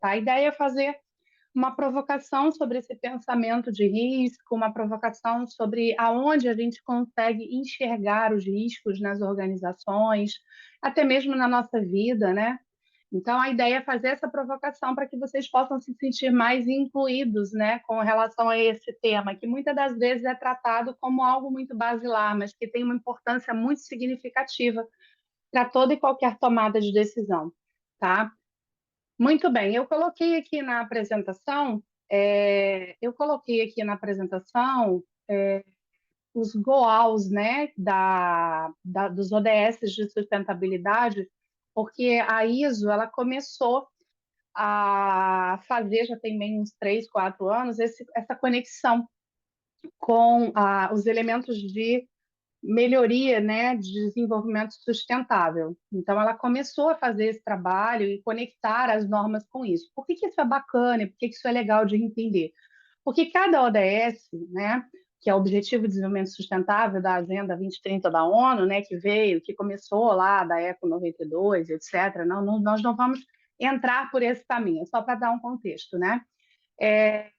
tá? A ideia é fazer uma provocação sobre esse pensamento de risco, uma provocação sobre aonde a gente consegue enxergar os riscos nas organizações, até mesmo na nossa vida, né? Então, a ideia é fazer essa provocação para que vocês possam se sentir mais incluídos, né, com relação a esse tema, que muitas das vezes é tratado como algo muito basilar, mas que tem uma importância muito significativa para toda e qualquer tomada de decisão, tá? Muito bem, eu coloquei aqui na apresentação os goals, né, dos ODS de sustentabilidade, porque a ISO ela começou a fazer, já tem bem uns 3, 4 anos, essa conexão com os elementos de melhoria, né, de desenvolvimento sustentável. Então, ela começou a fazer esse trabalho e conectar as normas com isso. Por que isso é bacana? Por que isso é legal de entender? Porque cada ODS, né, que é o Objetivo de Desenvolvimento Sustentável da Agenda 2030 da ONU, né, que começou lá da ECO 92, etc. Nós não vamos entrar por esse caminho, é só para dar um contexto, né? É,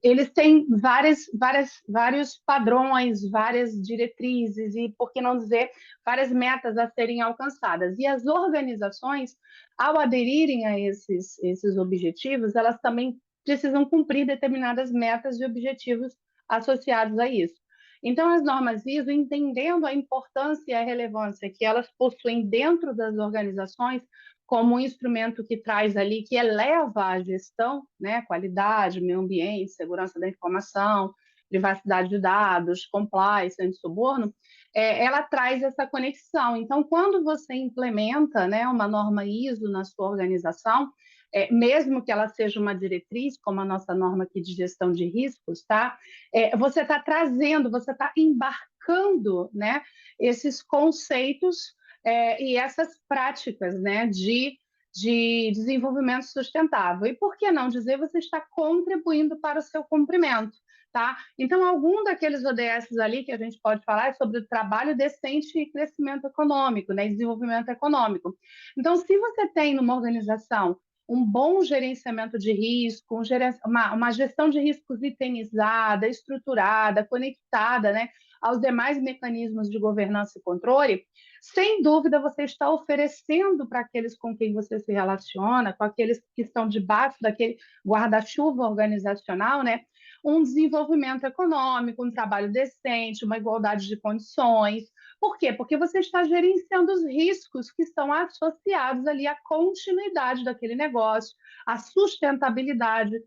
eles têm vários padrões, várias diretrizes e, por que não dizer, várias metas a serem alcançadas. E as organizações, ao aderirem a esses objetivos, elas também precisam cumprir determinadas metas e objetivos associados a isso. Então, as normas ISO, entendendo a importância e a relevância que elas possuem dentro das organizações, como um instrumento que traz ali, que eleva a gestão, né, qualidade, meio ambiente, segurança da informação, privacidade de dados, compliance, antissuborno, ela traz essa conexão. Então, quando você implementa, né, uma norma ISO na sua organização, mesmo que ela seja uma diretriz, como a nossa norma aqui de gestão de riscos, tá? Você está trazendo, você está embarcando, né, esses conceitos e essas práticas, né, de desenvolvimento sustentável. E por que não dizer você está contribuindo para o seu cumprimento? Tá? Então, algum daqueles ODS ali que a gente pode falar é sobre o trabalho decente e crescimento econômico, né, e desenvolvimento econômico. Então, se você tem numa organização um bom gerenciamento de risco, uma gestão de riscos itemizada, estruturada, conectada, né, aos demais mecanismos de governança e controle, sem dúvida você está oferecendo para aqueles com quem você se relaciona, com aqueles que estão debaixo daquele guarda-chuva organizacional, né, um desenvolvimento econômico, um trabalho decente, uma igualdade de condições. Por quê? Porque você está gerenciando os riscos que estão associados ali à continuidade daquele negócio, à sustentabilidade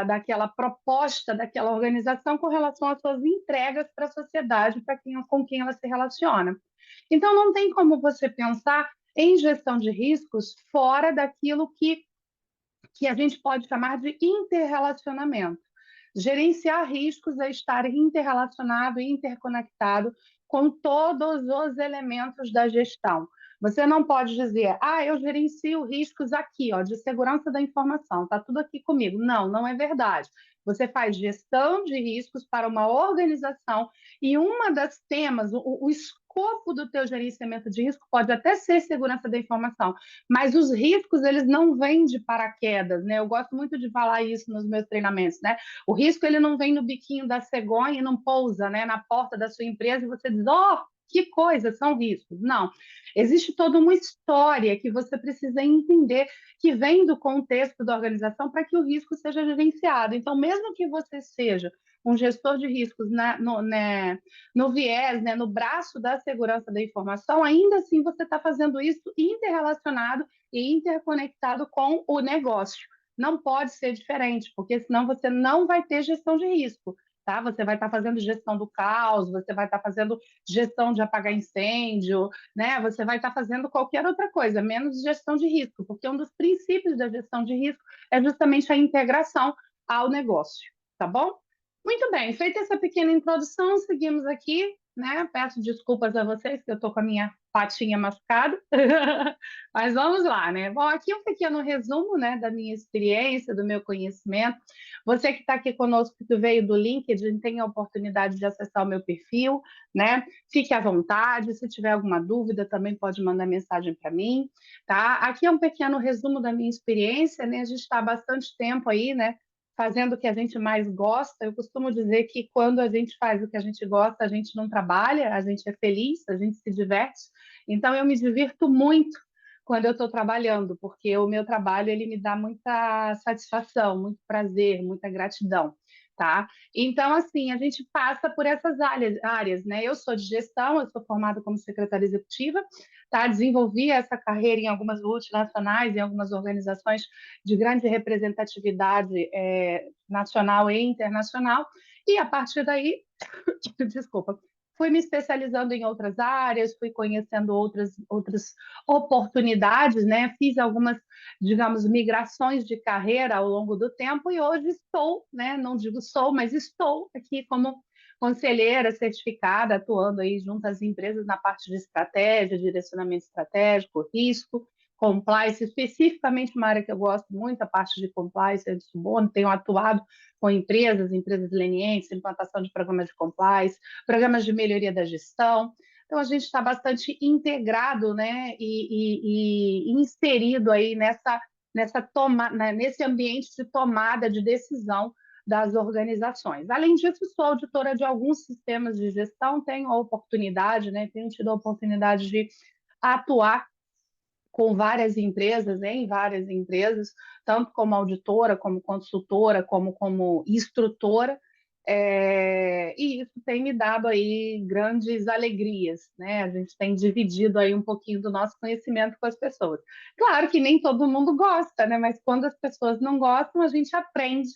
daquela proposta, daquela organização com relação às suas entregas para a sociedade, com quem ela se relaciona. Então, não tem como você pensar em gestão de riscos fora daquilo que a gente pode chamar de interrelacionamento. Gerenciar riscos é estar interrelacionado e interconectado com todos os elementos da gestão. Você não pode dizer, eu gerencio riscos aqui, ó, de segurança da informação, está tudo aqui comigo. Não, não é verdade. Você faz gestão de riscos para uma organização e uma das temas, o escopo do teu gerenciamento de risco pode até ser segurança da informação, mas os riscos, eles não vêm de paraquedas, né? Eu gosto muito de falar isso nos meus treinamentos, né? O risco, ele não vem no biquinho da cegonha e não pousa, né, na porta da sua empresa e você diz, que coisa, são riscos. Não, existe toda uma história que você precisa entender que vem do contexto da organização para que o risco seja gerenciado. Então, mesmo que você seja um gestor de riscos no viés, né, no braço da segurança da informação, ainda assim você está fazendo isso interrelacionado e interconectado com o negócio. Não pode ser diferente, porque senão você não vai ter gestão de risco. Tá? Você vai estar fazendo gestão do caos, você vai estar fazendo gestão de apagar incêndio, né? Você vai estar fazendo qualquer outra coisa, menos gestão de risco, porque um dos princípios da gestão de risco é justamente a integração ao negócio, tá bom? Muito bem, feita essa pequena introdução, seguimos aqui né? Peço desculpas a vocês que eu estou com a minha patinha machucada, mas vamos lá, né? Bom, aqui um pequeno resumo, né, da minha experiência, do meu conhecimento. Você que está aqui conosco, que veio do LinkedIn, tem a oportunidade de acessar o meu perfil, né? Fique à vontade, se tiver alguma dúvida, também pode mandar mensagem para mim, tá? Aqui é um pequeno resumo da minha experiência, né? A gente está há bastante tempo aí, né? Fazendo o que a gente mais gosta. Eu costumo dizer que quando a gente faz o que a gente gosta, a gente não trabalha, a gente é feliz, a gente se diverte. Então, eu me divirto muito quando eu estou trabalhando, porque o meu trabalho ele me dá muita satisfação, muito prazer, muita gratidão, tá? Então, assim, a gente passa por essas áreas, né? Eu sou de gestão, eu sou formada como secretária executiva, tá? Desenvolvi essa carreira em algumas multinacionais, em algumas organizações de grande representatividade nacional e internacional, e a partir daí, desculpa, fui me especializando em outras áreas, fui conhecendo outras oportunidades, né? Fiz algumas, digamos, migrações de carreira ao longo do tempo e hoje estou, né? Não digo sou, mas estou aqui como conselheira certificada, atuando aí junto às empresas na parte de estratégia, direcionamento estratégico, risco, compliance, especificamente uma área que eu gosto muito, a parte de compliance e de suborno, tenho atuado com empresas lenientes, implantação de programas de compliance, programas de melhoria da gestão. Então, a gente está bastante integrado, né, e inserido aí nesse ambiente de tomada de decisão das organizações. Além disso, sou auditora de alguns sistemas de gestão, tenho a oportunidade, né, tenho tido a oportunidade de atuar com várias empresas, em várias empresas, tanto como auditora, como consultora, como instrutora, e isso tem me dado aí grandes alegrias, né? A gente tem dividido aí um pouquinho do nosso conhecimento com as pessoas. Claro que nem todo mundo gosta, né? Mas quando as pessoas não gostam, a gente aprende,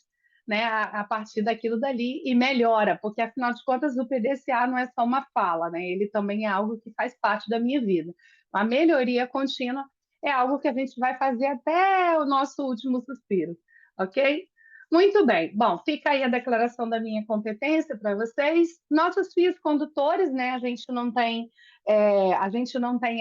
né, a partir daquilo dali e melhora, porque afinal de contas o PDCA não é só uma fala, né? Ele também é algo que faz parte da minha vida. A melhoria contínua é algo que a gente vai fazer até o nosso último suspiro, ok? Muito bem. Bom, fica aí a declaração da minha competência para vocês. Nossos fios condutores, né? A gente não tem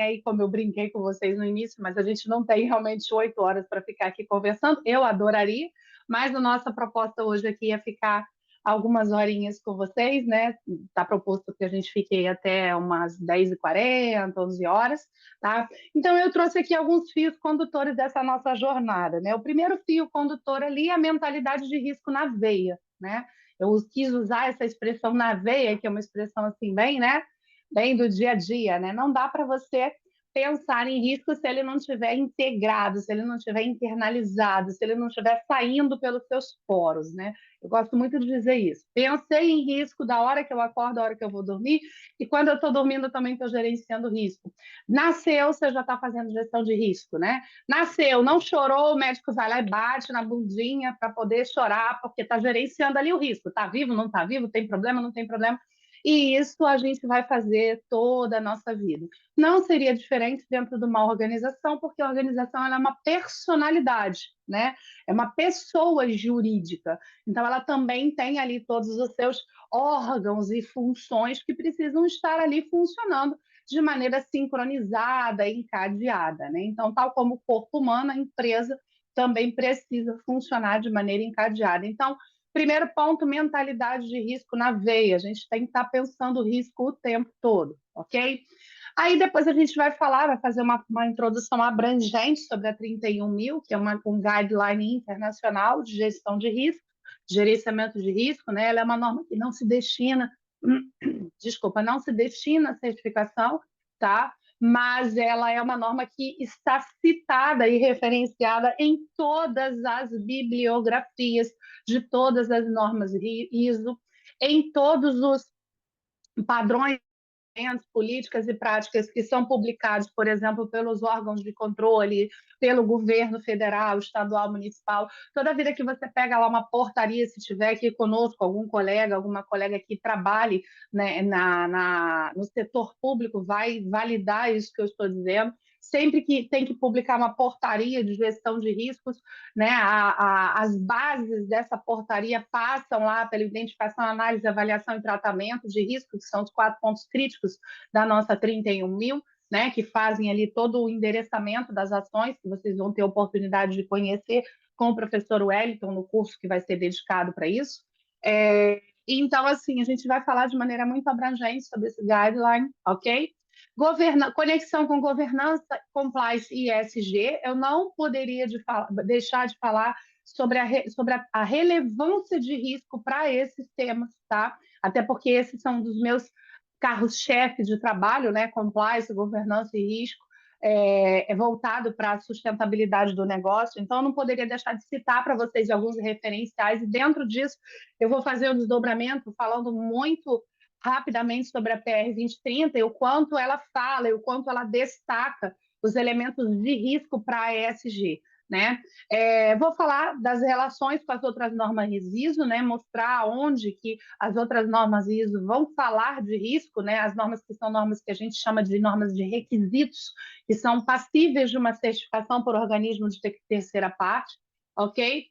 aí, como eu brinquei com vocês no início, mas a gente não tem realmente 8 horas para ficar aqui conversando. Eu adoraria, mas a nossa proposta hoje aqui é ficar algumas horinhas com vocês, né? Está proposto que a gente fique até umas 10h40, 11 horas, tá? Então, eu trouxe aqui alguns fios condutores dessa nossa jornada, né? O primeiro fio condutor ali é a mentalidade de risco na veia, né? Eu quis usar essa expressão na veia, que é uma expressão assim bem, né? Bem do dia a dia, né? Não dá para você pensar em risco se ele não estiver integrado, se ele não estiver internalizado, se ele não estiver saindo pelos seus poros, né? Eu gosto muito de dizer isso. Pensei em risco da hora que eu acordo, da hora que eu vou dormir, e quando eu estou dormindo também estou gerenciando risco. Nasceu, você já está fazendo gestão de risco, né? Nasceu, não chorou, o médico vai lá e bate na bundinha para poder chorar, porque está gerenciando ali o risco. Está vivo, não está vivo, tem problema, não tem problema. E isso a gente vai fazer toda a nossa vida. Não seria diferente dentro de uma organização, porque a organização ela é uma personalidade, né? É uma pessoa jurídica. Então, ela também tem ali todos os seus órgãos e funções que precisam estar ali funcionando de maneira sincronizada e encadeada, né? Então, tal como o corpo humano, a empresa também precisa funcionar de maneira encadeada. Então, primeiro ponto, mentalidade de risco na veia. A gente tem que estar pensando o risco o tempo todo, ok? Aí depois a gente vai falar, vai fazer uma introdução abrangente sobre a 31.000, que é um guideline internacional de gestão de risco, gerenciamento de risco, né? Ela é uma norma que não se destina, desculpa, não se destina à certificação, tá? Mas ela é uma norma que está citada e referenciada em todas as bibliografias de todas as normas ISO, em todos os padrões, políticas e práticas que são publicados, por exemplo, pelos órgãos de controle, pelo governo federal, estadual, municipal. Toda vida que você pega lá uma portaria, se tiver aqui conosco algum colega, alguma colega que trabalhe, né, no setor público, vai validar isso que eu estou dizendo. sempre que tem que publicar uma portaria de gestão de riscos, né, as bases dessa portaria passam lá pela identificação, análise, avaliação e tratamento de riscos, que são os 4 pontos críticos da nossa 31.000, né, que fazem ali todo o endereçamento das ações, que vocês vão ter oportunidade de conhecer com o professor Wellington no curso que vai ser dedicado para isso. Então, assim, a gente vai falar de maneira muito abrangente sobre esse guideline, ok? Conexão com governança, compliance e ESG, eu não poderia deixar de falar sobre a relevância de risco para esses temas, tá? Até porque esses são dos meus carros-chefe de trabalho, né? Compliance, governança e risco, voltado para a sustentabilidade do negócio. Então, eu não poderia deixar de citar para vocês alguns referenciais, e dentro disso, eu vou fazer um desdobramento falando muito rapidamente sobre a PR 2030 e o quanto ela fala e o quanto ela destaca os elementos de risco para a ESG. Né? Vou falar das relações com as outras normas ISO, né? Mostrar onde que as outras normas ISO vão falar de risco, né? As normas que são normas que a gente chama de normas de requisitos, que são passíveis de uma certificação por organismo de terceira parte, ok?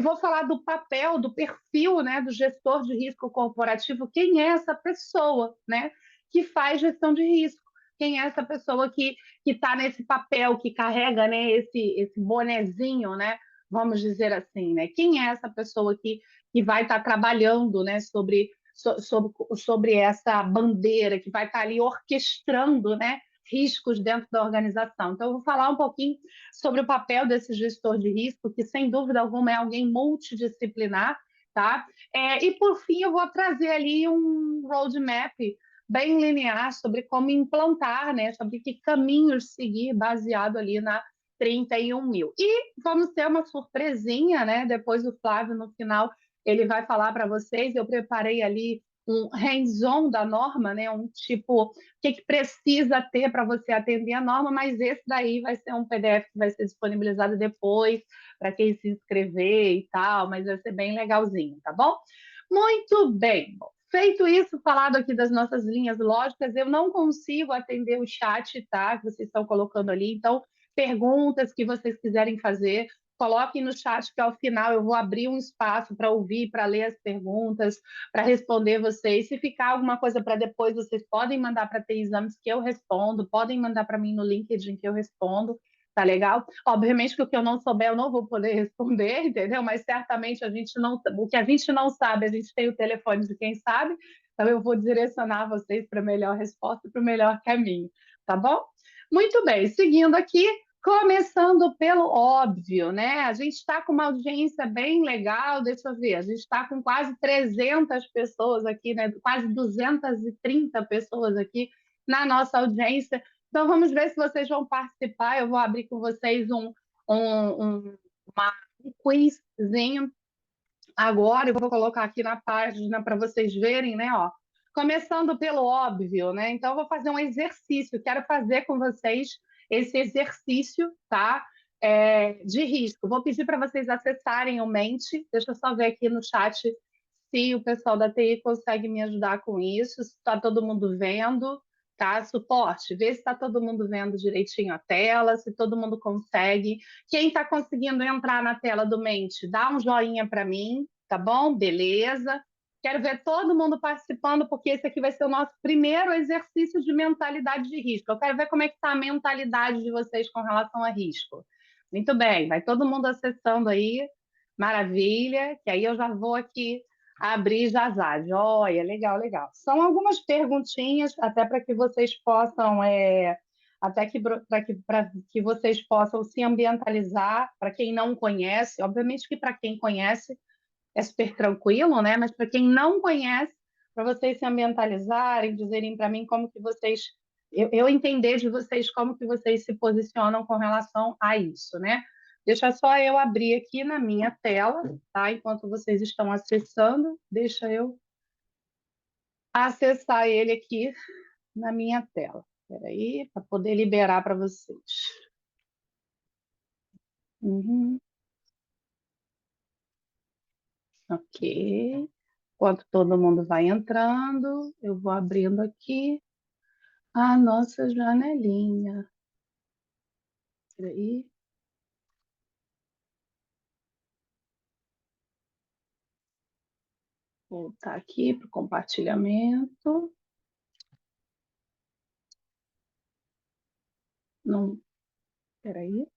Vou falar do papel, do perfil, né, do gestor de risco corporativo. Quem é essa pessoa, né, que faz gestão de risco? Quem é essa pessoa que está nesse papel, que carrega, né, esse bonezinho, né, vamos dizer assim, né? Quem é essa pessoa que vai estar trabalhando, né, sobre essa bandeira, que vai estar ali orquestrando, né, riscos dentro da organização? Então, eu vou falar um pouquinho sobre o papel desse gestor de risco, que sem dúvida alguma é alguém multidisciplinar, tá? E por fim, eu vou trazer ali um roadmap bem linear sobre como implantar, né? Sobre que caminhos seguir baseado ali na 31.000. E vamos ter uma surpresinha, né? Depois o Flávio, no final, ele vai falar para vocês. Eu preparei ali um hands-on da norma, né? Um tipo, o que precisa ter para você atender a norma, mas esse daí vai ser um PDF que vai ser disponibilizado depois para quem se inscrever e tal, mas vai ser bem legalzinho, tá bom? Muito bem. Feito isso, falado aqui das nossas linhas lógicas, eu não consigo atender o chat, tá? Que vocês estão colocando ali. Então, perguntas que vocês quiserem fazer, coloquem no chat, que ao final eu vou abrir um espaço para ouvir, para ler as perguntas, para responder vocês. Se ficar alguma coisa para depois, vocês podem mandar para ter exames que eu respondo, podem mandar para mim no LinkedIn que eu respondo. Tá legal? Obviamente que o que eu não souber eu não vou poder responder, entendeu? Mas certamente o que a gente não sabe, a gente tem o telefone de quem sabe, então eu vou direcionar vocês para a melhor resposta, para o melhor caminho, tá bom? Muito bem, seguindo aqui, começando pelo óbvio, né? A gente está com uma audiência bem legal, deixa eu ver, a gente está com quase 300 pessoas aqui, né? Quase 230 pessoas aqui na nossa audiência. Então, vamos ver se vocês vão participar. Eu vou abrir com vocês um quizzinho agora. Eu vou colocar aqui na página para vocês verem, né? Ó. Começando pelo óbvio, né? Então, eu vou fazer um exercício. Quero fazer com vocês esse exercício, tá? De risco. Vou pedir para vocês acessarem o Mente. Deixa eu só ver aqui no chat se o pessoal da TI consegue me ajudar com isso, se está todo mundo vendo, tá? Suporte, vê se está todo mundo vendo direitinho a tela, se todo mundo consegue. Quem está conseguindo entrar na tela do Mente, dá um joinha para mim, tá bom? Beleza. Quero ver todo mundo participando, porque esse aqui vai ser o nosso primeiro exercício de mentalidade de risco. Eu quero ver como é que está a mentalidade de vocês com relação a risco. Muito bem, vai todo mundo acessando aí. Maravilha, que aí eu já vou aqui abrir já já. Joia, legal, legal. São algumas perguntinhas, até para que vocês possam, até que para que vocês possam se ambientalizar, para quem não conhece, obviamente que para quem conhece é super tranquilo, né? Mas para quem não conhece, para vocês se ambientalizarem, dizerem para mim como que vocês, eu entender de vocês como que vocês se posicionam com relação a isso, né? Deixa só eu abrir aqui na minha tela, tá? Enquanto vocês estão acessando, deixa eu acessar ele aqui na minha tela. Espera aí, para poder liberar para vocês. Uhum. Ok. Enquanto todo mundo vai entrando, eu vou abrindo aqui a nossa janelinha. Peraí. Voltar aqui para o compartilhamento. Não, peraí.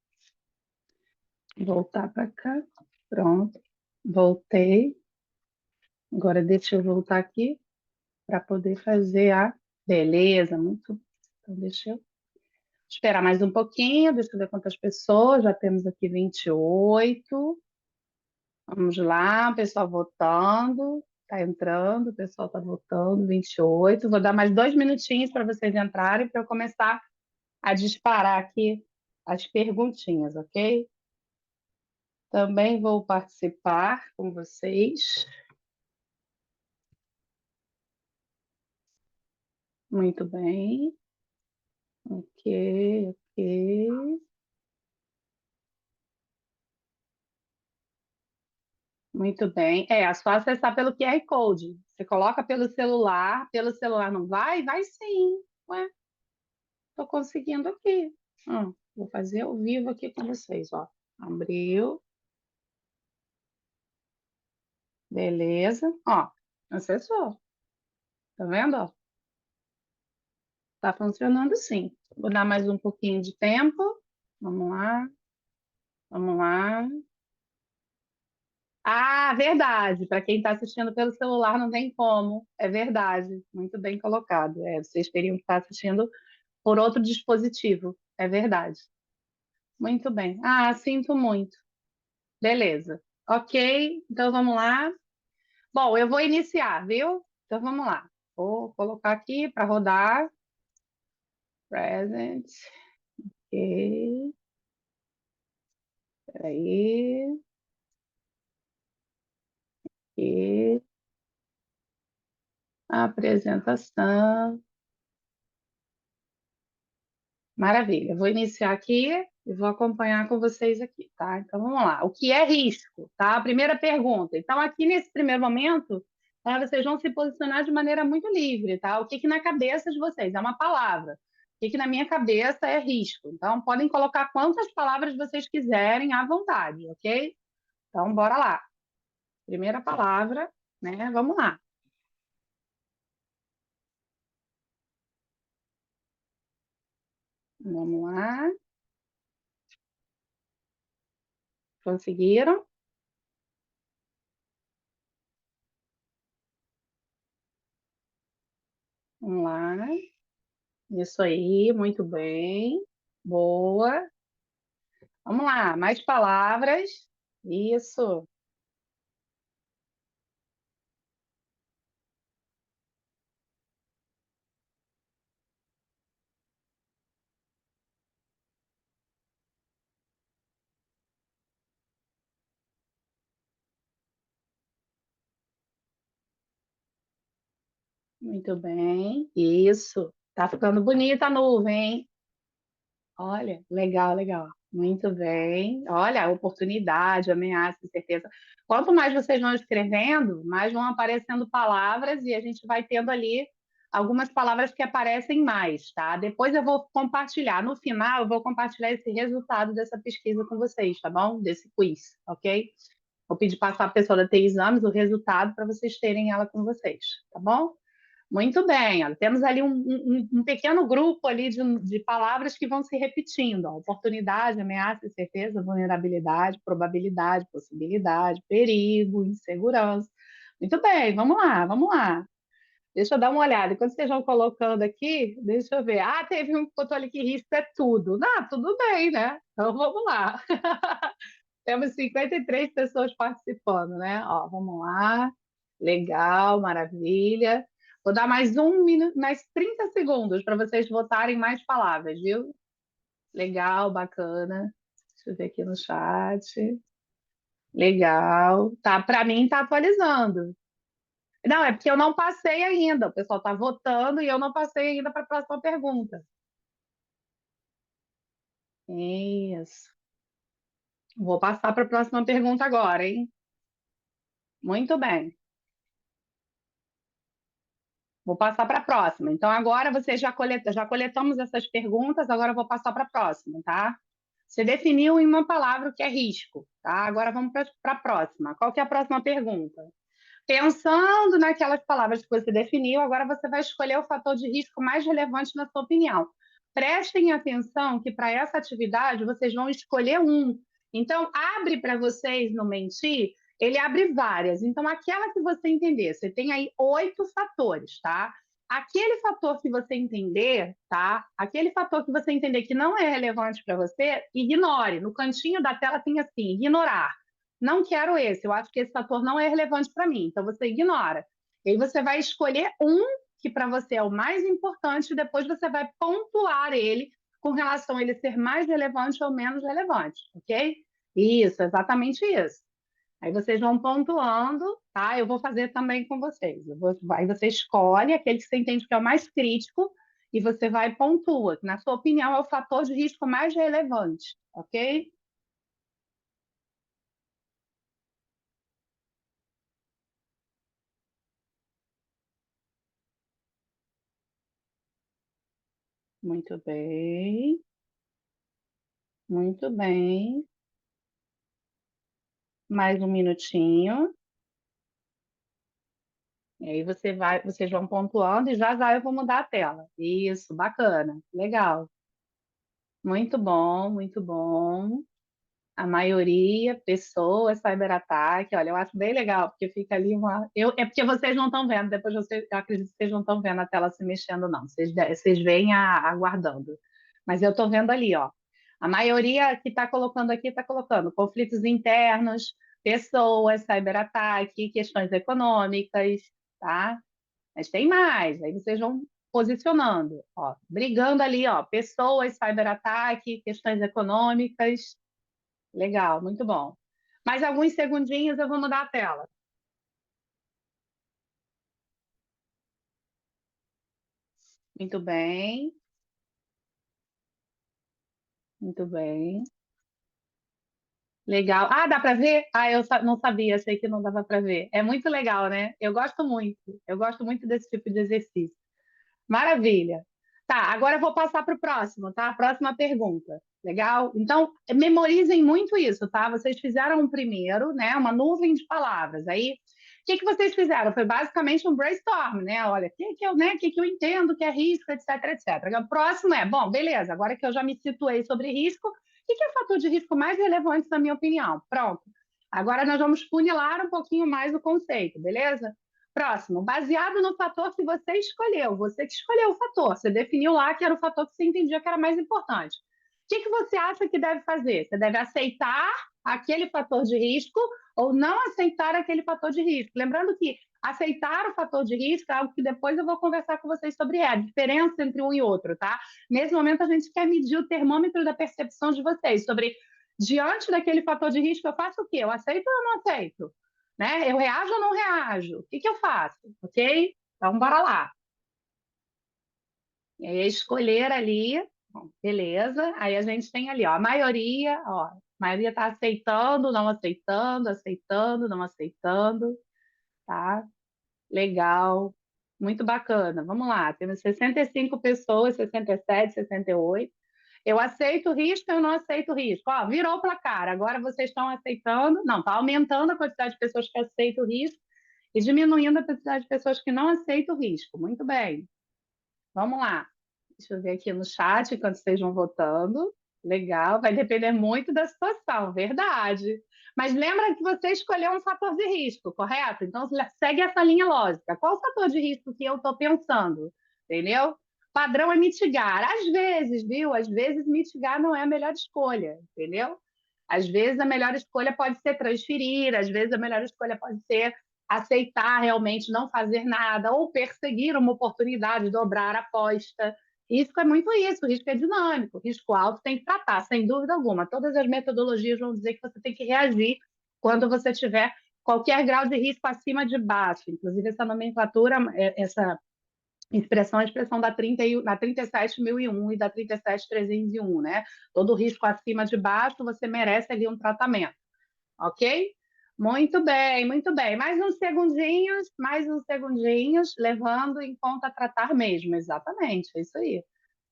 Voltar para cá. Pronto. Voltei. Agora deixa eu voltar aqui para poder fazer a. Beleza, muito. Então, deixa eu esperar mais um pouquinho. Deixa eu ver quantas pessoas. Já temos aqui 28. Vamos lá, o pessoal votando. Está entrando, o pessoal está votando. 28. Vou dar mais 2 minutinhos para vocês entrarem para eu começar a disparar aqui as perguntinhas, ok? Também vou participar com vocês. Muito bem. Ok, ok. Muito bem. É só acessar pelo QR Code. Você coloca pelo celular não vai? Vai sim. Ué, tô conseguindo aqui. Vou fazer ao vivo aqui com vocês, ó. Abriu, beleza. Ó, acessou. Tá vendo, ó? Tá funcionando sim. Vou dar mais um pouquinho de tempo. Vamos lá, vamos lá. Ah, verdade. Para quem está assistindo pelo celular, não tem como. É verdade. Muito bem colocado. Vocês teriam que estar assistindo por outro dispositivo. É verdade. Muito bem. Ah, sinto muito. Beleza. Ok, então vamos lá. Bom, eu vou iniciar, viu? Então vamos lá. Vou colocar aqui para rodar. Present. Ok. Peraí. E apresentação. Maravilha. Vou iniciar aqui e vou acompanhar com vocês aqui, tá? Então vamos lá. O que é risco, tá? A primeira pergunta. Então, aqui nesse primeiro momento, vocês vão se posicionar de maneira muito livre, tá? O que que na cabeça de vocês é uma palavra? O que que na minha cabeça é risco? Então, podem colocar quantas palavras vocês quiserem à vontade, ok? Então, bora lá. Primeira palavra, né? Vamos lá. Vamos lá. Conseguiram? Vamos lá. Isso aí, muito bem. Boa. Vamos lá, mais palavras. Isso, muito bem. Isso. Tá ficando bonita a nuvem, hein? Olha, legal, legal. Muito bem. Olha, oportunidade, ameaça, certeza. Quanto mais vocês vão escrevendo, mais vão aparecendo palavras e a gente vai tendo ali algumas palavras que aparecem mais, tá? Depois eu vou compartilhar. No final, eu vou compartilhar esse resultado dessa pesquisa com vocês, tá bom? Desse quiz, ok? Vou pedir passar para a pessoa da TI Exames o resultado para vocês terem ela com vocês, tá bom? Muito bem, ó. Temos ali um pequeno grupo ali de palavras que vão se repetindo. Ó. Oportunidade, ameaça, incerteza, vulnerabilidade, probabilidade, possibilidade, perigo, insegurança. Muito bem, vamos lá, vamos lá. Deixa eu dar uma olhada. Enquanto vocês vão colocando aqui, deixa eu ver. Ah, teve um que botou ali que risco é tudo. Não, tudo bem, né? Então vamos lá. Temos 53 pessoas participando, né? Ó, vamos lá. Legal, maravilha. Vou dar mais 1 minuto, mais 30 segundos para vocês votarem mais palavras, viu? Legal, bacana. Deixa eu ver aqui no chat. Legal. Tá, para mim tá atualizando. Não, é porque eu não passei ainda. O pessoal está votando e eu não passei ainda para a próxima pergunta. Isso. Vou passar para a próxima pergunta agora, hein? Muito bem. Vou passar para a próxima. Então, agora vocês já coletamos essas perguntas, agora eu vou passar para a próxima, tá? Você definiu em uma palavra o que é risco, tá? Agora vamos para a próxima. Qual que é a próxima pergunta? Pensando naquelas palavras que você definiu, agora você vai escolher o fator de risco mais relevante na sua opinião. Prestem atenção que para essa atividade vocês vão escolher um. Então, abre para vocês no Mentir, ele abre várias. Então, aquela que você entender, você tem aí 8 fatores, tá? Aquele fator que você entender, tá? Aquele fator que você entender que não é relevante para você, ignore. No cantinho da tela tem assim, ignorar. Não quero esse, eu acho que esse fator não é relevante para mim, então você ignora. E aí você vai escolher um que para você é o mais importante e depois você vai pontuar ele com relação a ele ser mais relevante ou menos relevante, ok? Isso, exatamente isso. Aí vocês vão pontuando, tá? Eu vou fazer também com vocês. Aí você escolhe aquele que você entende que é o mais crítico e você vai e pontua, que na sua opinião é o fator de risco mais relevante, ok? Muito bem. Muito bem. Mais um minutinho. E aí vocês vão pontuando e já já eu vou mudar a tela. Isso, bacana, legal. Muito bom, muito bom. A maioria, pessoas, cyberataque. Olha, eu acho bem legal, porque fica ali uma. É porque vocês não estão vendo, depois eu acredito que vocês não estão vendo a tela se mexendo, não. Vocês veem aguardando. Mas eu estou vendo ali, ó. A maioria que está colocando aqui está colocando conflitos internos, pessoas, cyberataque, questões econômicas, tá? Mas tem mais, aí vocês vão posicionando, ó, brigando ali, ó, pessoas, cyberataque, questões econômicas. Legal, muito bom. Mais alguns segundinhos eu vou mudar a tela. Muito bem, muito bem. Legal. Ah, dá para ver? Ah, não sabia, achei que não dava para ver. É muito legal, né? Eu gosto muito. Eu gosto muito desse tipo de exercício. Maravilha. Tá, agora eu vou passar para o próximo, tá? Próxima pergunta. Legal? Então, memorizem muito isso, tá? Vocês fizeram um primeiro, né? Uma nuvem de palavras. Aí, o que que vocês fizeram? Foi basicamente um brainstorm, né? Olha, o que que eu entendo que é risco, etc, etc. O próximo é, bom, beleza, agora que eu já me situei sobre risco, o que que é o fator de risco mais relevante, na minha opinião? Pronto. Agora nós vamos funilar um pouquinho mais o conceito, beleza? Próximo, baseado no fator que você que escolheu o fator, você definiu lá que era o fator que você entendia que era mais importante. O que que você acha que deve fazer? Você deve aceitar aquele fator de risco ou não aceitar aquele fator de risco. Lembrando que aceitar o fator de risco é algo que depois eu vou conversar com vocês sobre a diferença entre um e outro, tá? Nesse momento a gente quer medir o termômetro da percepção de vocês sobre diante daquele fator de risco eu faço o quê? Eu aceito ou eu não aceito? Né? Eu reajo ou não reajo? O que que eu faço? Ok? Então, bora lá. E aí, escolher ali, bom, beleza. Aí a gente tem ali, ó, a maioria está aceitando, não aceitando, aceitando, não aceitando, tá? Legal, muito bacana. Vamos lá, temos 65 pessoas, 67, 68. Eu aceito o risco, eu não aceito o risco. Ó, virou o placar. Agora vocês estão aceitando, não, está aumentando a quantidade de pessoas que aceitam o risco e diminuindo a quantidade de pessoas que não aceitam o risco. Muito bem. Vamos lá. Deixa eu ver aqui no chat enquanto vocês vão votando. Legal, vai depender muito da situação, verdade. Mas lembra que você escolheu um fator de risco, correto? Então segue essa linha lógica. Qual o fator de risco que eu estou pensando? Entendeu? Padrão é mitigar. Às vezes, viu? Às vezes mitigar não é a melhor escolha, entendeu? Às vezes a melhor escolha pode ser transferir, às vezes a melhor escolha pode ser aceitar realmente não fazer nada ou perseguir uma oportunidade, dobrar a aposta. Risco é muito isso, o risco é dinâmico, risco alto tem que tratar, sem dúvida alguma. Todas as metodologias vão dizer que você tem que reagir quando você tiver qualquer grau de risco acima de baixo. Inclusive, essa nomenclatura, essa expressão, a expressão da 37.001 e da 37.301, né? Todo risco acima de baixo, você merece ali um tratamento, ok? Muito bem, muito bem. Mais uns segundinhos, levando em conta tratar mesmo, exatamente, é isso aí.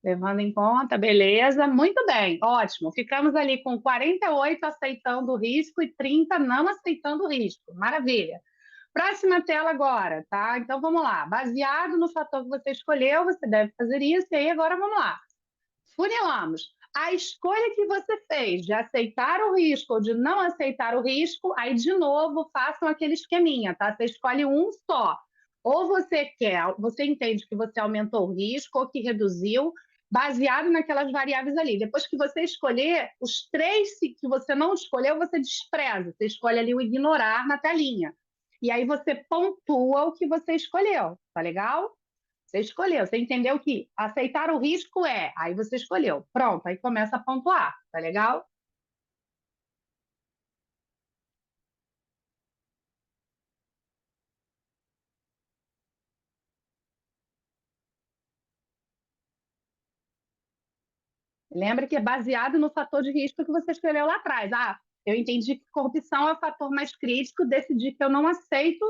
Levando em conta, beleza, muito bem, ótimo. Ficamos ali com 48 aceitando o risco e 30 não aceitando o risco. Maravilha. Próxima tela agora, tá? Então vamos lá. Baseado no fator que você escolheu, você deve fazer isso. E aí agora vamos lá. Funilamos. A escolha que você fez de aceitar o risco ou de não aceitar o risco, aí de novo façam aquele esqueminha, tá? Você escolhe um só. Ou você quer, você entende que você aumentou o risco ou que reduziu, baseado naquelas variáveis ali. Depois que você escolher, os três que você não escolheu, você despreza. Você escolhe ali o ignorar na telinha. E aí você pontua o que você escolheu, tá legal? Você escolheu, você entendeu que aceitar o risco é, aí você escolheu. Pronto, aí começa a pontuar, tá legal? Lembra que é baseado no fator de risco que você escolheu lá atrás. Ah, eu entendi que corrupção é o fator mais crítico, decidi que eu não aceito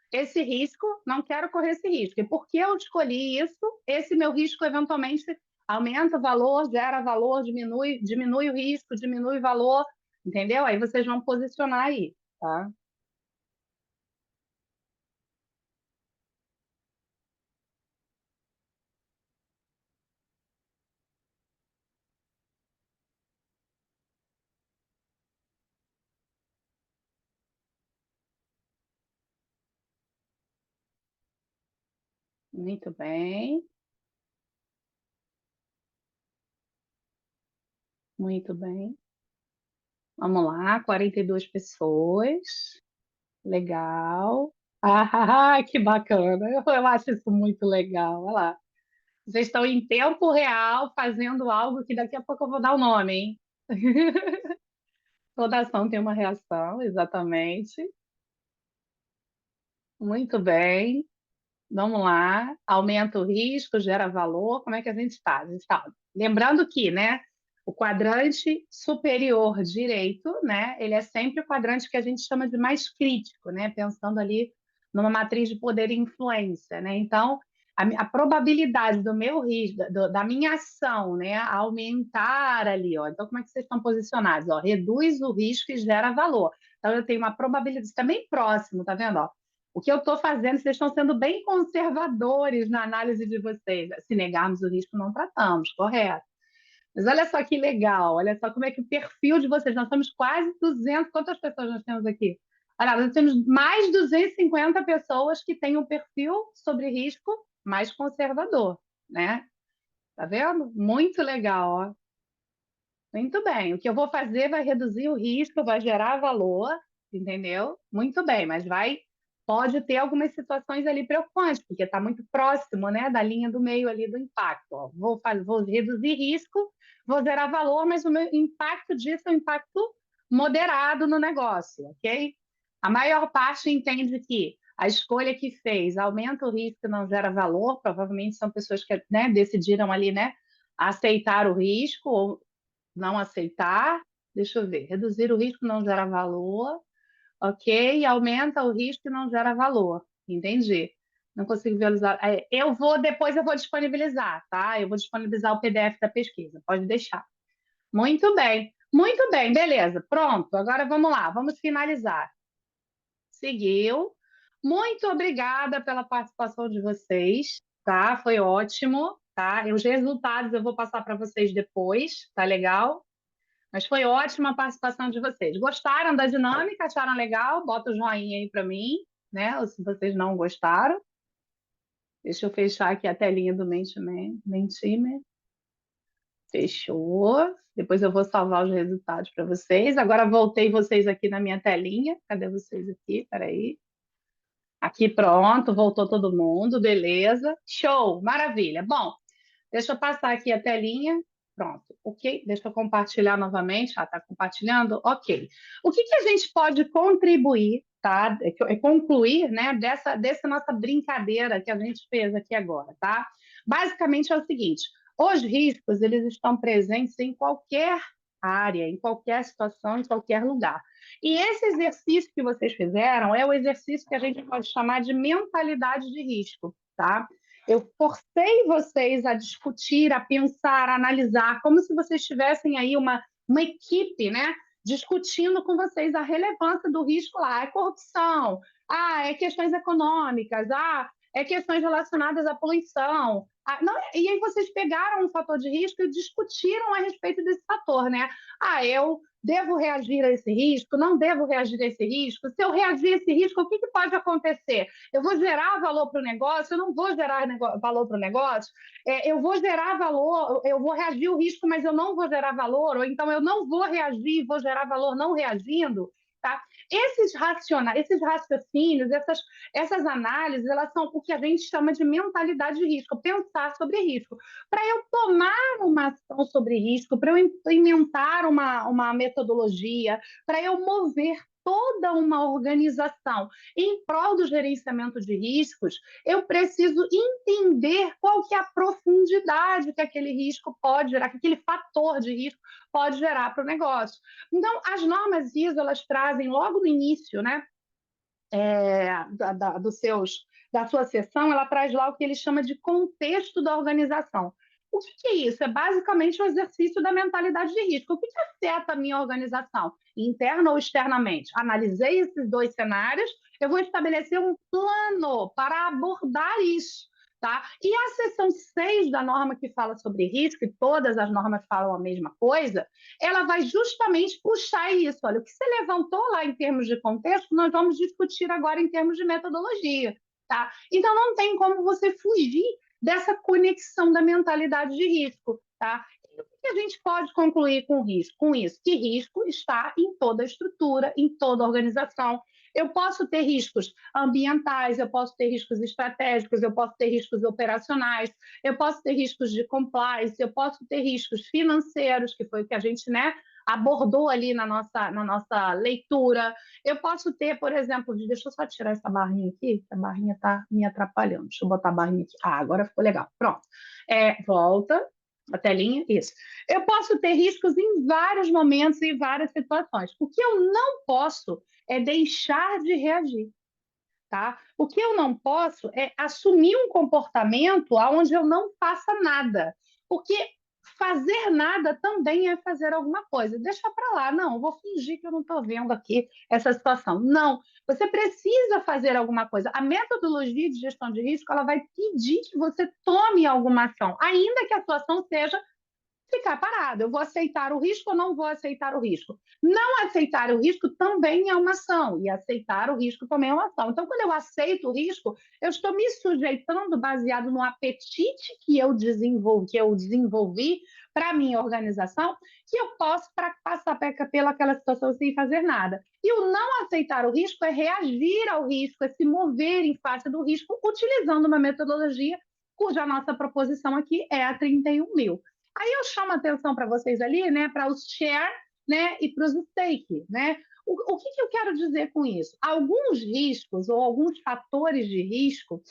esse risco, não quero correr esse risco. E porque eu escolhi isso, esse meu risco eventualmente aumenta o valor, gera valor, diminui o risco, diminui o valor, entendeu? Aí vocês vão posicionar aí, tá? Muito bem. Muito bem. Vamos lá, 42 pessoas. Legal. Ah, que bacana. Eu acho isso muito legal. Olha lá. Vocês estão em tempo real fazendo algo que daqui a pouco eu vou dar o nome, hein? Toda ação tem uma reação, exatamente. Muito bem. Vamos lá. Aumenta o risco, gera valor. Como é que a gente está? A gente está. Lembrando que, né, o quadrante superior direito, né, ele é sempre o quadrante que a gente chama de mais crítico, né, pensando ali numa matriz de poder e influência, né? Então, a probabilidade do meu risco, da minha ação, né, aumentar ali, ó. Então, como é que vocês estão posicionados? Ó, reduz o risco e gera valor. Então, eu tenho uma probabilidade, está bem próximo, tá vendo? Ó? O que eu estou fazendo, vocês estão sendo bem conservadores na análise de vocês. Se negarmos o risco, não tratamos, correto. Mas olha só que legal, olha só como é que o perfil de vocês, nós somos quase 200, quantas pessoas nós temos aqui? Olha, nós temos mais de 250 pessoas que têm um perfil sobre risco mais conservador, né? Tá vendo? Muito legal, ó. Muito bem. O que eu vou fazer vai reduzir o risco, vai gerar valor, entendeu? Muito bem, mas pode ter algumas situações ali preocupantes, porque está muito próximo, né, da linha do meio ali do impacto. Ó. Vou reduzir risco, vou gerar valor, mas o meu impacto disso é um impacto moderado no negócio, ok? A maior parte entende que a escolha que fez aumenta o risco e não gera valor, provavelmente são pessoas que, né, decidiram ali, né, aceitar o risco ou não aceitar, deixa eu ver, reduzir o risco não gera valor, ok, aumenta o risco e não gera valor, entendi. Não consigo visualizar. Depois eu vou disponibilizar, tá? Eu vou disponibilizar o PDF da pesquisa, pode deixar. Muito bem, beleza, pronto, agora vamos lá, vamos finalizar. Seguiu. Muito obrigada pela participação de vocês, tá? Foi ótimo, tá? E os resultados eu vou passar para vocês depois, tá legal? Mas foi ótima a participação de vocês. Gostaram da dinâmica? Acharam legal? Bota o joinha aí para mim, né? Ou se vocês não gostaram. Deixa eu fechar aqui a telinha do Mentimer. Fechou. Depois eu vou salvar os resultados para vocês. Agora voltei vocês aqui na minha telinha. Cadê vocês aqui? Peraí. Aqui pronto, voltou todo mundo, beleza. Show, maravilha. Bom, deixa eu passar aqui a telinha. Pronto, ok. Deixa eu compartilhar novamente. Ah, tá compartilhando? Ok. O que que a gente pode contribuir, tá? Concluir, né, dessa nossa brincadeira que a gente fez aqui agora, tá? Basicamente é o seguinte: os riscos, eles estão presentes em qualquer área, em qualquer situação, em qualquer lugar. E esse exercício que vocês fizeram é o exercício que a gente pode chamar de mentalidade de risco, tá? Eu forcei vocês a discutir, a pensar, a analisar, como se vocês tivessem aí uma equipe, né? Discutindo com vocês a relevância do risco lá. É corrupção, é questões econômicas, é questões relacionadas à poluição. Não, e aí vocês pegaram um fator de risco e discutiram a respeito desse fator, né? Eu devo reagir a esse risco, não devo reagir a esse risco. Se eu reagir a esse risco, o que pode acontecer? Eu vou gerar valor para o negócio, eu não vou gerar valor para o negócio, eu vou gerar valor, eu vou reagir ao risco, mas eu não vou gerar valor, ou então eu não vou reagir, vou gerar valor não reagindo. Tá? Esses raciocínios, essas análises, elas são o que a gente chama de mentalidade de risco, pensar sobre risco. Para eu tomar uma ação sobre risco, para eu implementar uma metodologia, para eu mover toda uma organização em prol do gerenciamento de riscos, eu preciso entender qual que é a profundidade que aquele risco pode gerar, que aquele fator de risco pode gerar para o negócio. Então, as normas ISO, elas trazem logo no início, né, da sua sessão, ela traz lá o que ele chama de contexto da organização. O que é isso? É basicamente o exercício da mentalidade de risco. O que afeta a minha organização, interna ou externamente? Analisei esses dois cenários, eu vou estabelecer um plano para abordar isso. Tá? E a seção 6 da norma que fala sobre risco, e todas as normas falam a mesma coisa, ela vai justamente puxar isso. Olha, o que você levantou lá em termos de contexto, nós vamos discutir agora em termos de metodologia. Tá? Então, não tem como você fugir dessa conexão da mentalidade de risco. Tá? E o que a gente pode concluir com risco? Com isso, que risco está em toda a estrutura, em toda a organização. Eu posso ter riscos ambientais, eu posso ter riscos estratégicos, eu posso ter riscos operacionais, eu posso ter riscos de compliance, eu posso ter riscos financeiros, que foi o que a gente, né, abordou ali na nossa leitura. Eu posso ter, por exemplo, deixa eu só tirar essa barrinha aqui, a barrinha está me atrapalhando. Deixa eu botar a barrinha aqui. Agora ficou legal. Pronto. Volta a telinha, isso. Eu posso ter riscos em vários momentos e em várias situações. O que eu não posso é deixar de reagir. Tá? O que eu não posso é assumir um comportamento onde eu não faça nada, porque fazer nada também é fazer alguma coisa. Deixa para lá, não, eu vou fingir que eu não estou vendo aqui essa situação. Não, você precisa fazer alguma coisa. A metodologia de gestão de risco ela vai pedir que você tome alguma ação, ainda que a situação seja ficar parado. Eu vou aceitar o risco ou não vou aceitar o risco? Não aceitar o risco também é uma ação, e aceitar o risco também é uma ação. Então, quando eu aceito o risco, eu estou me sujeitando baseado no apetite que eu desenvolvi para a minha organização, que eu posso passar pelaquela situação sem fazer nada. E o não aceitar o risco é reagir ao risco, é se mover em face do risco, utilizando uma metodologia cuja nossa proposição aqui é a 31.000. Aí eu chamo a atenção para vocês ali, né, para os share, né, e para os stake, né? O que eu quero dizer com isso? Alguns riscos ou alguns fatores de risco,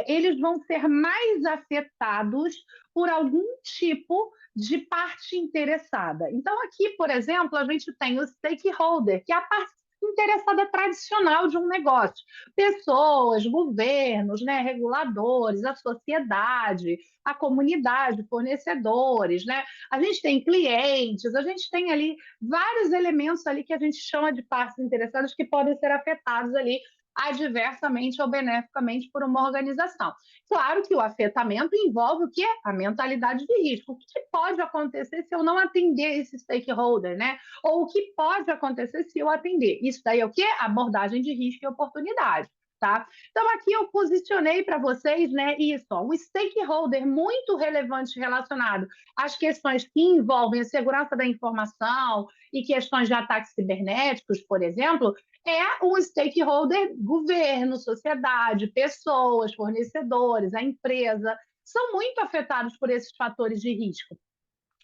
eles vão ser mais afetados por algum tipo de parte interessada. Então, aqui, por exemplo, a gente tem o stakeholder, que é a parte interessada tradicional de um negócio. Pessoas, governos, né, reguladores, a sociedade, a comunidade, fornecedores, né? A gente tem clientes, a gente tem ali vários elementos ali que a gente chama de partes interessadas que podem ser afetados ali adversamente ou beneficamente por uma organização. Claro que o afetamento envolve o quê? A mentalidade de risco. O que pode acontecer se eu não atender esse stakeholder, né? Ou o que pode acontecer se eu atender? Isso daí é o quê? Abordagem de risco e oportunidade. Tá? Então, aqui eu posicionei para vocês, né, isso, ó, um stakeholder muito relevante relacionado às questões que envolvem a segurança da informação e questões de ataques cibernéticos, por exemplo, é um stakeholder governo, sociedade, pessoas, fornecedores, a empresa, são muito afetados por esses fatores de risco.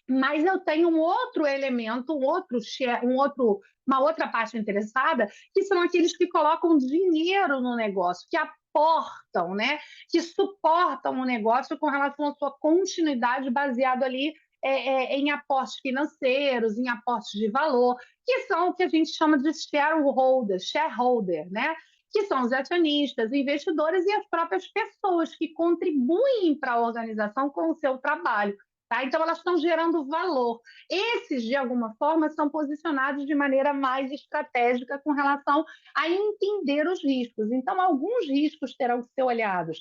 Mas eu tenho um outro elemento, uma outra parte interessada, que são aqueles que colocam dinheiro no negócio, que aportam, né? Que suportam o negócio com relação à sua continuidade baseado ali em aportes financeiros, em aportes de valor, que são o que a gente chama de shareholder, né? que são os acionistas, investidores e as próprias pessoas que contribuem para a organização com o seu trabalho. Tá? Então, elas estão gerando valor. Esses, de alguma forma, são posicionados de maneira mais estratégica com relação a entender os riscos. Então, alguns riscos terão que ser olhados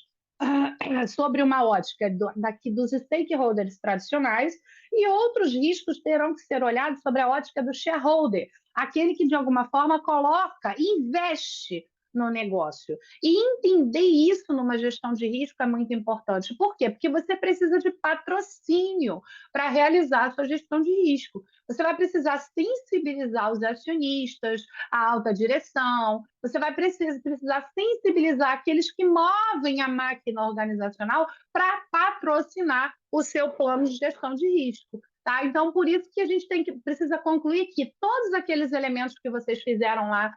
sobre uma ótica dos stakeholders tradicionais e outros riscos terão que ser olhados sobre a ótica do shareholder, aquele que, de alguma forma, coloca, investe no negócio. E entender isso numa gestão de risco é muito importante. Por quê? Porque você precisa de patrocínio para realizar a sua gestão de risco. Você vai precisar sensibilizar os acionistas, a alta direção, você vai precisar sensibilizar aqueles que movem a máquina organizacional para patrocinar o seu plano de gestão de risco. Tá? Então, por isso que a gente precisa concluir que todos aqueles elementos que vocês fizeram lá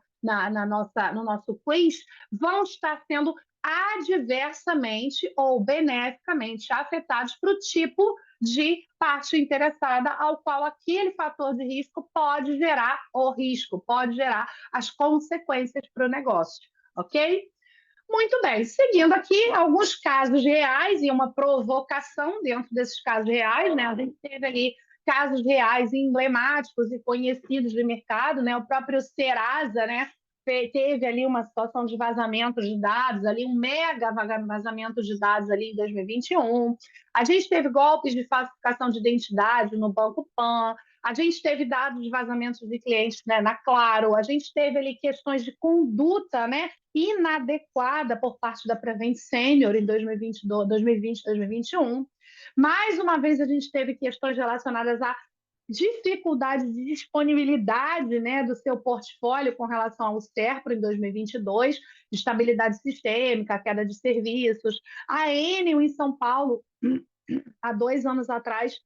no nosso quiz vão estar sendo adversamente ou beneficamente afetados para o tipo de parte interessada ao qual aquele fator de risco pode gerar o risco, pode gerar as consequências para o negócio, ok? Muito bem, seguindo aqui alguns casos reais e uma provocação dentro desses casos reais, né? A gente teve ali casos reais emblemáticos e conhecidos de mercado, né? O próprio Serasa, né? Teve ali uma situação de vazamento de dados, ali um mega vazamento de dados ali em 2021. A gente teve golpes de falsificação de identidade no Banco Pan. A gente teve dados de vazamentos de clientes, né, na Claro. A gente teve ali questões de conduta, né, inadequada por parte da Prevent Senior em 2022, 2020, 2021. Mais uma vez, a gente teve questões relacionadas a dificuldade de disponibilidade, né, do seu portfólio com relação ao Serpro em 2022, estabilidade sistêmica, queda de serviços. A Enel em São Paulo, há 2 anos atrás,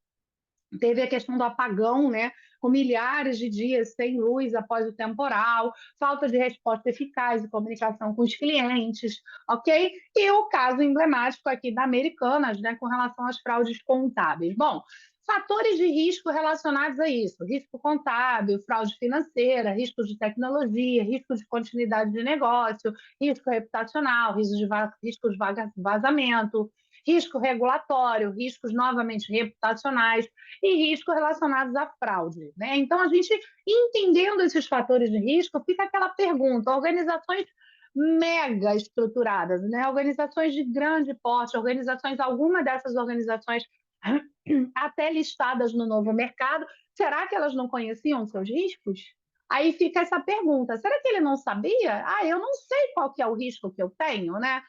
teve a questão do apagão, né, com milhares de dias sem luz após o temporal, falta de resposta eficaz e comunicação com os clientes, ok? E o caso emblemático aqui da Americanas, né, com relação às fraudes contábeis. Bom, fatores de risco relacionados a isso: risco contábil, fraude financeira, risco de tecnologia, risco de continuidade de negócio, risco reputacional, risco de vazamento, risco regulatório, riscos novamente reputacionais e riscos relacionados à fraude, né? Então, a gente, entendendo esses fatores de risco, fica aquela pergunta: organizações mega estruturadas, né? Organizações de grande porte, alguma dessas organizações até listadas no novo mercado, será que elas não conheciam seus riscos? Aí fica essa pergunta: será que ele não sabia? Eu não sei qual que é o risco que eu tenho, né?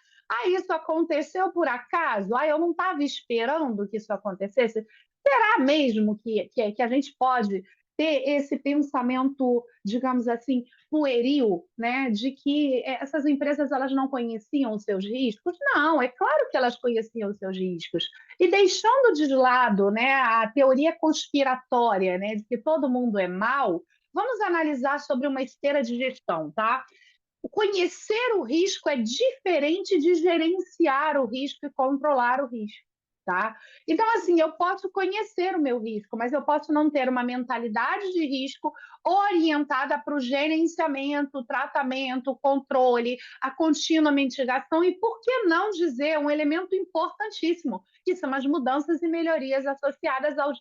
Isso aconteceu por acaso? Eu não estava esperando que isso acontecesse. Será mesmo que a gente pode ter esse pensamento, digamos assim, pueril, né, de que essas empresas elas não conheciam os seus riscos? Não, é claro que elas conheciam os seus riscos. E deixando de lado, né, a teoria conspiratória, né, de que todo mundo é mau, vamos analisar sobre uma esteira de gestão, tá? Conhecer o risco é diferente de gerenciar o risco e controlar o risco, tá? Então, assim, eu posso conhecer o meu risco, mas eu posso não ter uma mentalidade de risco orientada para o gerenciamento, tratamento, controle, a contínua mitigação e, por que não dizer, um elemento importantíssimo, que são as mudanças e melhorias associadas aos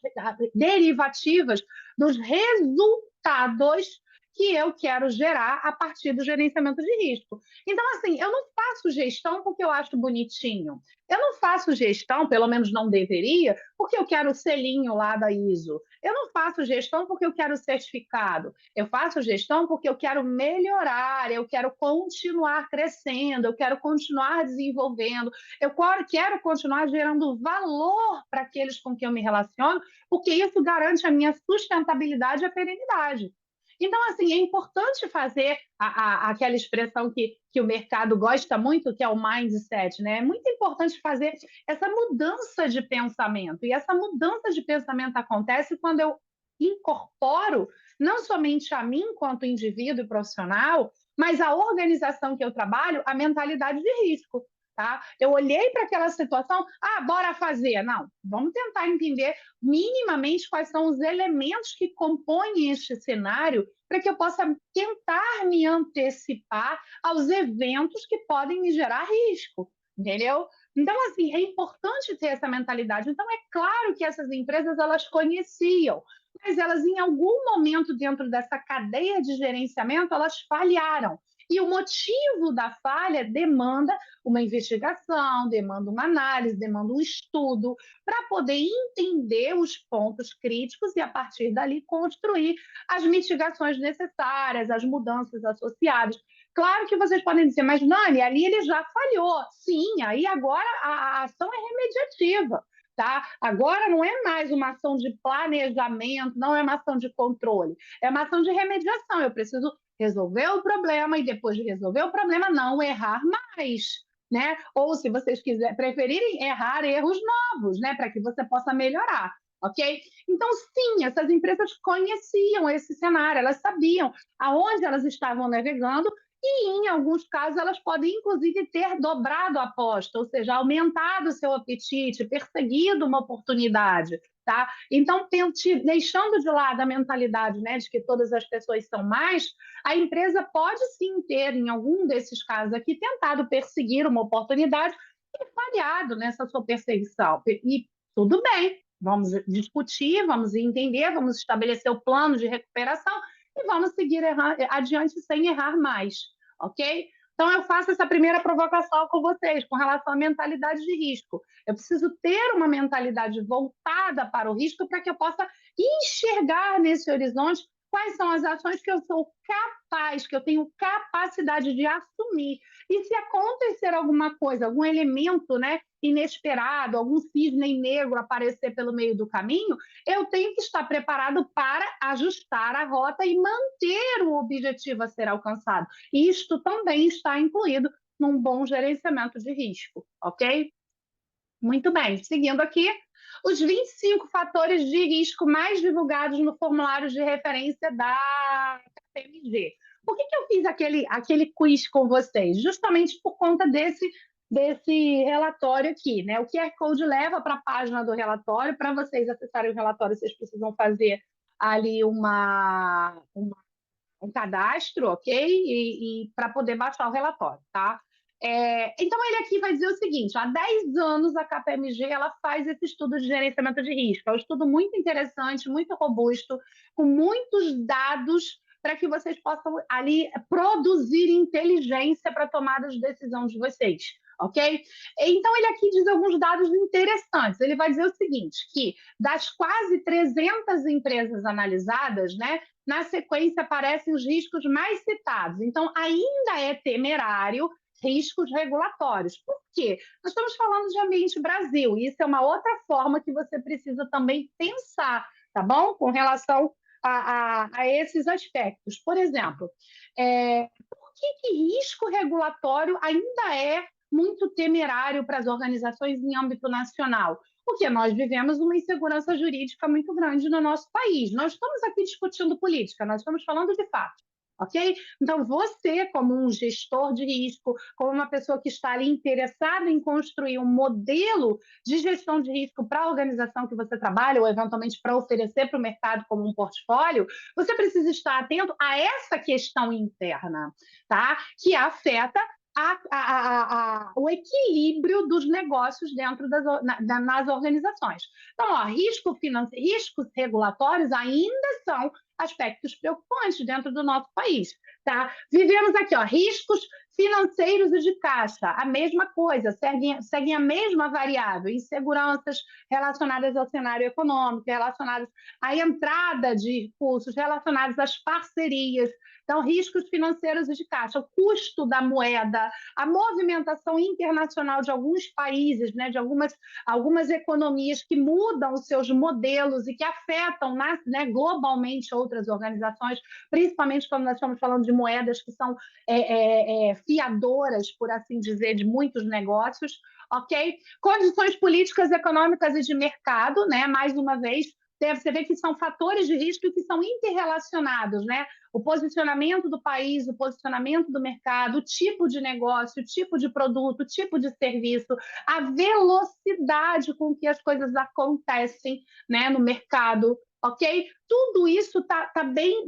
derivativas dos resultados que eu quero gerar a partir do gerenciamento de risco. Então, assim, eu não faço gestão porque eu acho bonitinho. Eu não faço gestão, pelo menos não deveria, porque eu quero o selinho lá da ISO. Eu não faço gestão porque eu quero certificado. Eu faço gestão porque eu quero melhorar, eu quero continuar crescendo, eu quero continuar desenvolvendo, eu quero continuar gerando valor para aqueles com quem eu me relaciono, porque isso garante a minha sustentabilidade e a perenidade. Então, assim, é importante fazer aquela expressão que o mercado gosta muito, que é o mindset, né? É muito importante fazer essa mudança de pensamento. E essa mudança de pensamento acontece quando eu incorporo não somente a mim, enquanto indivíduo e profissional, mas a organização que eu trabalho, a mentalidade de risco. tá? Eu olhei para aquela situação, bora fazer. Não, vamos tentar entender minimamente quais são os elementos que compõem este cenário para que eu possa tentar me antecipar aos eventos que podem me gerar risco, entendeu? Então, assim, é importante ter essa mentalidade. Então, é claro que essas empresas, elas conheciam, mas elas, em algum momento dentro dessa cadeia de gerenciamento, elas falharam. E o motivo da falha demanda uma investigação, demanda uma análise, demanda um estudo, para poder entender os pontos críticos e, a partir dali, construir as mitigações necessárias, as mudanças associadas. Claro que vocês podem dizer, mas Nani, ali ele já falhou. Sim, aí agora a ação é remediativa. Tá? Agora não é mais uma ação de planejamento, não é uma ação de controle, é uma ação de remediação. Eu preciso resolver o problema e, depois de resolver o problema, não errar mais. Né? Ou, se vocês preferirem, errar erros novos, né? Para que você possa melhorar. Ok? Então, sim, essas empresas conheciam esse cenário, elas sabiam aonde elas estavam navegando e, em alguns casos, elas podem, inclusive, ter dobrado a aposta, ou seja, aumentado o seu apetite, perseguido uma oportunidade. Tá? Então, deixando de lado a mentalidade, né, de que todas as pessoas são mais, a empresa pode sim ter, em algum desses casos aqui, tentado perseguir uma oportunidade e falhado nessa sua perseguição. E tudo bem, vamos discutir, vamos entender, vamos estabelecer o plano de recuperação e vamos seguir adiante sem errar mais, ok? Então, eu faço essa primeira provocação com vocês, com relação à mentalidade de risco. Eu preciso ter uma mentalidade voltada para o risco para que eu possa enxergar nesse horizonte quais são as ações que eu sou capaz, que eu tenho capacidade de assumir. E se acontecer alguma coisa, algum elemento, né, inesperado, algum cisne negro aparecer pelo meio do caminho, eu tenho que estar preparado para ajustar a rota e manter o objetivo a ser alcançado. Isto também está incluído num bom gerenciamento de risco, ok? Muito bem, seguindo aqui, os 25 fatores de risco mais divulgados no formulário de referência da KPMG. Por que eu fiz aquele quiz com vocês? Justamente por conta desse relatório aqui, né? O QR Code leva para a página do relatório. Para vocês acessarem o relatório, vocês precisam fazer ali um cadastro, ok? E para poder baixar o relatório, tá? Então, ele aqui vai dizer o seguinte: há 10 anos a KPMG ela faz esse estudo de gerenciamento de risco. É um estudo muito interessante, muito robusto, com muitos dados para que vocês possam ali produzir inteligência para a tomada de decisão de vocês, ok? Então, ele aqui diz alguns dados interessantes. Ele vai dizer o seguinte, que das quase 300 empresas analisadas, né, na sequência aparecem os riscos mais citados. Então, ainda é temerário riscos regulatórios. Por quê? Nós estamos falando de ambiente Brasil, e isso é uma outra forma que você precisa também pensar, tá bom? Com relação a esses aspectos. Por exemplo, por que risco regulatório ainda é muito temerário para as organizações em âmbito nacional? Porque nós vivemos uma insegurança jurídica muito grande no nosso país. Nós estamos aqui discutindo política, nós estamos falando de fato. Ok? Então, você, como um gestor de risco, como uma pessoa que está ali interessada em construir um modelo de gestão de risco para a organização que você trabalha, ou eventualmente para oferecer para o mercado como um portfólio, você precisa estar atento a essa questão interna, tá? Que afeta o equilíbrio dos negócios dentro nas organizações. Então, riscos regulatórios ainda são aspectos preocupantes dentro do nosso país. Tá? Vivemos aqui, riscos financeiros e de caixa, a mesma coisa, seguem a mesma variável, inseguranças relacionadas ao cenário econômico, relacionadas à entrada de recursos, relacionadas às parcerias. Então, riscos financeiros e de caixa, o custo da moeda, a movimentação internacional de alguns países, né, de algumas economias que mudam os seus modelos e que afetam, né, globalmente outras organizações, principalmente quando nós estamos falando de moedas que são fiadoras, por assim dizer, de muitos negócios, ok? Condições políticas, econômicas e de mercado, né? Mais uma vez, você vê que são fatores de risco que são interrelacionados, né? O posicionamento do país, o posicionamento do mercado, o tipo de negócio, o tipo de produto, o tipo de serviço, a velocidade com que as coisas acontecem, né, no mercado, ok? Tudo isso tá bem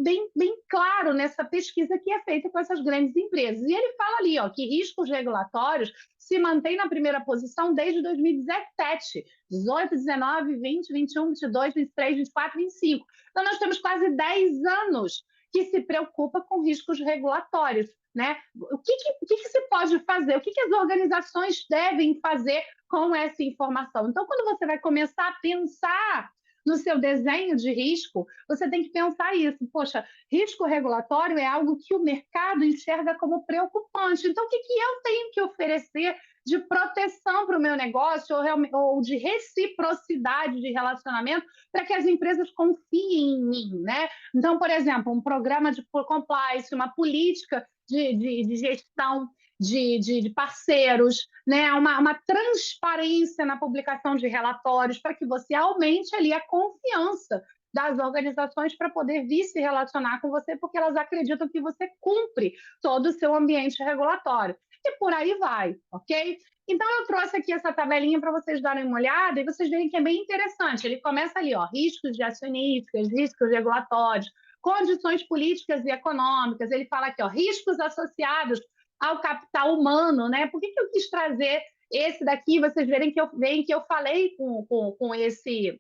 claro nessa pesquisa que é feita com essas grandes empresas. E ele fala ali, ó, que riscos regulatórios se mantêm na primeira posição desde 2017, 18, 19, 20, 21, 22, 23, 24, 25. Então, nós temos quase 10 anos que se preocupa com riscos regulatórios, né? O que se pode fazer? O que as organizações devem fazer com essa informação? Então, quando você vai começar a pensar no seu desenho de risco, você tem que pensar isso. Poxa, risco regulatório é algo que o mercado enxerga como preocupante. Então, o que eu tenho que oferecer de proteção para o meu negócio ou de reciprocidade de relacionamento para que as empresas confiem em mim, né? Então, por exemplo, um programa de compliance, uma política de gestão de parceiros, né? Uma transparência na publicação de relatórios para que você aumente ali a confiança das organizações para poder vir se relacionar com você, porque elas acreditam que você cumpre todo o seu ambiente regulatório. E por aí vai, ok? Então, eu trouxe aqui essa tabelinha para vocês darem uma olhada e vocês verem que é bem interessante. Ele começa ali, ó, riscos de acionistas, riscos regulatórios, condições políticas e econômicas. Ele fala aqui, ó, riscos associados ao capital humano, né? Por que eu quis trazer esse daqui? Vocês veem que eu falei com esse...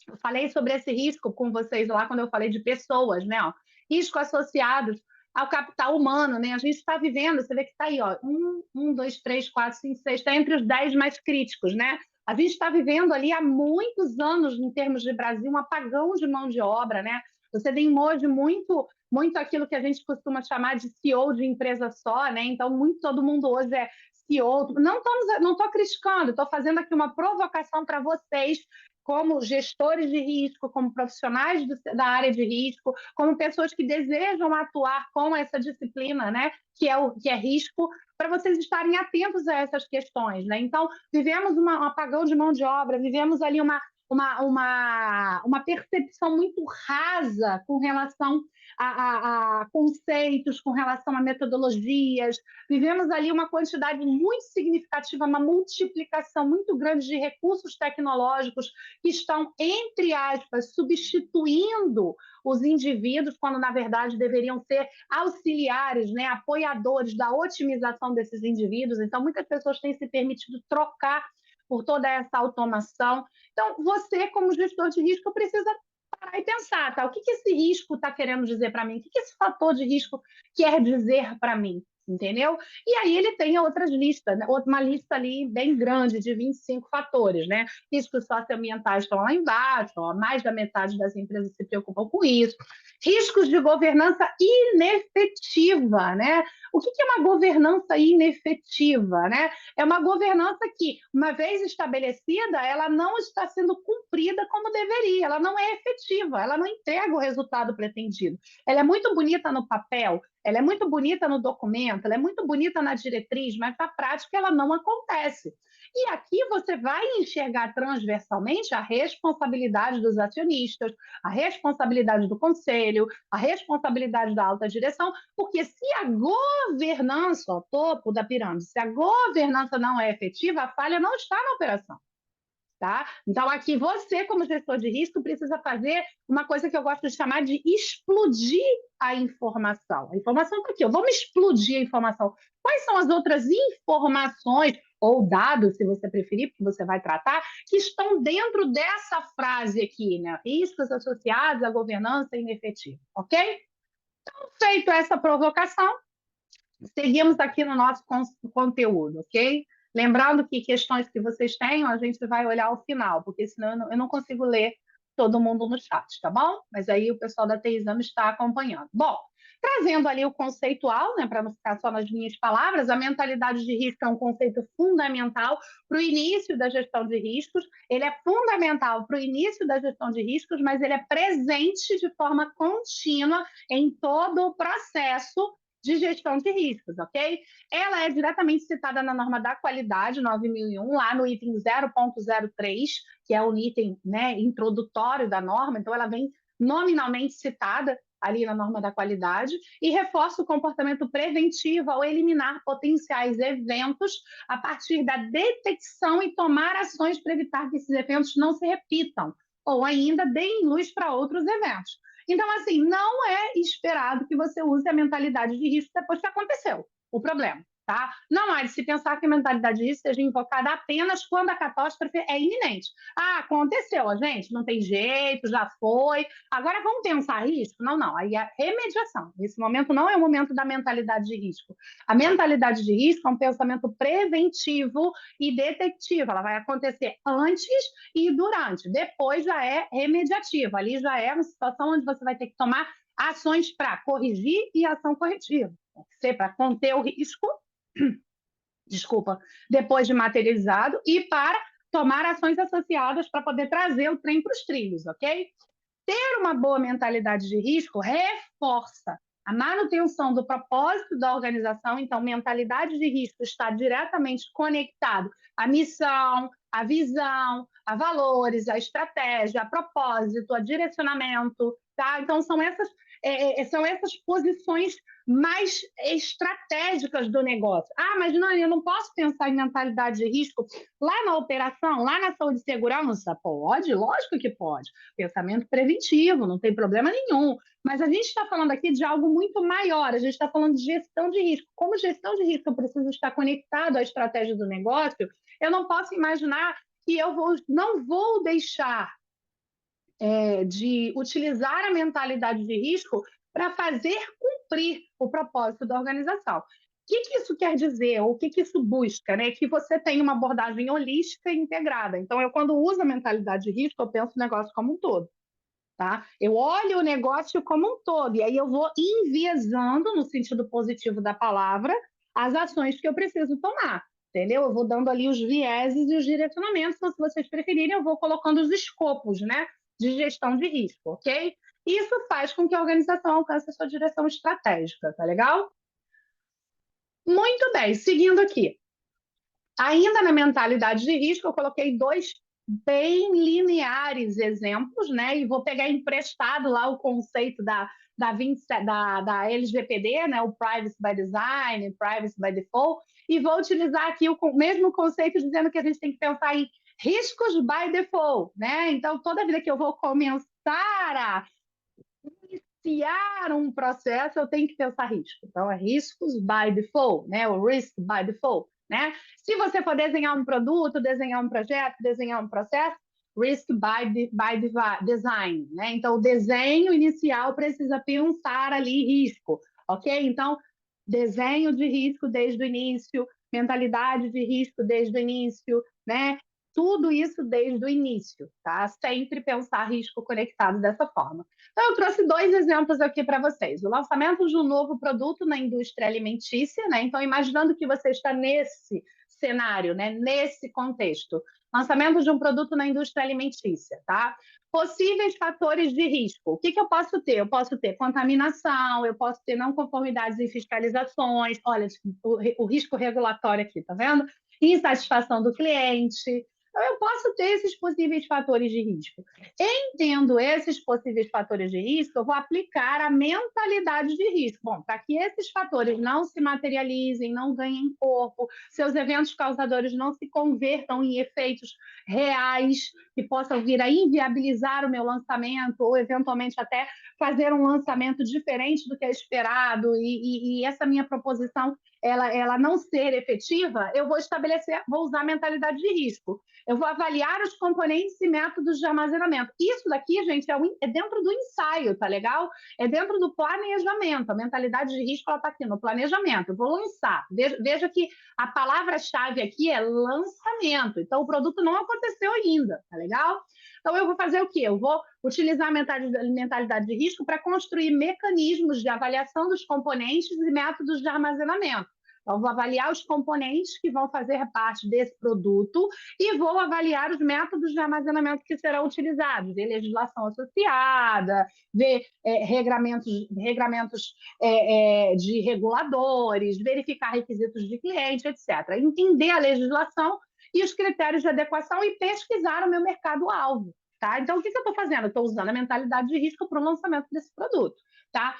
Eu falei sobre esse risco com vocês lá quando eu falei de pessoas, né? Ó, risco associados ao capital humano, né? A gente está vivendo, você vê que está aí, ó, 2, 3, 4, 5, 6, está entre os 10 mais críticos, né? A gente está vivendo ali há muitos anos, em termos de Brasil, um apagão de mão de obra, né? Você tem hoje muito aquilo que a gente costuma chamar de CEO de empresa só, né? Então, todo mundo hoje é CEO. Não estou criticando, estou fazendo aqui uma provocação para vocês como gestores de risco, como profissionais da área de risco, como pessoas que desejam atuar com essa disciplina, né, que é risco, para vocês estarem atentos a essas questões, né? Então, vivemos um apagão de mão de obra, vivemos ali uma percepção muito rasa com relação a conceitos, com relação a metodologias. Vivemos ali uma quantidade muito significativa, uma multiplicação muito grande de recursos tecnológicos que estão, entre aspas, substituindo os indivíduos, quando, na verdade, deveriam ser auxiliares, né, apoiadores da otimização desses indivíduos. Então, muitas pessoas têm se permitido trocar por toda essa automação. Então, você, como gestor de risco, precisa parar e pensar, tá? O que esse risco está querendo dizer para mim? O que esse fator de risco quer dizer para mim? Entendeu? E aí ele tem outras listas, né? Uma lista ali bem grande de 25 fatores, né? Riscos socioambientais estão lá embaixo, ó, mais da metade das empresas se preocupam com isso. Riscos de governança inefetiva, né? O que é uma governança inefetiva, né? É uma governança que, uma vez estabelecida, ela não está sendo cumprida como deveria, ela não é efetiva, ela não entrega o resultado pretendido. Ela é muito bonita no papel, ela é muito bonita no documento, ela é muito bonita na diretriz, mas na prática ela não acontece. E aqui você vai enxergar transversalmente a responsabilidade dos acionistas, a responsabilidade do conselho, a responsabilidade da alta direção, porque se a governança, o topo da pirâmide, se a governança não é efetiva, a falha não está na operação. Tá? Então, aqui você, como gestor de risco, precisa fazer uma coisa que eu gosto de chamar de explodir a informação. A informação está aqui, vamos explodir a informação. Quais são as outras informações, ou dados, se você preferir, porque você vai tratar, que estão dentro dessa frase aqui, né? Riscos associados à governança inefetiva, ok? Então, feito essa provocação, seguimos aqui no nosso conteúdo, ok? Lembrando que questões que vocês tenham, a gente vai olhar ao final, porque senão eu não consigo ler todo mundo no chat, tá bom? Mas aí o pessoal da TI Exame está acompanhando. Bom, trazendo ali o conceitual, né, para não ficar só nas minhas palavras, a mentalidade de risco é um conceito fundamental para o início da gestão de riscos, ele é fundamental para o início da gestão de riscos, mas ele é presente de forma contínua em todo o processo de gestão de riscos, ok? Ela é diretamente citada na norma da qualidade 9001, lá no item 0.03, que é o item, né, introdutório da norma, então ela vem nominalmente citada ali na norma da qualidade e reforça o comportamento preventivo ao eliminar potenciais eventos a partir da detecção e tomar ações para evitar que esses eventos não se repitam, ou ainda deem luz para outros eventos. Então, assim, não é esperado que você use a mentalidade de risco depois que aconteceu o problema, tá? Não há de se pensar que a mentalidade de risco seja invocada apenas quando a catástrofe é iminente. Ah, aconteceu, gente, não tem jeito, já foi. Agora vamos pensar risco? Não, não, aí é remediação. Esse momento não é o momento da mentalidade de risco. A mentalidade de risco é um pensamento preventivo e detectivo. Ela vai acontecer antes e durante. Depois já é remediativa. Ali já é uma situação onde você vai ter que tomar ações para corrigir e ação corretiva. Tem que ser para conter o risco, desculpa, depois de materializado e para tomar ações associadas para poder trazer o trem para os trilhos, ok? Ter uma boa mentalidade de risco reforça a manutenção do propósito da organização. Então, mentalidade de risco está diretamente conectado à missão, à visão, a valores, à estratégia, a propósito, a direcionamento, tá? Então, são essas posições mais estratégicas do negócio. Ah, mas não, eu não posso pensar em mentalidade de risco lá na operação, lá na saúde e segurança? Pode, lógico que pode. Pensamento preventivo, não tem problema nenhum. Mas a gente está falando aqui de algo muito maior, a gente está falando de gestão de risco. Como gestão de risco eu preciso estar conectado à estratégia do negócio, eu não posso imaginar que não vou deixar de utilizar a mentalidade de risco para fazer cumprir o propósito da organização. O que isso quer dizer? Ou o que isso busca? Né? Que você tem uma abordagem holística e integrada. Então, eu, quando uso a mentalidade de risco, eu penso o negócio como um todo. Tá? Eu olho o negócio como um todo, e aí eu vou enviesando, no sentido positivo da palavra, as ações que eu preciso tomar. Entendeu? Eu vou dando ali os vieses e os direcionamentos, então, se vocês preferirem, eu vou colocando os escopos, né, de gestão de risco, ok? Isso faz com que a organização alcance a sua direção estratégica, tá legal? Muito bem, seguindo aqui. Ainda na mentalidade de risco, eu coloquei dois bem lineares exemplos, né? E vou pegar emprestado lá o conceito da LGPD, né? O Privacy by Design, Privacy by Default, e vou utilizar aqui o mesmo conceito dizendo que a gente tem que pensar em riscos by default, né? Então, toda vida que eu vou começar a iniciar um processo, eu tenho que pensar risco. Então, é riscos by default, né? O risk by default, né? Se você for desenhar um produto, desenhar um projeto, desenhar um processo, risk by design, né? Então, o desenho inicial precisa pensar ali risco, ok? Então, desenho de risco desde o início, mentalidade de risco desde o início, né? Tudo isso desde o início, tá? Sempre pensar risco conectado dessa forma. Então, eu trouxe dois exemplos aqui para vocês. O lançamento de um novo produto na indústria alimentícia, né? Então, imaginando que você está nesse cenário, né? Nesse contexto. Lançamento de um produto na indústria alimentícia, tá? Possíveis fatores de risco. O que eu posso ter? Eu posso ter contaminação, eu posso ter não conformidades em fiscalizações. Olha, o risco regulatório aqui, tá vendo? Insatisfação do cliente. Então, eu posso ter esses possíveis fatores de risco. Entendo esses possíveis fatores de risco, eu vou aplicar a mentalidade de risco. Bom, para que esses fatores não se materializem, não ganhem corpo, seus eventos causadores não se convertam em efeitos reais que possam vir a inviabilizar o meu lançamento ou, eventualmente, até fazer um lançamento diferente do que é esperado e essa minha proposição ela não ser efetiva, eu vou usar a mentalidade de risco. Eu vou avaliar os componentes e métodos de armazenamento. Isso daqui, gente, é dentro do ensaio, tá legal? É dentro do planejamento. A mentalidade de risco está aqui no planejamento. Eu vou lançar. Veja que a palavra-chave aqui é lançamento. Então, o produto não aconteceu ainda, tá legal? Então, eu vou fazer o quê? Eu vou utilizar a mentalidade de risco para construir mecanismos de avaliação dos componentes e métodos de armazenamento. Então, eu vou avaliar os componentes que vão fazer parte desse produto e vou avaliar os métodos de armazenamento que serão utilizados, ver legislação associada, ver regramentos de reguladores, verificar requisitos de cliente, etc. Entender a legislação e os critérios de adequação e pesquisar o meu mercado-alvo. Tá? Então, o que eu estou fazendo? Estou usando a mentalidade de risco para o lançamento desse produto. Tá?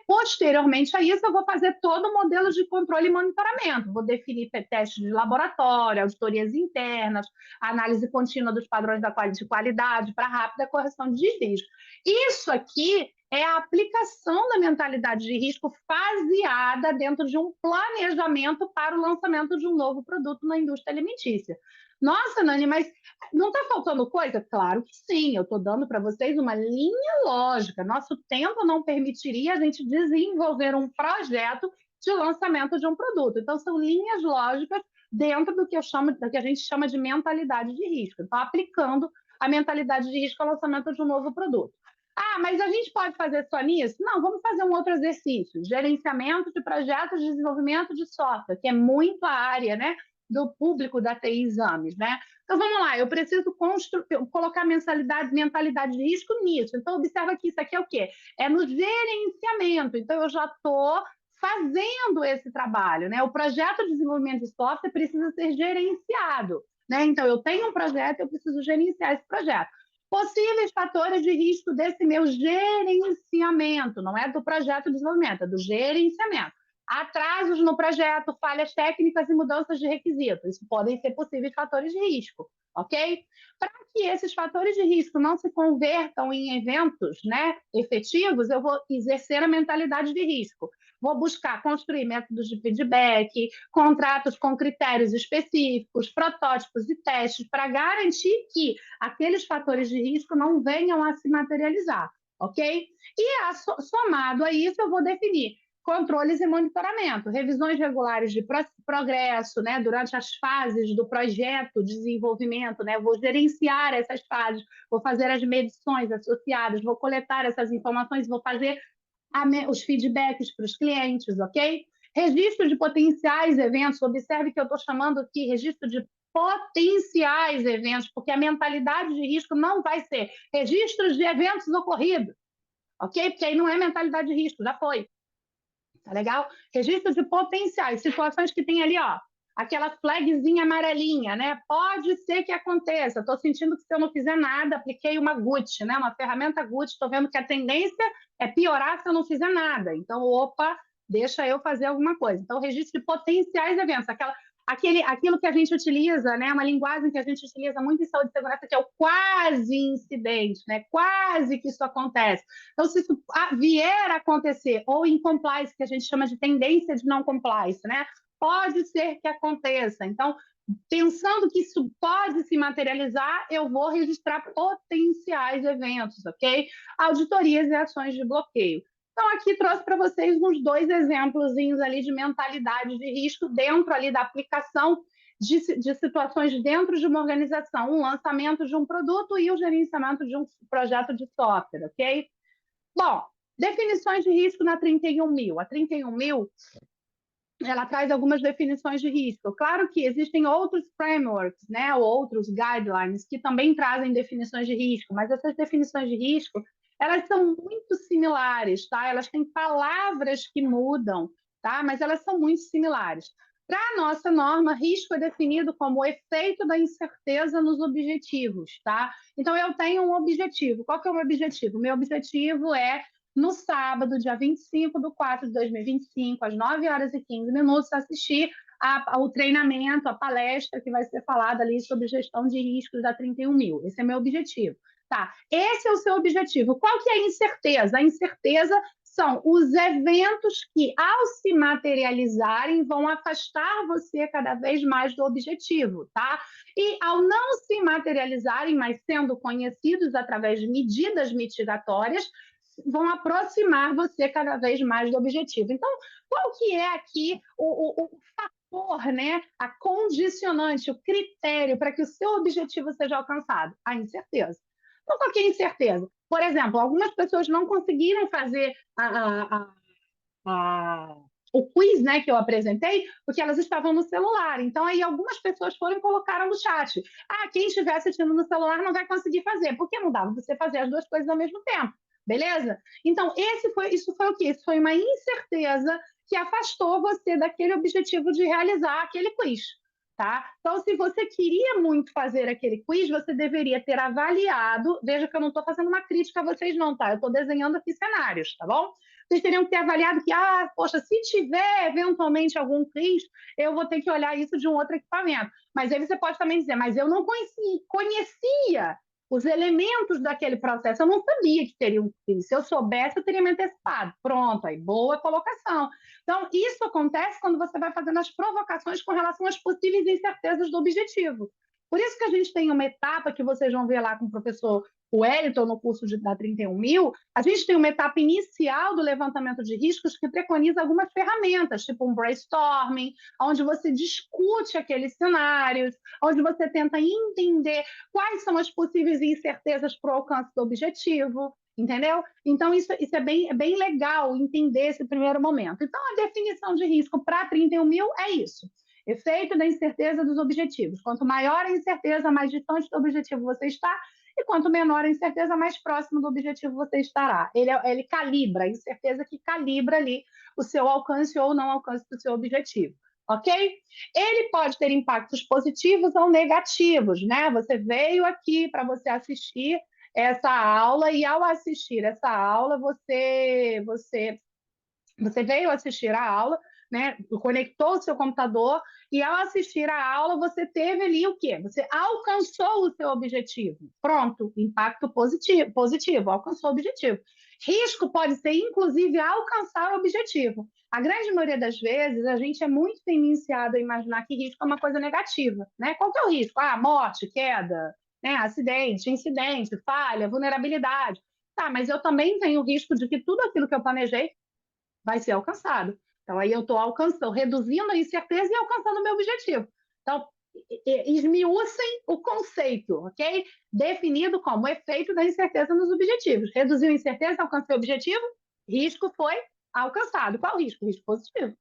Posteriormente a isso, eu vou fazer todo o modelo de controle e monitoramento. Vou definir testes de laboratório, auditorias internas, análise contínua dos padrões de qualidade para rápida correção de desvios. Isso aqui é a aplicação da mentalidade de risco faseada dentro de um planejamento para o lançamento de um novo produto na indústria alimentícia. Nossa, Nani, mas não está faltando coisa? Claro que sim, eu estou dando para vocês uma linha lógica. Nosso tempo não permitiria a gente desenvolver um projeto de lançamento de um produto. Então, são linhas lógicas dentro do que a gente chama de mentalidade de risco. Então, aplicando a mentalidade de risco ao lançamento de um novo produto. Ah, mas a gente pode fazer só nisso? Não, vamos fazer um outro exercício. Gerenciamento de projetos de desenvolvimento de software, que é muito a área, né, do público da TI Exames, né? Então, vamos lá, eu preciso colocar mentalidade de risco nisso. Então, observa que isso aqui é o quê? É no gerenciamento. Então, eu já estou fazendo esse trabalho, né? O projeto de desenvolvimento de software precisa ser gerenciado, né? Então, eu tenho um projeto, eu preciso gerenciar esse projeto. Possíveis fatores de risco desse meu gerenciamento, não é do projeto de desenvolvimento, é do gerenciamento. Atrasos no projeto, falhas técnicas e mudanças de requisitos. Isso podem ser possíveis fatores de risco, ok? Para que esses fatores de risco não se convertam em eventos, né, efetivos, eu vou exercer a mentalidade de risco. Vou buscar construir métodos de feedback, contratos com critérios específicos, protótipos e testes para garantir que aqueles fatores de risco não venham a se materializar, ok? E somado a isso, eu vou definir controles e monitoramento, revisões regulares de progresso, né, durante as fases do projeto de desenvolvimento, né, vou gerenciar essas fases, vou fazer as medições associadas, vou coletar essas informações, vou fazer os feedbacks para os clientes, ok? Registro de potenciais eventos, observe que eu estou chamando aqui registro de potenciais eventos, porque a mentalidade de risco não vai ser registros de eventos ocorridos, ok? Porque aí não é mentalidade de risco, já foi. Tá legal? Registro de potenciais, situações que tem ali, ó, aquela flagzinha amarelinha, né? Pode ser que aconteça. Estou sentindo que se eu não fizer nada, apliquei uma GUT, né? Uma ferramenta GUT, estou vendo que a tendência é piorar se eu não fizer nada. Então, opa, deixa eu fazer alguma coisa. Então, registro de potenciais eventos, aquilo que a gente utiliza, né? Uma linguagem que a gente utiliza muito em saúde e segurança, que é o quase incidente, né? Quase que isso acontece. Então, se isso vier a acontecer, ou em compliance, que a gente chama de tendência de não compliance, né? Pode ser que aconteça. Então, pensando que isso pode se materializar, eu vou registrar potenciais eventos, ok? Auditorias e ações de bloqueio. Então, aqui trouxe para vocês uns 2 exemplos ali de mentalidade de risco dentro ali da aplicação de situações dentro de uma organização, um lançamento de um produto e o gerenciamento de um projeto de software, ok? Bom, definições de risco na 31000. A 31000, ela traz algumas definições de risco. Claro que existem outros frameworks, né, ou outros guidelines que também trazem definições de risco, mas essas definições de risco, elas são muito similares, tá? Elas têm palavras que mudam, tá? Mas elas são muito similares. Para a nossa norma, risco é definido como o efeito da incerteza nos objetivos, tá? Então, eu tenho um objetivo. Qual que é o meu objetivo? O meu objetivo é no sábado, dia 25/4/2025, às 9h15, assistir ao treinamento, a palestra que vai ser falada ali sobre gestão de riscos da 31000. Esse é meu objetivo. Tá, esse é o seu objetivo. Qual que é a incerteza? A incerteza são os eventos que, ao se materializarem, vão afastar você cada vez mais do objetivo, tá? E ao não se materializarem, mas sendo conhecidos através de medidas mitigatórias, vão aproximar você cada vez mais do objetivo. Então, qual que é aqui o fator, né? A condicionante, o critério para que o seu objetivo seja alcançado? A incerteza. Então, qual que é a incerteza? Por exemplo, algumas pessoas não conseguiram fazer a o quiz, né, que eu apresentei, porque elas estavam no celular. Então, aí algumas pessoas foram e colocaram no chat. Ah, quem estiver assistindo no celular não vai conseguir fazer, porque não dava você fazer as duas coisas ao mesmo tempo. Beleza? Então, isso foi o quê? Isso foi uma incerteza que afastou você daquele objetivo de realizar aquele quiz. Tá? Então, se você queria muito fazer aquele quiz, você deveria ter avaliado. Veja que eu não estou fazendo uma crítica a vocês, não, tá? Eu estou desenhando aqui cenários, tá bom? Vocês teriam que ter avaliado que, poxa, se tiver eventualmente algum quiz, eu vou ter que olhar isso de um outro equipamento. Mas aí você pode também dizer, mas eu não conhecia os elementos daquele processo, eu não sabia que teria um quiz. Se eu soubesse, eu teria me antecipado. Pronto, aí boa colocação. Então, isso acontece quando você vai fazendo as provocações com relação às possíveis incertezas do objetivo. Por isso que a gente tem uma etapa que vocês vão ver lá com o professor Wellington no curso da 31.000, a gente tem uma etapa inicial do levantamento de riscos que preconiza algumas ferramentas, tipo um brainstorming, onde você discute aqueles cenários, onde você tenta entender quais são as possíveis incertezas para o alcance do objetivo, entendeu? Então, isso é bem legal entender esse primeiro momento. Então, a definição de risco para 31.000 é isso. Efeito da incerteza dos objetivos. Quanto maior a incerteza, mais distante do objetivo você está, e quanto menor a incerteza, mais próximo do objetivo você estará. Ele calibra, a incerteza que calibra ali o seu alcance ou não alcance do seu objetivo. Ok? Ele pode ter impactos positivos ou negativos, né? Você veio aqui para você assistir essa aula e ao assistir essa aula você veio assistir a aula, né? Conectou o seu computador e ao assistir a aula você teve ali o quê? Você alcançou o seu objetivo. Pronto, impacto positivo, alcançou o objetivo. Risco pode ser, inclusive, alcançar o objetivo. A grande maioria das vezes, a gente é muito tendenciado a imaginar que risco é uma coisa negativa, né? Qual que é o risco? Morte, queda, né? Acidente, incidente, falha, vulnerabilidade. Tá, mas eu também tenho o risco de que tudo aquilo que eu planejei vai ser alcançado. Então, aí eu estou alcançando, reduzindo a incerteza e alcançando o meu objetivo. Então, esmiuçem o conceito, ok? Definido como efeito da incerteza nos objetivos. Reduziu a incerteza, alcancei o objetivo, risco foi alcançado. Qual risco? Risco positivo,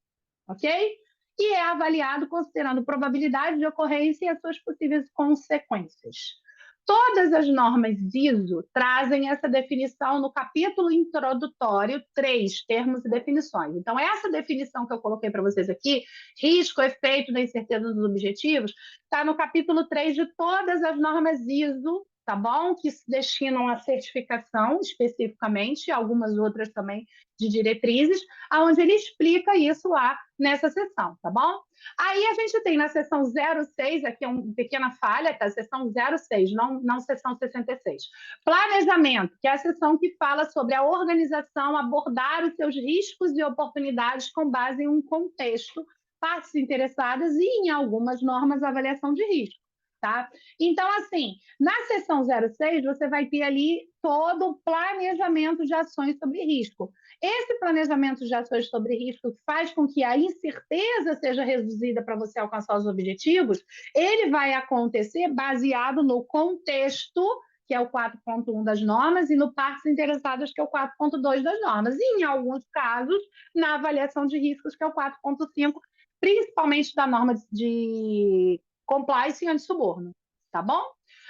ok? E é avaliado considerando probabilidade de ocorrência e as suas possíveis consequências. Todas as normas ISO trazem essa definição no capítulo introdutório 3, termos e definições. Então, essa definição que eu coloquei para vocês aqui, risco, efeito da incerteza dos objetivos, está no capítulo 3 de todas as normas ISO, tá bom? Que se destinam à certificação especificamente, algumas outras também de diretrizes, onde ele explica isso lá nessa sessão, tá bom? Aí a gente tem na seção 06, aqui é uma pequena falha, tá? Seção 06, não seção 66. Planejamento, que é a seção que fala sobre a organização, abordar os seus riscos e oportunidades com base em um contexto, partes interessadas e, em algumas normas, avaliação de risco. Tá? Então, assim, na seção 06, você vai ter ali todo o planejamento de ações sobre risco. Esse planejamento de ações sobre risco faz com que a incerteza seja reduzida para você alcançar os objetivos, ele vai acontecer baseado no contexto, que é o 4.1 das normas, e no partes interessadas, que é o 4.2 das normas. E, em alguns casos, na avaliação de riscos, que é o 4.5, principalmente da norma de compliance e antissuborno, tá bom?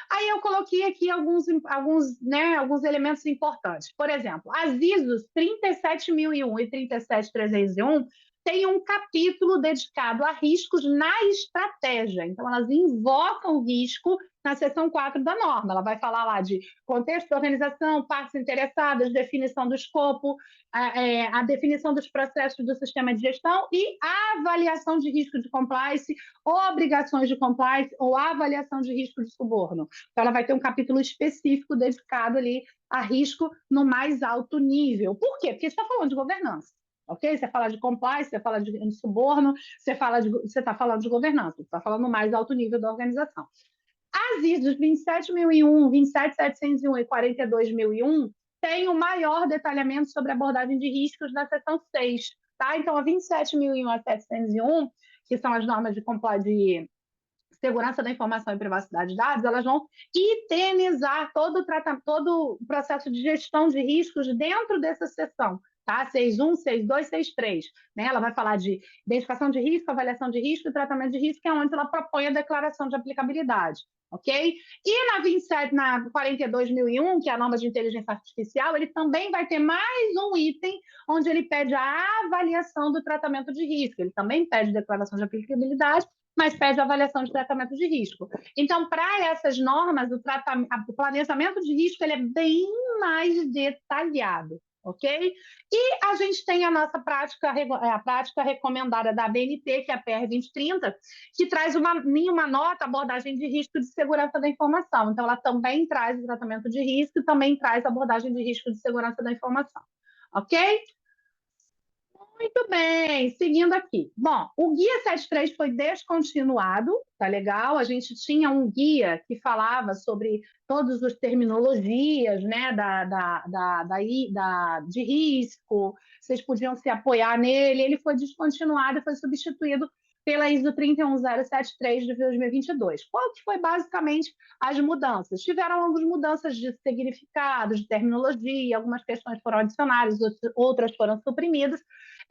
Aí eu coloquei aqui alguns elementos importantes. Por exemplo, as ISOs 37.001 e 37.301 têm um capítulo dedicado a riscos na estratégia. Então, elas invocam o risco na seção 4 da norma. Ela vai falar lá de contexto da organização, partes interessadas, definição do escopo, a definição dos processos do sistema de gestão e a avaliação de risco de compliance, obrigações de compliance ou avaliação de risco de suborno. Então, ela vai ter um capítulo específico dedicado ali a risco no mais alto nível. Por quê? Porque você está falando de governança. Ok? Você fala de compliance, você fala de suborno, você está falando de governança, você está falando no mais alto nível da organização. As ISOs 27.001, 27.701 e 42.001 têm o maior detalhamento sobre abordagem de riscos na seção 6. Tá? Então, a 27.001 a 701, que são as normas de segurança da informação e privacidade de dados, elas vão itemizar todo o processo de gestão de riscos dentro dessa seção. tá? 6.1, 6.2, 6.3, né? Ela vai falar de identificação de risco, avaliação de risco e tratamento de risco, que é onde ela propõe a declaração de aplicabilidade, ok? E na 27, na 42.001, que é a norma de inteligência artificial, ele também vai ter mais um item onde ele pede a avaliação do tratamento de risco. Ele também pede declaração de aplicabilidade, mas pede avaliação de tratamento de risco. Então, para essas normas, o planejamento de risco ele é bem mais detalhado, ok? E a gente tem a nossa prática, a prática recomendada da ABNT, que é a PR 2030, que traz em uma nota abordagem de risco de segurança da informação. Então, ela também traz o tratamento de risco e também traz abordagem de risco de segurança da informação, ok? Muito bem, seguindo aqui. Bom, o guia 73 foi descontinuado, tá legal? A gente tinha um guia que falava sobre todas as terminologias, né, de risco, vocês podiam se apoiar nele, ele foi descontinuado e foi substituído pela ISO 31073 de 2022. Qual que foi basicamente as mudanças? Tiveram algumas mudanças de significado, de terminologia, algumas questões foram adicionadas, outras foram suprimidas.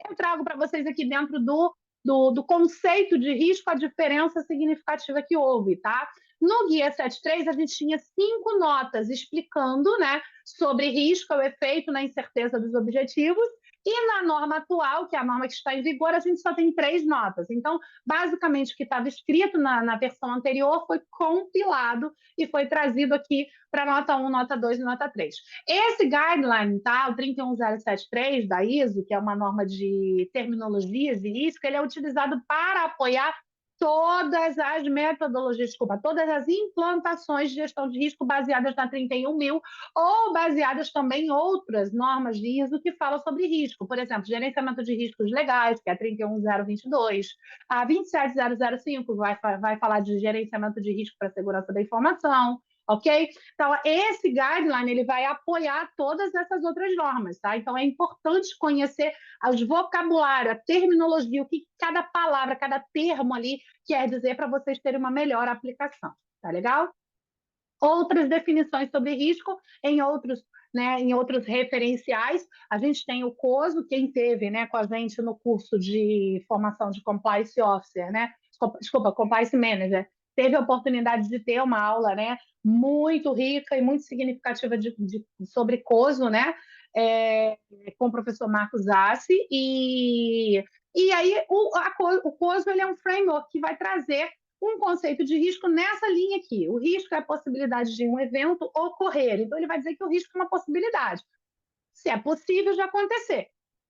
Eu trago para vocês aqui dentro do conceito de risco a diferença significativa que houve, tá? No Guia 73, a gente tinha 5 notas explicando, né, sobre risco, o efeito na incerteza dos objetivos, e na norma atual, que é a norma que está em vigor, a gente só tem 3 notas. Então, basicamente, o que estava escrito na versão anterior foi compilado e foi trazido aqui para nota 1, nota 2 e nota 3. Esse guideline, tá, o 31073 da ISO, que é uma norma de terminologias de risco, ele é utilizado para apoiar todas as metodologias, desculpa, todas as implantações de gestão de risco baseadas na 31.000 ou baseadas também em outras normas de ISO que falam sobre risco. Por exemplo, gerenciamento de riscos legais, que é a 31022, a 27005 vai falar de gerenciamento de risco para segurança da informação, ok? Então, esse guideline ele vai apoiar todas essas outras normas, tá? Então, é importante conhecer os vocabulários, a terminologia, o que cada palavra, cada termo ali quer dizer para vocês terem uma melhor aplicação, tá legal? Outras definições sobre risco em outros, né, em outros referenciais. A gente tem o COSO, quem teve, né, com a gente no curso de formação de Compliance Officer, né? Desculpa, Compliance Manager, teve a oportunidade de ter uma aula, né, muito rica e muito significativa sobre COSO, né, com o professor Marcos Assi, e aí o COSO ele é um framework que vai trazer um conceito de risco nessa linha aqui. O risco é a possibilidade de um evento ocorrer. Então, ele vai dizer que o risco é uma possibilidade. Se é possível de acontecer,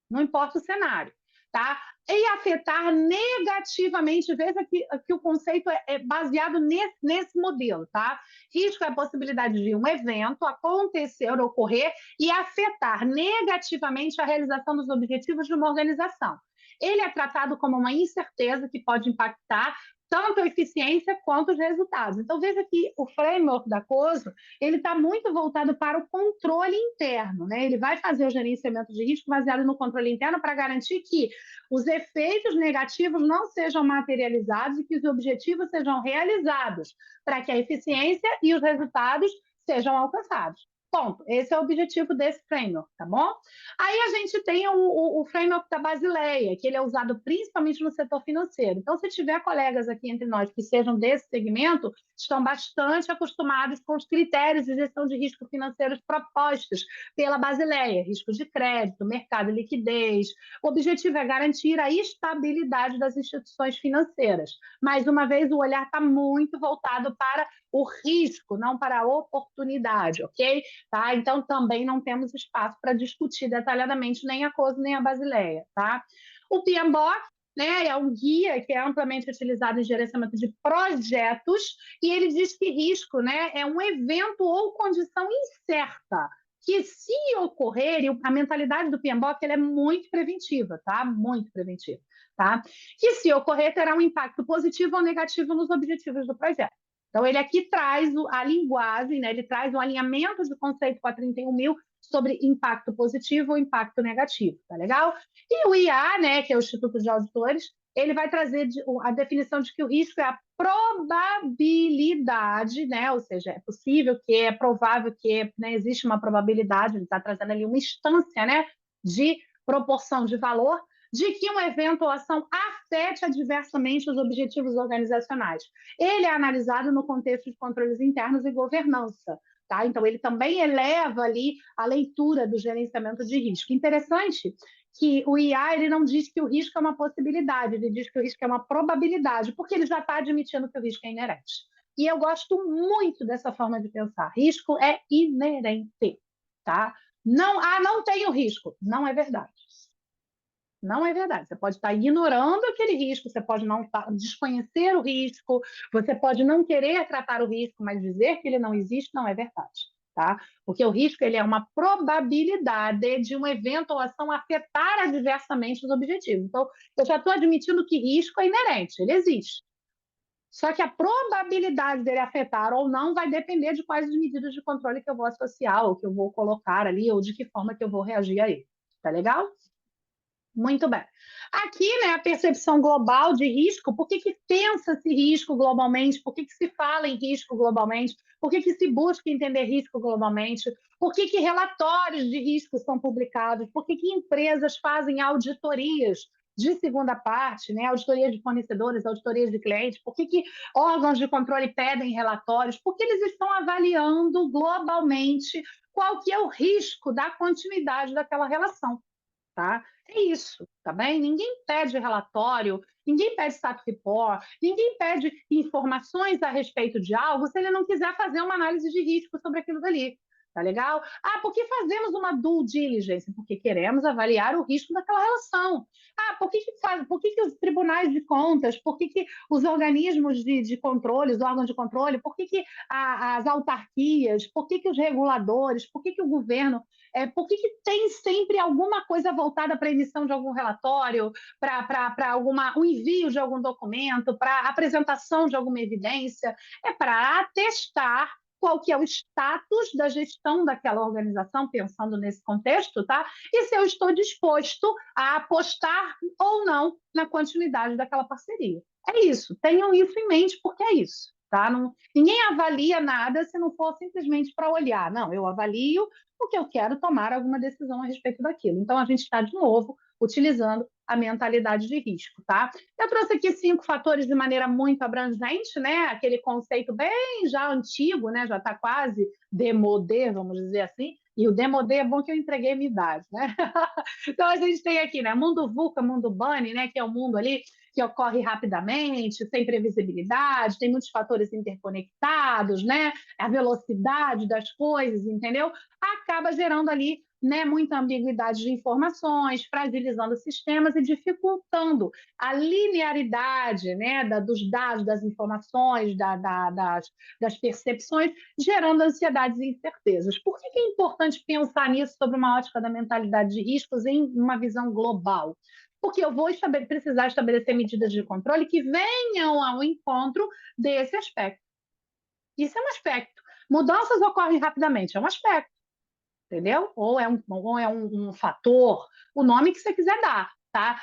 não importa o cenário, tá? E afetar negativamente, veja que o conceito é baseado nesse modelo, tá? Risco é a possibilidade de um evento acontecer, ocorrer e afetar negativamente a realização dos objetivos de uma organização. Ele é tratado como uma incerteza que pode impactar tanto a eficiência quanto os resultados. Então, veja que o framework da COSO ele está muito voltado para o controle interno, né? Ele vai fazer o gerenciamento de risco baseado no controle interno para garantir que os efeitos negativos não sejam materializados e que os objetivos sejam realizados, para que a eficiência e os resultados sejam alcançados. Ponto. Esse é o objetivo desse framework, tá bom? Aí a gente tem o framework da Basileia, que ele é usado principalmente no setor financeiro. Então, se tiver colegas aqui entre nós que sejam desse segmento, estão bastante acostumados com os critérios de gestão de risco financeiros propostos pela Basileia, risco de crédito, mercado e liquidez. O objetivo é garantir a estabilidade das instituições financeiras. Mais uma vez, o olhar está muito voltado para o risco, não para a oportunidade, ok? Tá? Então, também não temos espaço para discutir detalhadamente nem a COSO nem a Basileia. Tá? O PMBOK, né, é um guia que é amplamente utilizado em gerenciamento de projetos e ele diz que risco, né, é um evento ou condição incerta que, se ocorrer, e a mentalidade do PMBOK ela é muito preventiva, tá? Muito preventiva, tá? Que, se ocorrer, terá um impacto positivo ou negativo nos objetivos do projeto. Então, ele aqui traz a linguagem, né? Ele traz o alinhamento de conceito com a 31.000 sobre impacto positivo ou impacto negativo, tá legal? E o IA, né, que é o Instituto de Auditores, ele vai trazer a definição de que o risco é a probabilidade, né? Ou seja, é possível que, é provável que, né, existe uma probabilidade, ele está trazendo ali uma instância, né, de proporção de valor de que um evento ou ação afete adversamente os objetivos organizacionais. Ele é analisado no contexto de controles internos e governança. Tá? Então, ele também eleva ali a leitura do gerenciamento de risco. Interessante que o IA ele não diz que o risco é uma possibilidade, ele diz que o risco é uma probabilidade, porque ele já está admitindo que o risco é inerente. E eu gosto muito dessa forma de pensar. Risco é inerente, tá? Não, não tenho risco. Não é verdade. Não é verdade. Você pode estar ignorando aquele risco, você pode não desconhecer o risco, você pode não querer tratar o risco, mas dizer que ele não existe não é verdade, tá? Porque o risco ele é uma probabilidade de um evento ou ação afetar adversamente os objetivos. Então, eu já estou admitindo que risco é inerente, ele existe. Só que a probabilidade dele afetar ou não vai depender de quais as medidas de controle que eu vou associar, ou que eu vou colocar ali, ou de que forma que eu vou reagir a ele. Tá legal? Muito bem. Aqui, né, a percepção global de risco, por que que pensa-se risco globalmente? Por que que se fala em risco globalmente? Por que que se busca entender risco globalmente? Por que que relatórios de risco são publicados? Por que que empresas fazem auditorias de segunda parte, né? Auditorias de fornecedores, auditorias de clientes? Por que que órgãos de controle pedem relatórios? Porque eles estão avaliando globalmente qual que é o risco da continuidade daquela relação. Tá? É isso, tá bem? Ninguém pede relatório, ninguém pede status report, ninguém pede informações a respeito de algo se ele não quiser fazer uma análise de risco sobre aquilo dali. Tá legal? Por que fazemos uma due diligence? Porque queremos avaliar o risco daquela relação. Por que os tribunais de contas, por que os organismos de controle, os órgãos de controle, por que as autarquias, por que os reguladores, por que o governo por que tem sempre alguma coisa voltada para a emissão de algum relatório, para um envio de algum documento, para apresentação de alguma evidência? É para atestar qual que é o status da gestão daquela organização, pensando nesse contexto, tá? E se eu estou disposto a apostar ou não na continuidade daquela parceria. É isso, tenham isso em mente, porque é isso. Tá? Não, ninguém avalia nada se não for simplesmente para olhar. Não, eu avalio porque eu quero tomar alguma decisão a respeito daquilo. Então, a gente está, de novo, utilizando a mentalidade de risco, tá? Eu trouxe aqui 5 fatores de maneira muito abrangente, né? Aquele conceito bem já antigo, né? Já está quase demodé, vamos dizer assim. E o demodé é bom que eu entreguei a minha idade, né? Então, a gente tem aqui, né? Mundo VUCA, mundo BUNNY, né? Que é o mundo ali que ocorre rapidamente, sem previsibilidade, tem muitos fatores interconectados, né? A velocidade das coisas, entendeu? Acaba gerando ali, né, muita ambiguidade de informações, fragilizando sistemas e dificultando a linearidade, né, dos dados, das informações, das percepções, gerando ansiedades e incertezas. Por que é importante pensar nisso sobre uma ótica da mentalidade de riscos em uma visão global? Porque eu vou precisar estabelecer medidas de controle que venham ao encontro desse aspecto. Isso é um aspecto. Mudanças ocorrem rapidamente, é um aspecto, entendeu? Ou é um fator, o nome que você quiser dar, tá?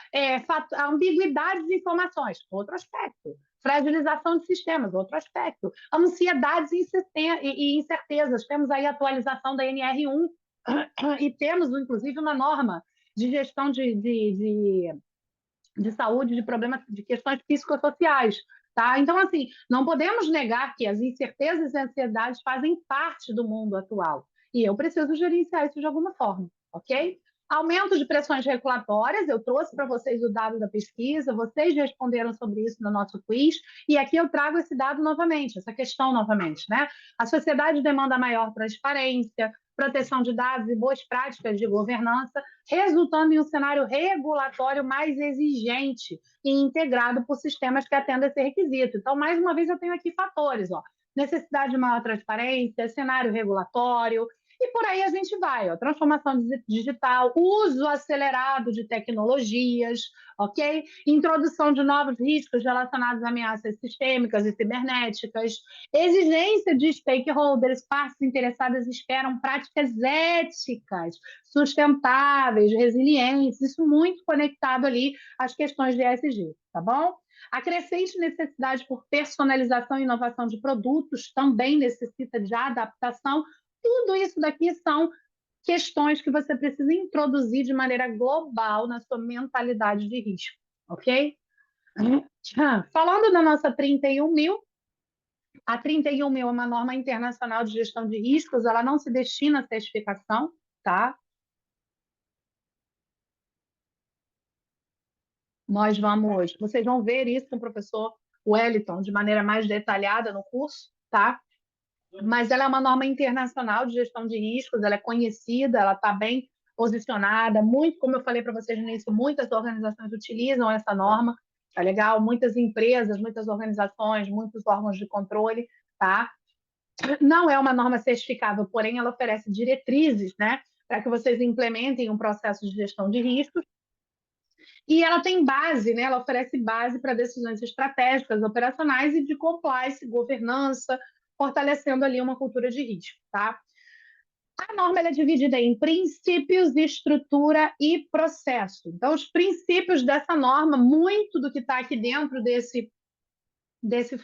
A ambiguidade de informações, outro aspecto. Fragilização de sistemas, outro aspecto. Ansiedades e incertezas. Temos aí a atualização da NR1 e temos, inclusive, uma norma de gestão de saúde, de problemas, de questões psicossociais. Tá? Então, assim, não podemos negar que as incertezas e ansiedades fazem parte do mundo atual. E eu preciso gerenciar isso de alguma forma, ok? Aumento de pressões regulatórias, eu trouxe para vocês o dado da pesquisa, vocês responderam sobre isso no nosso quiz, e aqui eu trago esse dado novamente, essa questão novamente, né? A sociedade demanda maior transparência, proteção de dados e boas práticas de governança, resultando em um cenário regulatório mais exigente e integrado por sistemas que atendam esse requisito. Então, mais uma vez, eu tenho aqui fatores, ó, necessidade de maior transparência, cenário regulatório, e por aí a gente vai, ó, transformação digital, uso acelerado de tecnologias, ok? Introdução de novos riscos relacionados a ameaças sistêmicas e cibernéticas, exigência de stakeholders, partes interessadas esperam práticas éticas, sustentáveis, resilientes, isso muito conectado ali às questões de ESG, tá bom? A crescente necessidade por personalização e inovação de produtos também necessita de adaptação. Tudo isso daqui são questões que você precisa introduzir de maneira global na sua mentalidade de risco, ok? Falando da nossa 31.000, a 31.000 é uma norma internacional de gestão de riscos, ela não se destina à certificação, tá? Vocês vão ver isso com o professor Wellington de maneira mais detalhada no curso, tá? Mas ela é uma norma internacional de gestão de riscos, ela é conhecida, ela está bem posicionada, muito, como eu falei para vocês no início, muitas organizações utilizam essa norma, tá legal? Muitas empresas, muitas organizações, muitos órgãos de controle, tá? Não é uma norma certificável, porém ela oferece diretrizes, né, para que vocês implementem um processo de gestão de riscos. E ela tem base, né? Ela oferece base para decisões estratégicas, operacionais e de compliance, governança, fortalecendo ali uma cultura de risco, tá? A norma ela é dividida em princípios, estrutura e processo. Então, os princípios dessa norma, muito do que está aqui dentro desse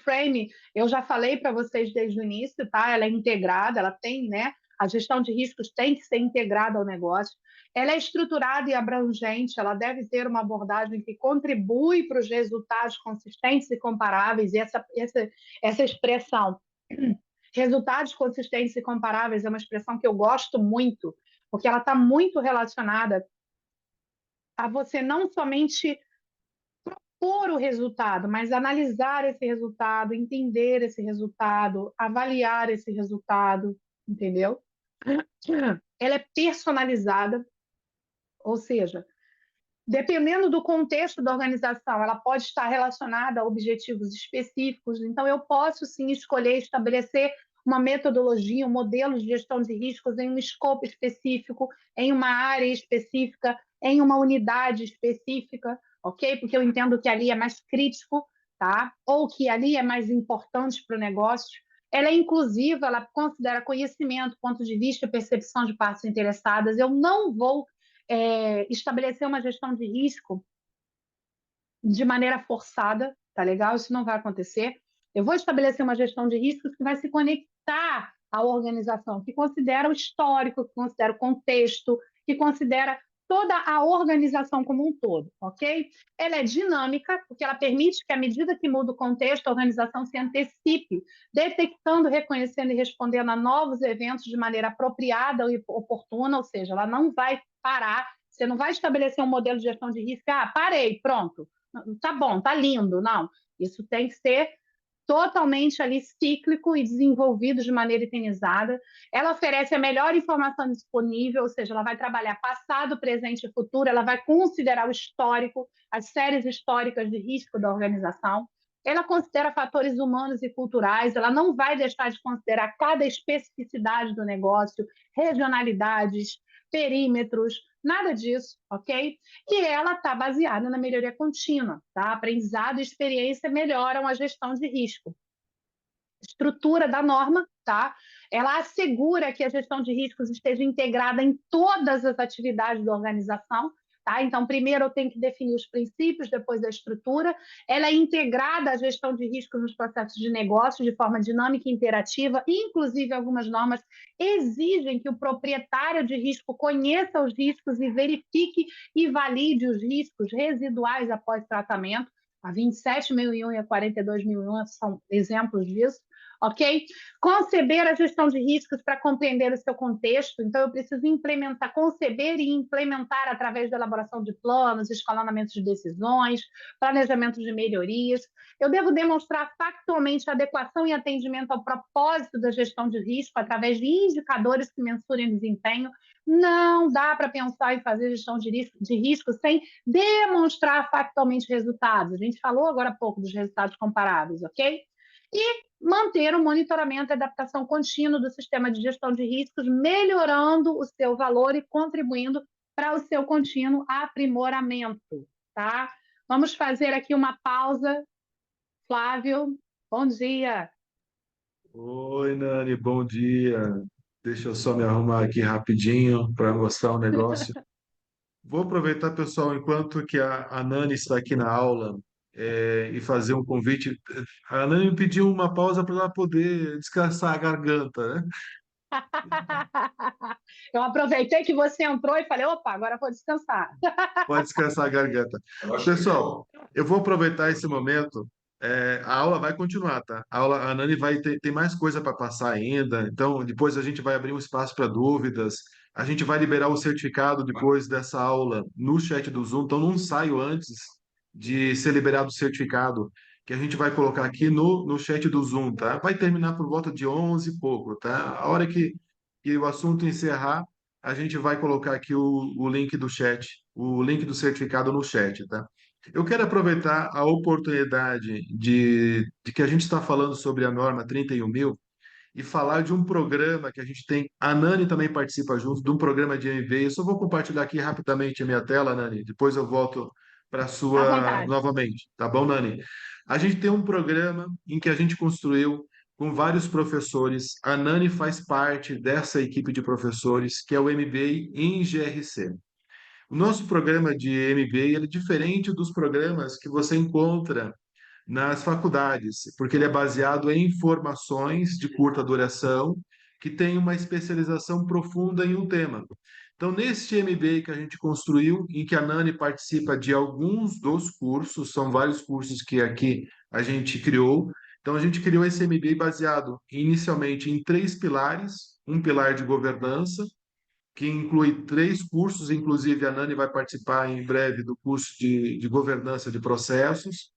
frame, eu já falei para vocês desde o início, tá? Ela é integrada, ela tem, né? A gestão de riscos tem que ser integrada ao negócio. Ela é estruturada e abrangente, ela deve ter uma abordagem que contribui para os resultados consistentes e comparáveis, e essa expressão, resultados consistentes e comparáveis, é uma expressão que eu gosto muito, porque ela está muito relacionada a você não somente por o resultado, mas analisar esse resultado, entender esse resultado, avaliar esse resultado, entendeu? Ela é personalizada, ou seja, dependendo do contexto da organização, ela pode estar relacionada a objetivos específicos. Então, eu posso sim escolher estabelecer uma metodologia, um modelo de gestão de riscos em um escopo específico, em uma área específica, em uma unidade específica, ok? Porque eu entendo que ali é mais crítico, tá? Ou que ali é mais importante para o negócio. Ela é inclusiva, ela considera conhecimento, ponto de vista, percepção de partes interessadas. Eu não vou estabelecer uma gestão de risco de maneira forçada, tá legal? Isso não vai acontecer. Eu vou estabelecer uma gestão de riscos que vai se conectar à organização, que considera o histórico, que considera o contexto, que considera toda a organização como um todo, ok? Ela é dinâmica, porque ela permite que, à medida que muda o contexto, a organização se antecipe, detectando, reconhecendo e respondendo a novos eventos de maneira apropriada e oportuna, ou seja, ela não vai parar, você não vai estabelecer um modelo de gestão de risco, parei, pronto, tá bom, tá lindo, não. Isso tem que ser totalmente ali cíclico e desenvolvido de maneira eternizada. Ela oferece a melhor informação disponível, ou seja, ela vai trabalhar passado, presente e futuro, ela vai considerar o histórico, as séries históricas de risco da organização. Ela considera fatores humanos e culturais, ela não vai deixar de considerar cada especificidade do negócio, regionalidades, perímetros, nada disso, ok? E ela está baseada na melhoria contínua, tá? Aprendizado e experiência melhoram a gestão de risco. Estrutura da norma, tá? Ela assegura que a gestão de riscos esteja integrada em todas as atividades da organização, tá? Então, primeiro eu tenho que definir os princípios, depois a estrutura. Ela é integrada à gestão de riscos nos processos de negócio de forma dinâmica e interativa, inclusive algumas normas exigem que o proprietário de risco conheça os riscos e verifique e valide os riscos residuais após tratamento. A 27.001 e a 42.001 são exemplos disso, ok? Conceber a gestão de riscos para compreender o seu contexto, então eu preciso implementar, conceber e implementar através da elaboração de planos, escalonamentos de decisões, planejamento de melhorias. Eu devo demonstrar factualmente a adequação e atendimento ao propósito da gestão de risco através de indicadores que mensurem desempenho. Não dá para pensar em fazer gestão de risco sem demonstrar factualmente resultados. A gente falou agora há pouco dos resultados comparáveis, ok? E manter o monitoramento e adaptação contínua do sistema de gestão de riscos, melhorando o seu valor e contribuindo para o seu contínuo aprimoramento, tá? Vamos fazer aqui uma pausa. Flávio, bom dia. Oi, Nani, bom dia. Deixa eu só me arrumar aqui rapidinho para mostrar um negócio. Vou aproveitar, pessoal, enquanto que a Nani está aqui na aula, e fazer um convite. A Nani me pediu uma pausa para ela poder descansar a garganta, né? Eu aproveitei que você entrou e falei, opa, agora vou descansar. Pode descansar a garganta. Pessoal, eu vou aproveitar esse momento. A aula vai continuar, tá? A Nani vai ter, tem mais coisa para passar ainda. Então, depois a gente vai abrir um espaço para dúvidas. A gente vai liberar o certificado depois dessa aula no chat do Zoom. Então, não saio antes de ser liberado o certificado que a gente vai colocar aqui no chat do Zoom, tá? Vai terminar por volta de 11 e pouco, tá? A hora que o assunto encerrar, a gente vai colocar aqui o link do chat, o link do certificado no chat, tá? Eu quero aproveitar a oportunidade de que a gente está falando sobre a norma 31.000 e falar de um programa que a gente tem. A Nani também participa junto de um programa de MBA. Eu só vou compartilhar aqui rapidamente a minha tela, Nani. Depois eu volto para a À sua vontade. novamente, tá bom, Nani? A gente tem um programa em que a gente construiu com vários professores. A Nani faz parte dessa equipe de professores, que é o MBA em GRC. O nosso programa de MBA ele é diferente dos programas que você encontra nas faculdades, porque ele é baseado em formações de curta duração que tem uma especialização profunda em um tema. Então, neste MBA que a gente construiu, em que a Nani participa de alguns dos cursos, são vários cursos que aqui a gente criou. Então, a gente criou esse MBA baseado inicialmente em três pilares: um pilar de governança, que inclui três cursos, inclusive a Nani vai participar em breve do curso de governança de processos.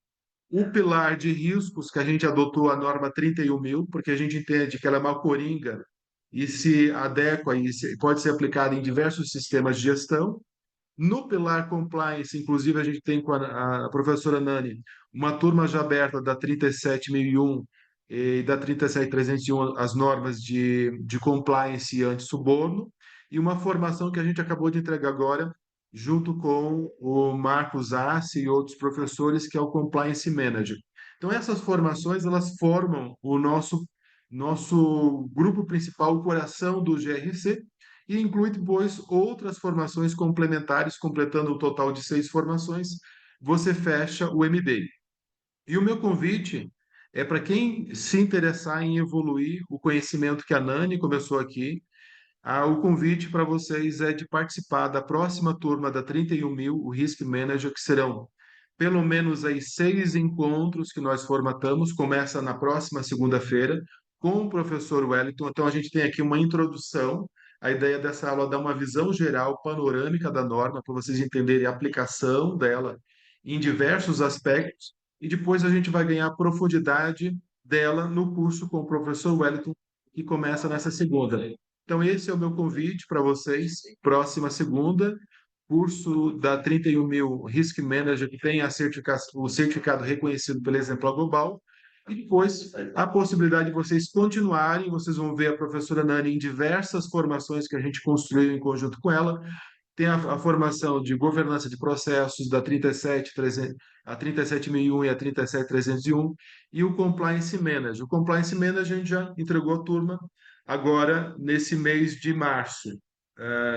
O pilar de riscos, que a gente adotou a norma 31.000, porque a gente entende que ela é uma coringa e se adequa e pode ser aplicada em diversos sistemas de gestão. No pilar compliance, inclusive, a gente tem com a professora Nani uma turma já aberta da 37.001 e da 37.301, as normas de compliance e antissuborno, e uma formação que a gente acabou de entregar agora, junto com o Marcos Assi e outros professores, que é o Compliance Manager. Então, essas formações, elas formam o nosso grupo principal, o coração do GRC, e inclui depois outras formações complementares, completando um total de 6 formações, você fecha o MBA. E o meu convite é para quem se interessar em evoluir o conhecimento que a Nani começou aqui, o convite para vocês é de participar da próxima turma da 31.000, o Risk Manager, que serão pelo menos aí 6 encontros que nós formatamos, começa na próxima segunda-feira, com o professor Wellington. Então, a gente tem aqui uma introdução. A ideia dessa aula é dar uma visão geral, panorâmica da norma, para vocês entenderem a aplicação dela em diversos aspectos, e depois a gente vai ganhar profundidade dela no curso com o professor Wellington, que começa nessa segunda. Então, esse é o meu convite para vocês. Próxima segunda, curso da 31.000 Risk Manager, que tem o certificado reconhecido pela Exemplar Global. E depois, a possibilidade de vocês continuarem. Vocês vão ver a professora Nani em diversas formações que a gente construiu em conjunto com ela. Tem a formação de governança de processos da 37.300, a 37.001 e a 37.301, e o Compliance Manager. O Compliance Manager a gente já entregou a turma agora nesse mês de março.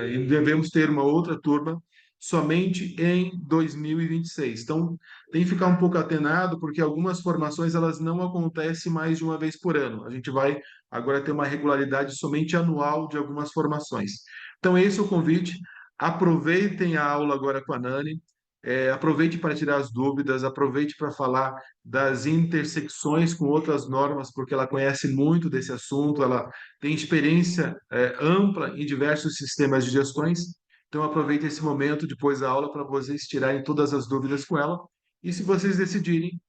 E devemos ter uma outra turma somente em 2026. Então, tem que ficar um pouco atenado, porque algumas formações elas não acontecem mais de uma vez por ano. A gente vai agora ter uma regularidade somente anual de algumas formações. Então, esse é o convite. Aproveitem a aula agora com a Nani, aproveite para tirar as dúvidas, aproveite para falar das intersecções com outras normas, porque ela conhece muito desse assunto, ela tem experiência ampla em diversos sistemas de gestões. Então, aproveite esse momento depois da aula para vocês tirarem todas as dúvidas com ela. E se vocês decidirem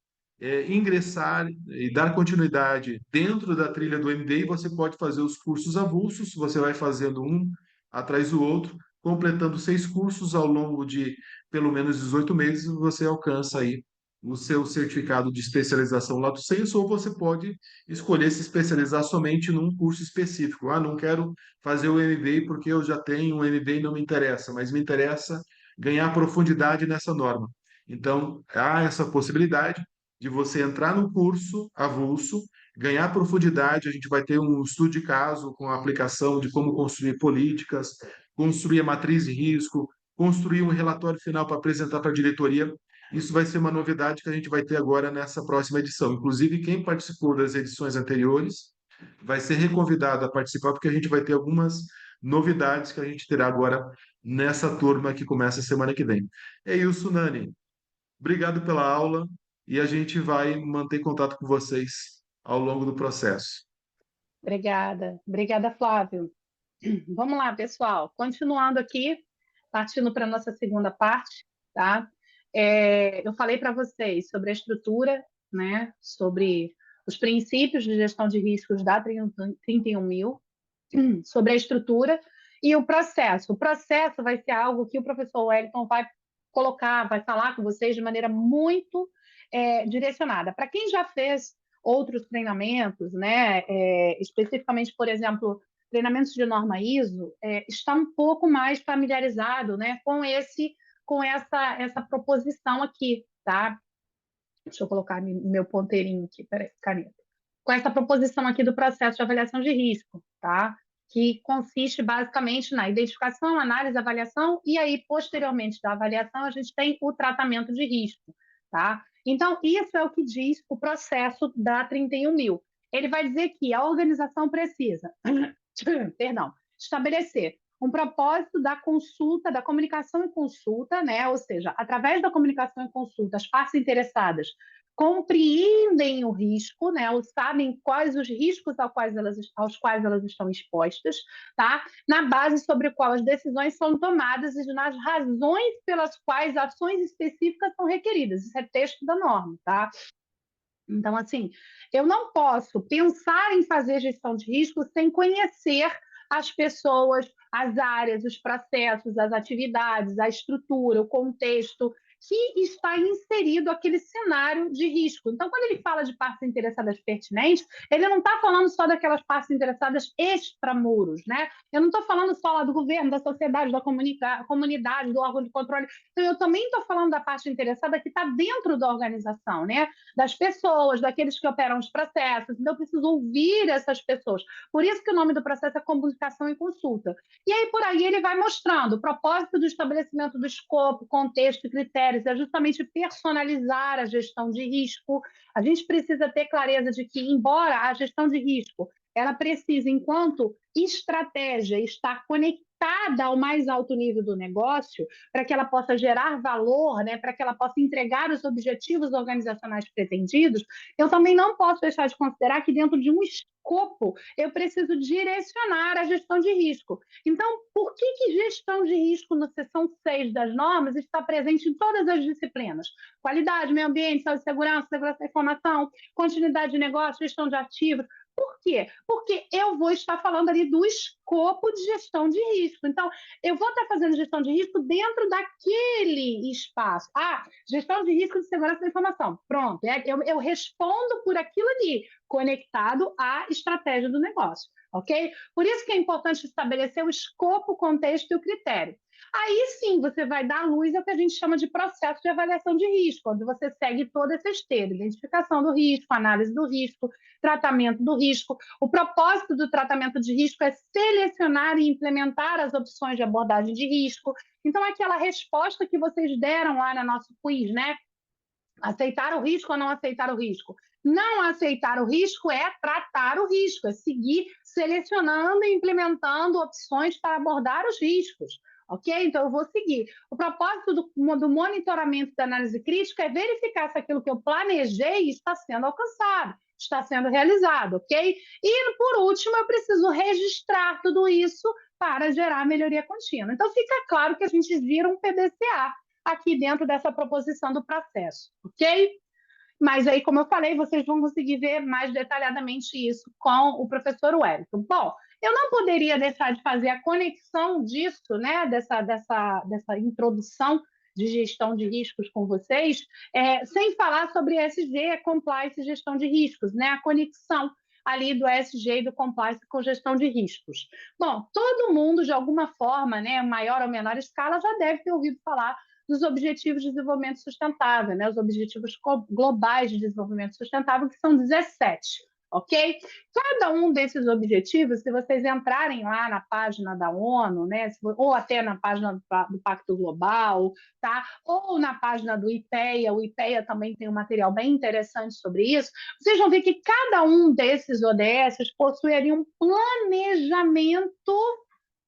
ingressar e dar continuidade dentro da trilha do MBA, você pode fazer os cursos avulsos, você vai fazendo um atrás do outro, completando 6 cursos ao longo de pelo menos 18 meses, você alcança aí o seu certificado de especialização lato sensu, ou você pode escolher se especializar somente num curso específico. Não quero fazer o MBA porque eu já tenho um MBA e não me interessa, mas me interessa ganhar profundidade nessa norma. Então, há essa possibilidade de você entrar no curso avulso, ganhar profundidade. A gente vai ter um estudo de caso com a aplicação de como construir políticas, construir a matriz de risco, construir um relatório final para apresentar para a diretoria. Isso vai ser uma novidade que a gente vai ter agora nessa próxima edição. Inclusive, quem participou das edições anteriores vai ser reconvidado a participar, porque a gente vai ter algumas novidades que a gente terá agora nessa turma que começa semana que vem. É isso, Nani. Obrigado pela aula e a gente vai manter contato com vocês ao longo do processo. Obrigada. Obrigada, Flávio. Vamos lá, pessoal. Continuando aqui, partindo para a nossa segunda parte, tá? Eu falei para vocês sobre a estrutura, né? Sobre os princípios de gestão de riscos da 31.000, sobre a estrutura e o processo. O processo vai ser algo que o professor Wellington vai colocar, vai falar com vocês de maneira muito direcionada. Para quem já fez outros treinamentos, né, especificamente, por exemplo, treinamentos de norma ISO, está um pouco mais familiarizado, né, com essa proposição aqui, tá? Deixa eu colocar meu ponteirinho aqui, peraí, caneta. Com essa proposição aqui do processo de avaliação de risco, tá? Que consiste basicamente na identificação, análise, avaliação, e aí, posteriormente da avaliação, a gente tem o tratamento de risco, tá? Então, isso é o que diz o processo da 31.000. Ele vai dizer que a organização precisa, perdão, estabelecer um propósito da consulta, da comunicação e consulta, né? Ou seja, através da comunicação e consulta, as partes interessadas compreendem o risco, né? Ou sabem quais os riscos aos quais elas estão expostas, tá? Na base sobre a qual as decisões são tomadas e nas razões pelas quais ações específicas são requeridas. Isso é texto da norma, tá? Então, assim, eu não posso pensar em fazer gestão de risco sem conhecer as pessoas, as áreas, os processos, as atividades, a estrutura, o contexto que está inserido aquele cenário de risco. Então, quando ele fala de partes interessadas pertinentes, ele não está falando só daquelas partes interessadas extramuros, né? Eu não estou falando só lá do governo, da sociedade, da comunidade, do órgão de controle. Então, eu também estou falando da parte interessada que está dentro da organização, né? Das pessoas, daqueles que operam os processos. Então, eu preciso ouvir essas pessoas. Por isso que o nome do processo é comunicação e consulta. E aí, por aí, ele vai mostrando o propósito do estabelecimento do escopo, contexto e critérios, é justamente personalizar a gestão de risco. A gente precisa ter clareza de que, embora a gestão de risco ela precisa, enquanto estratégia, estar conectada ao mais alto nível do negócio, para que ela possa gerar valor, né, para que ela possa entregar os objetivos organizacionais pretendidos, eu também não posso deixar de considerar que dentro de um escopo eu preciso direcionar a gestão de risco. Então, por que gestão de risco na seção 6 das normas está presente em todas as disciplinas? Qualidade, meio ambiente, saúde e segurança, segurança da informação, continuidade de negócio, gestão de ativos. Por quê? Porque eu vou estar falando ali do escopo de gestão de risco. Então, eu vou estar fazendo gestão de risco dentro daquele espaço. Gestão de risco de segurança da informação. Pronto, eu respondo por aquilo ali, conectado à estratégia do negócio, ok? Por isso que é importante estabelecer o escopo, o contexto e o critério. Aí sim você vai dar luz ao que a gente chama de processo de avaliação de risco, onde você segue toda essa esteira, identificação do risco, análise do risco, tratamento do risco. O propósito do tratamento de risco é selecionar e implementar as opções de abordagem de risco. Então, aquela resposta que vocês deram lá no nosso quiz, né? Aceitar o risco ou não aceitar o risco? Não aceitar o risco é tratar o risco, é seguir selecionando e implementando opções para abordar os riscos. Ok? Então, eu vou seguir. O propósito do monitoramento da análise crítica é verificar se aquilo que eu planejei está sendo alcançado, está sendo realizado, ok? E, por último, eu preciso registrar tudo isso para gerar melhoria contínua. Então, fica claro que a gente vira um PDCA aqui dentro dessa proposição do processo, ok? Mas aí, como eu falei, vocês vão conseguir ver mais detalhadamente isso com o professor Wellington. Bom, eu não poderia deixar de fazer a conexão disso, né, dessa introdução de gestão de riscos com vocês, sem falar sobre ESG, Compliance e Gestão de Riscos, né, a conexão ali do ESG e do Compliance com gestão de riscos. Bom, todo mundo, de alguma forma, né, maior ou menor escala, já deve ter ouvido falar dos Objetivos de Desenvolvimento Sustentável, né? Os Objetivos Globais de Desenvolvimento Sustentável, que são 17. ok? Cada um desses objetivos, se vocês entrarem lá na página da ONU, né, ou até na página do Pacto Global, tá? Ou na página do IPEA, o IPEA também tem um material bem interessante sobre isso, vocês vão ver que cada um desses ODS possui ali um planejamento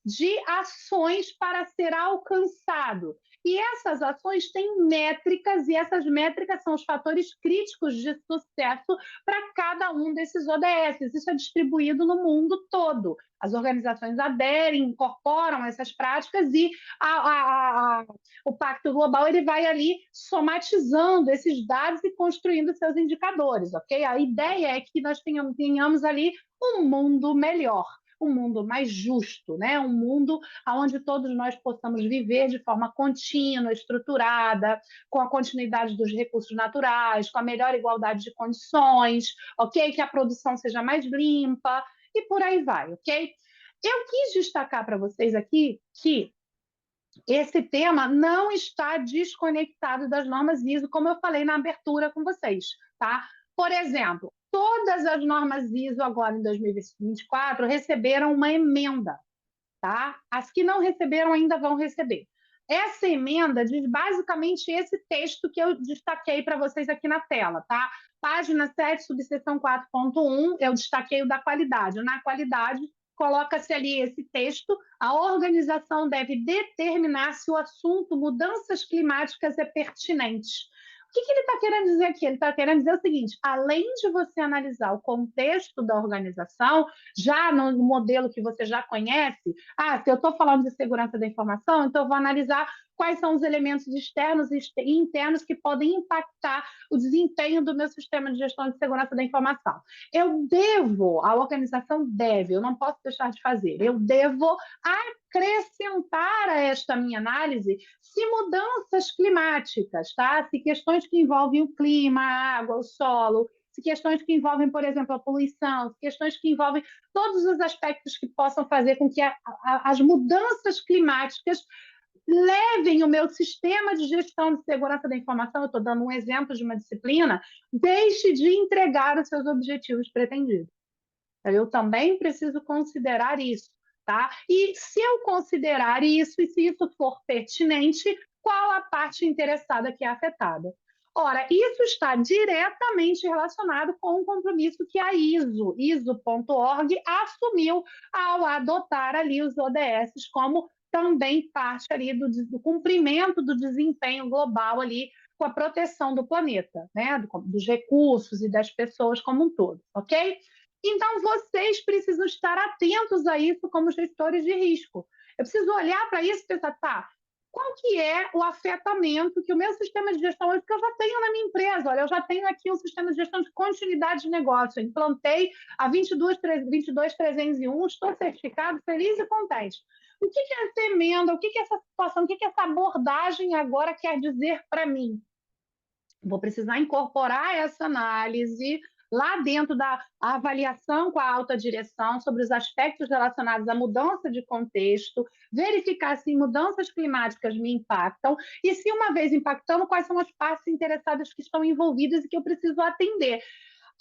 de ações para ser alcançado. E essas ações têm métricas, e essas métricas são os fatores críticos de sucesso para cada um desses ODS. Isso é distribuído no mundo todo. As organizações aderem, incorporam essas práticas e o Pacto Global ele vai ali somatizando esses dados e construindo seus indicadores, ok? A ideia é que nós tenhamos ali um mundo melhor, um mundo mais justo, né? Um mundo onde todos nós possamos viver de forma contínua, estruturada, com a continuidade dos recursos naturais, com a melhor igualdade de condições, ok? Que a produção seja mais limpa e por aí vai, ok? Eu quis destacar para vocês aqui que esse tema não está desconectado das normas ISO, como eu falei na abertura com vocês, tá? Por exemplo, todas as normas ISO agora em 2024 receberam uma emenda, tá? As que não receberam ainda vão receber. Essa emenda diz basicamente esse texto que eu destaquei para vocês aqui na tela, tá? Página 7, subseção 4.1, eu destaquei o da qualidade. Na qualidade, coloca-se ali esse texto: a organização deve determinar se o assunto mudanças climáticas é pertinente. O que ele está querendo dizer aqui? Ele está querendo dizer o seguinte: além de você analisar o contexto da organização, já no modelo que você já conhece, se eu estou falando de segurança da informação, então eu vou analisar quais são os elementos externos e internos que podem impactar o desempenho do meu sistema de gestão de segurança da informação. A organização deve, eu não posso deixar de fazer, eu devo acrescentar a esta minha análise se mudanças climáticas, tá? Se questões que envolvem o clima, a água, o solo, se questões que envolvem, por exemplo, a poluição, se questões que envolvem todos os aspectos que possam fazer com que as mudanças climáticas levem o meu sistema de gestão de segurança da informação, eu estou dando um exemplo de uma disciplina, deixe de entregar os seus objetivos pretendidos. Eu também preciso considerar isso, tá? E se eu considerar isso, e se isso for pertinente, qual a parte interessada que é afetada? Ora, isso está diretamente relacionado com o compromisso que a ISO.org, assumiu ao adotar ali os ODS como também parte ali do cumprimento do desempenho global ali com a proteção do planeta, né? Dos recursos e das pessoas como um todo, ok? Então, vocês precisam estar atentos a isso como gestores de risco. Eu preciso olhar para isso e pensar, tá, qual que é o afetamento que o meu sistema de gestão hoje, que eu já tenho na minha empresa, olha, eu já tenho aqui um sistema de gestão de continuidade de negócio, eu implantei a 22301, estou certificado, feliz e contente. O que é essa emenda, o que é essa situação, o que é essa abordagem agora quer dizer para mim? Vou precisar incorporar essa análise lá dentro da avaliação com a alta direção sobre os aspectos relacionados à mudança de contexto, verificar se mudanças climáticas me impactam e, se uma vez impactando, quais são as partes interessadas que estão envolvidas e que eu preciso atender.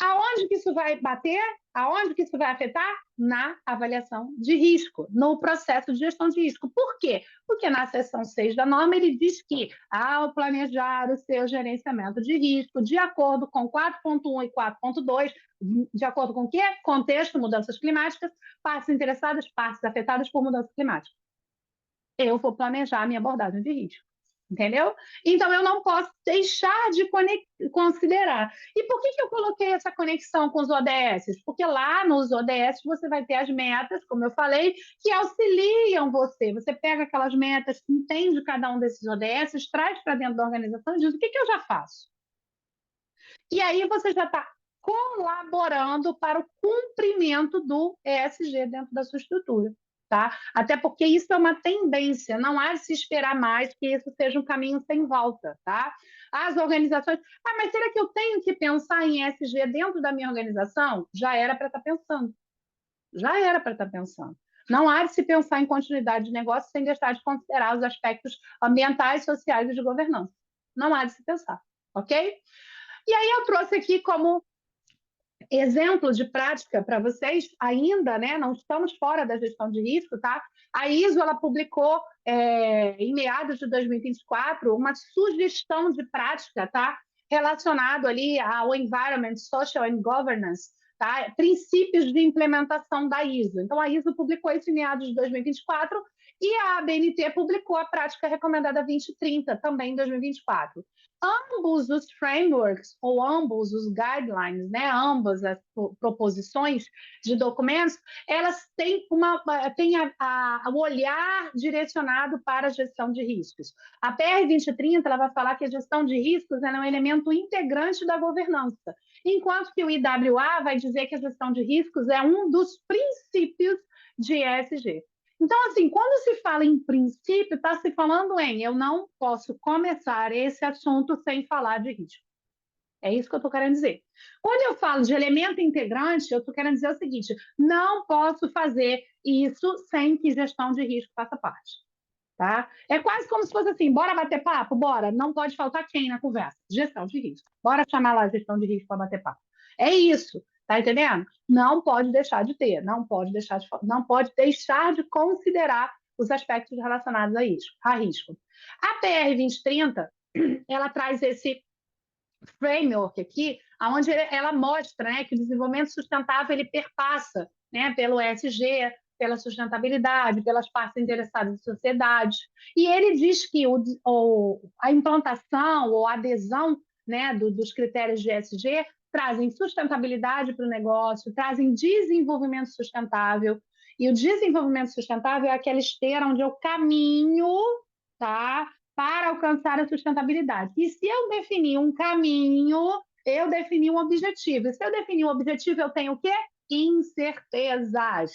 Aonde que isso vai bater? Aonde que isso vai afetar? Na avaliação de risco, no processo de gestão de risco. Por quê? Porque na seção 6 da norma ele diz que, ao planejar o seu gerenciamento de risco, de acordo com 4.1 e 4.2, de acordo com o quê? Contexto, mudanças climáticas, partes interessadas, partes afetadas por mudanças climáticas. Eu vou planejar a minha abordagem de risco. Entendeu? Então, eu não posso deixar de considerar. E por que eu coloquei essa conexão com os ODS? Porque lá nos ODS você vai ter as metas, como eu falei, que auxiliam você. Você pega aquelas metas, entende cada um desses ODS, traz para dentro da organização e diz: o que eu já faço? E aí você já está colaborando para o cumprimento do ESG dentro da sua estrutura. Tá? Até porque isso é uma tendência, não há de se esperar mais que isso seja um caminho sem volta. Tá? As organizações, mas será que eu tenho que pensar em ESG dentro da minha organização? Já era para estar pensando. Já era para estar pensando. Não há de se pensar em continuidade de negócio sem deixar de considerar os aspectos ambientais, sociais e de governança. Não há de se pensar, ok? E aí eu trouxe aqui como exemplo de prática para vocês, ainda, né, não estamos fora da gestão de risco, tá? A ISO ela publicou em meados de 2024 uma sugestão de prática, tá? Relacionado ali ao Environment, Social and Governance, tá? Princípios de implementação da ISO. Então, a ISO publicou isso em meados de 2024 e a ABNT publicou a prática recomendada 2030, também em 2024. Ambos os frameworks, ou ambos os guidelines, né, ambas as proposições de documentos, elas têm, o olhar direcionado para a gestão de riscos. A PR 2030 ela vai falar que a gestão de riscos é um elemento integrante da governança, enquanto que o IWA vai dizer que a gestão de riscos é um dos princípios de ESG. Então, assim, quando se fala em princípio, está se falando em eu não posso começar esse assunto sem falar de risco. É isso que eu estou querendo dizer. Quando eu falo de elemento integrante, eu estou querendo dizer o seguinte: não posso fazer isso sem que gestão de risco faça parte. Tá? É quase como se fosse assim: bora bater papo? Bora. Não pode faltar quem na conversa? Gestão de risco. Bora chamar lá a gestão de risco para bater papo. É isso. Tá entendendo? Não pode deixar de ter, não pode deixar de considerar os aspectos relacionados a risco. A PR 2030, ela traz esse framework aqui, onde ela mostra, né, que o desenvolvimento sustentável ele perpassa, né, pelo ESG, pela sustentabilidade, pelas partes interessadas da sociedade. E ele diz que a implantação ou a adesão, né, dos critérios de ESG trazem sustentabilidade para o negócio, trazem desenvolvimento sustentável. E o desenvolvimento sustentável é aquela esteira onde eu caminho, tá, para alcançar a sustentabilidade. E se eu definir um caminho, eu defini um objetivo. E se eu definir um objetivo, eu tenho o quê? Incertezas,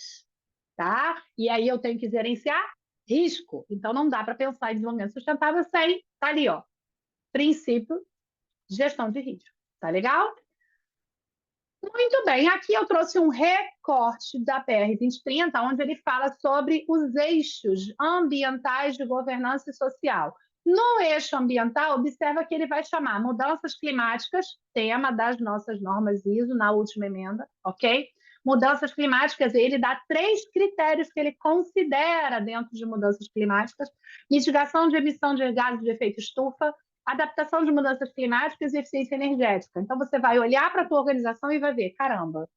tá? E aí eu tenho que gerenciar risco. Então não dá para pensar em desenvolvimento sustentável sem, tá ali, ó, princípio de gestão de risco. Tá legal? Muito bem, aqui eu trouxe um recorte da PR 2030, onde ele fala sobre os eixos ambientais de governança social. No eixo ambiental, observa que ele vai chamar mudanças climáticas, tema das nossas normas ISO na última emenda, ok? Mudanças climáticas, ele dá 3 critérios que ele considera dentro de mudanças climáticas: mitigação de emissão de gases de efeito estufa, adaptação de mudanças climáticas e eficiência energética. Então, você vai olhar para a tua organização e vai ver, caramba,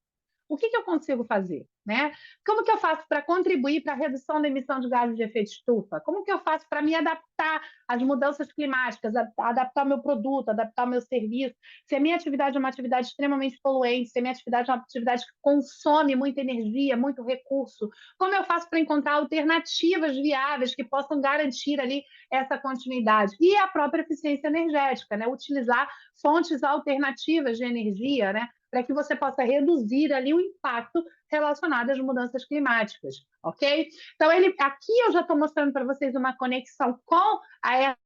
o que eu consigo fazer? Né? Como que eu faço para contribuir para a redução da emissão de gases de efeito estufa? Como que eu faço para me adaptar às mudanças climáticas, adaptar o meu produto, adaptar o meu serviço? Se a minha atividade é uma atividade extremamente poluente, se a minha atividade é uma atividade que consome muita energia, muito recurso, como eu faço para encontrar alternativas viáveis que possam garantir ali essa continuidade? E a própria eficiência energética, né? Utilizar fontes alternativas de energia, né? Para que você possa reduzir ali o impacto relacionado às mudanças climáticas, ok? Então, aqui eu já estou mostrando para vocês uma conexão com a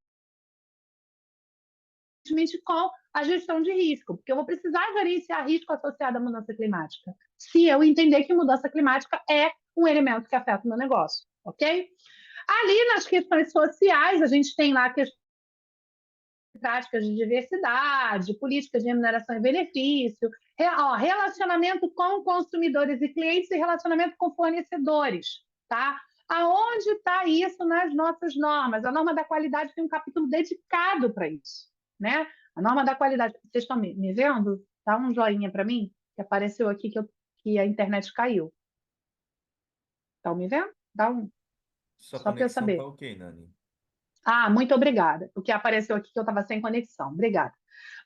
gestão de risco, porque eu vou precisar gerenciar risco associado à mudança climática, se eu entender que mudança climática é um elemento que afeta o meu negócio, ok? Ali nas questões sociais, a gente tem lá questões práticas de diversidade, políticas de remuneração e benefício, relacionamento com consumidores e clientes e relacionamento com fornecedores, tá? Aonde está isso nas nossas normas? A norma da qualidade tem um capítulo dedicado para isso, né? A norma da qualidade. Vocês estão me vendo? Dá um joinha para mim, que apareceu aqui que a internet caiu. Estão me vendo? Dá um. Sua Só para eu conexão tá saber. ok, Nani. Ah, muito obrigada. O que apareceu aqui que eu estava sem conexão. Obrigada.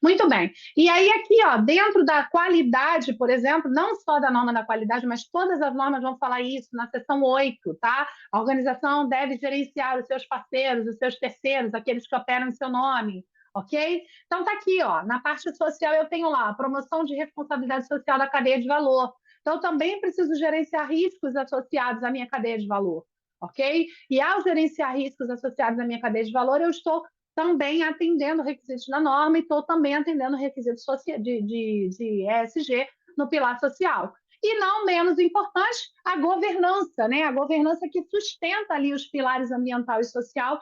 Muito bem. E aí aqui, ó, dentro da qualidade, por exemplo, não só da norma da qualidade, mas todas as normas vão falar isso na seção 8, tá? A organização deve gerenciar os seus parceiros, os seus terceiros, aqueles que operam em seu nome, ok? Então tá aqui, ó, na parte social eu tenho lá a promoção de responsabilidade social da cadeia de valor. Então eu também preciso gerenciar riscos associados à minha cadeia de valor, ok? E ao gerenciar riscos associados à minha cadeia de valor, eu estou também atendendo requisitos da norma e estou também atendendo requisitos de ESG no pilar social. E não menos importante, a governança, né? A governança que sustenta ali os pilares ambiental e social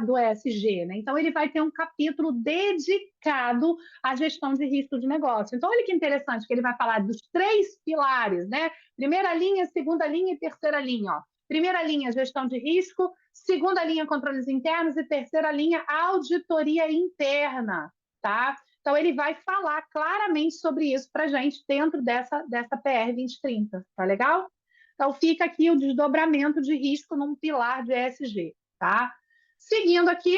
do ESG, né? Então, ele vai ter um capítulo dedicado à gestão de risco de negócio. Então, olha que interessante que ele vai falar dos 3 pilares, né? Primeira linha, segunda linha e terceira linha, ó. Primeira linha, gestão de risco. Segunda linha, controles internos. E terceira linha, auditoria interna, tá? Então, ele vai falar claramente sobre isso para a gente dentro dessa PR 2030, tá legal? Então, fica aqui o desdobramento de risco num pilar de ESG, tá? Seguindo aqui,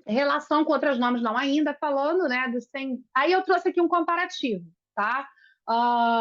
relação com outras normas, não ainda, falando, né, dos 100... Aí eu trouxe aqui um comparativo, tá?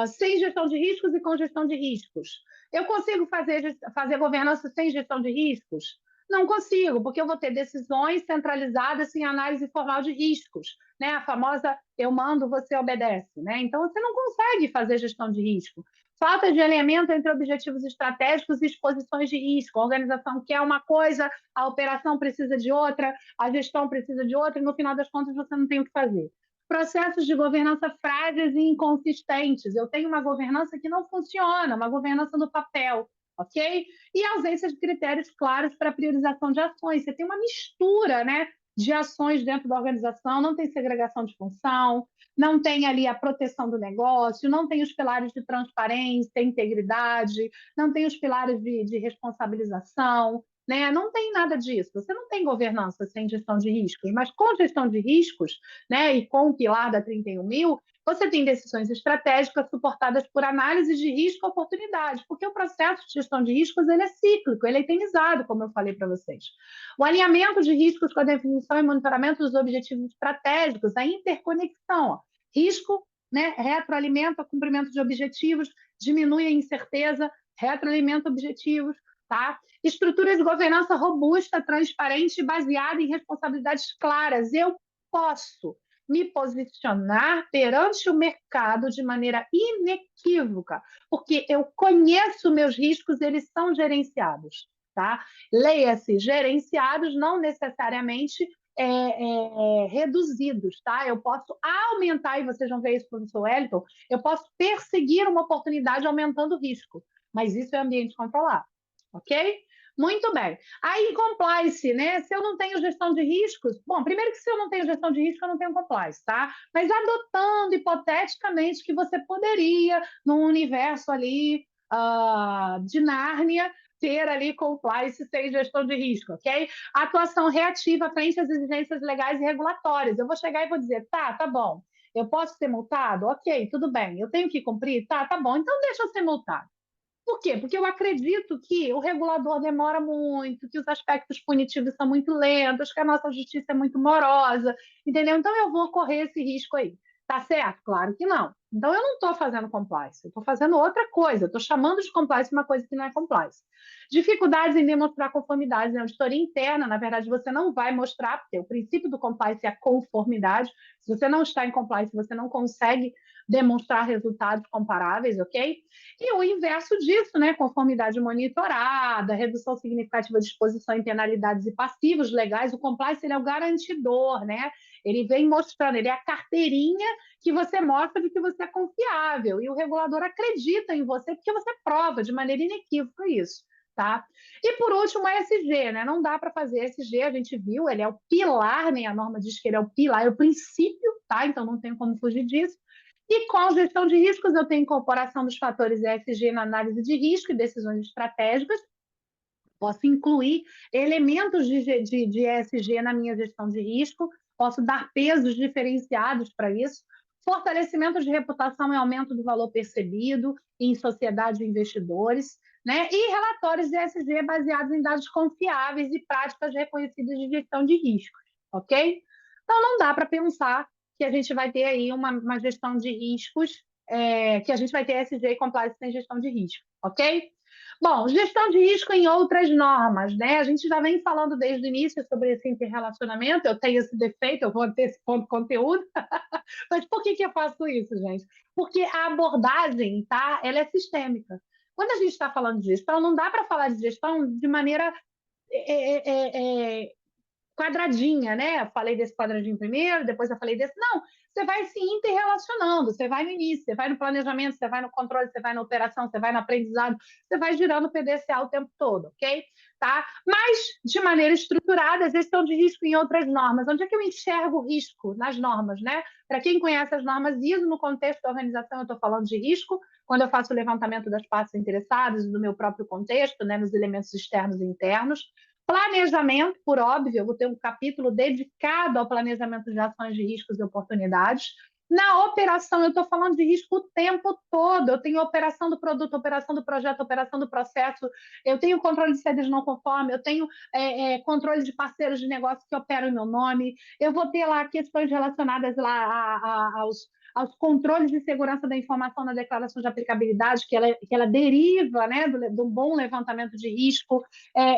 Sem gestão de riscos e com gestão de riscos. Eu consigo fazer governança sem gestão de riscos? Não consigo, porque eu vou ter decisões centralizadas sem análise formal de riscos, né? A famosa eu mando, você obedece, né? Então, você não consegue fazer gestão de risco. Falta de alinhamento entre objetivos estratégicos e exposições de risco. A organização quer uma coisa, a operação precisa de outra, a gestão precisa de outra, e no final das contas você não tem o que fazer. Processos de governança frágeis e inconsistentes. Eu tenho uma governança que não funciona, uma governança no papel, ok? E a ausência de critérios claros para priorização de ações. Você tem uma mistura, né, de ações dentro da organização, não tem segregação de função, não tem ali a proteção do negócio, não tem os pilares de transparência, integridade, não tem os pilares de responsabilização, né? Não tem nada disso. Você não tem governança sem gestão de riscos, mas com gestão de riscos, né, e com o pilar da 31.000, você tem decisões estratégicas suportadas por análise de risco e oportunidade, porque o processo de gestão de riscos ele é cíclico, ele é itemizado, como eu falei para vocês. O alinhamento de riscos com a definição e monitoramento dos objetivos estratégicos, a interconexão, ó. Risco, né, retroalimenta o cumprimento de objetivos, diminui a incerteza, retroalimenta objetivos, tá? Estrutura de governança robusta, transparente e baseada em responsabilidades claras. Eu posso me posicionar perante o mercado de maneira inequívoca, porque eu conheço meus riscos, eles são gerenciados, tá? Leia-se, gerenciados, não necessariamente reduzidos, tá? Eu posso aumentar, e vocês vão ver isso, professor Wellington, eu posso perseguir uma oportunidade aumentando o risco, mas isso é ambiente controlado, ok? Muito bem. Aí, compliance, né? Se eu não tenho gestão de riscos, bom, primeiro que se eu não tenho gestão de risco, eu não tenho compliance, tá? Mas adotando hipoteticamente que você poderia, num universo ali de Nárnia, ter ali compliance sem gestão de risco, ok? Atuação reativa frente às exigências legais e regulatórias. Eu vou chegar e vou dizer, tá bom, eu posso ser multado? Ok, tudo bem. Eu tenho que cumprir? Tá bom, então deixa eu ser multado. Por quê? Porque eu acredito que o regulador demora muito, que os aspectos punitivos são muito lentos, que a nossa justiça é muito morosa, entendeu? Então eu vou correr esse risco aí. Tá certo? Claro que não. Então eu não estou fazendo compliance, eu estou fazendo outra coisa, eu estou chamando de compliance uma coisa que não é compliance. Dificuldades em demonstrar conformidade na auditoria interna, na verdade você não vai mostrar, porque o princípio do compliance é a conformidade. Se você não está em compliance, você não consegue demonstrar resultados comparáveis, ok? E o inverso disso, né? Conformidade monitorada, redução significativa de exposição em penalidades e passivos legais. O compliance ele é o garantidor, né? Ele vem mostrando, ele é a carteirinha que você mostra de que você é confiável. E o regulador acredita em você porque você prova de maneira inequívoca isso. Tá? E por último, o ESG, né? Não dá para fazer ESG, a gente viu, ele é o pilar, né? A norma diz que ele é o pilar, é o princípio, tá? Então não tem como fugir disso. E com a gestão de riscos, eu tenho incorporação dos fatores ESG na análise de risco e decisões estratégicas. Posso incluir elementos de ESG na minha gestão de risco, posso dar pesos diferenciados para isso. Fortalecimento de reputação e aumento do valor percebido em sociedade de investidores, né? E relatórios de ESG baseados em dados confiáveis e práticas reconhecidas de gestão de riscos, ok? Então, não dá para pensar que a gente vai ter aí uma gestão de riscos, que a gente vai ter ESG e compliance sem gestão de risco, ok? Bom, gestão de risco em outras normas, né? A gente já vem falando desde o início sobre esse interrelacionamento, eu tenho esse defeito, eu vou ter esse ponto de conteúdo, mas por que eu faço isso, gente? Porque a abordagem, tá? Ela é sistêmica. Quando a gente está falando de gestão, não dá para falar de gestão de maneira quadradinha, né? Eu falei desse quadradinho primeiro, depois eu falei desse. Não, você vai se interrelacionando, você vai no início, você vai no planejamento, você vai no controle, você vai na operação, você vai no aprendizado, você vai girando o PDCA o tempo todo, ok? Tá? Mas, de maneira estruturada, gestão de risco em outras normas. Onde é que eu enxergo o risco? Nas normas, né? Para quem conhece as normas ISO, no contexto da organização, eu estou falando de risco, quando eu faço o levantamento das partes interessadas, do meu próprio contexto, né, nos elementos externos e internos. Planejamento, por óbvio, eu vou ter um capítulo dedicado ao planejamento de ações de riscos e oportunidades. Na operação, eu estou falando de risco o tempo todo. Eu tenho operação do produto, operação do projeto, operação do processo, eu tenho controle de sedes não conforme, eu tenho controle de parceiros de negócio que operam em meu nome, eu vou ter lá questões relacionadas lá aos controles de segurança da informação na declaração de aplicabilidade, que ela deriva, né, do bom levantamento de risco.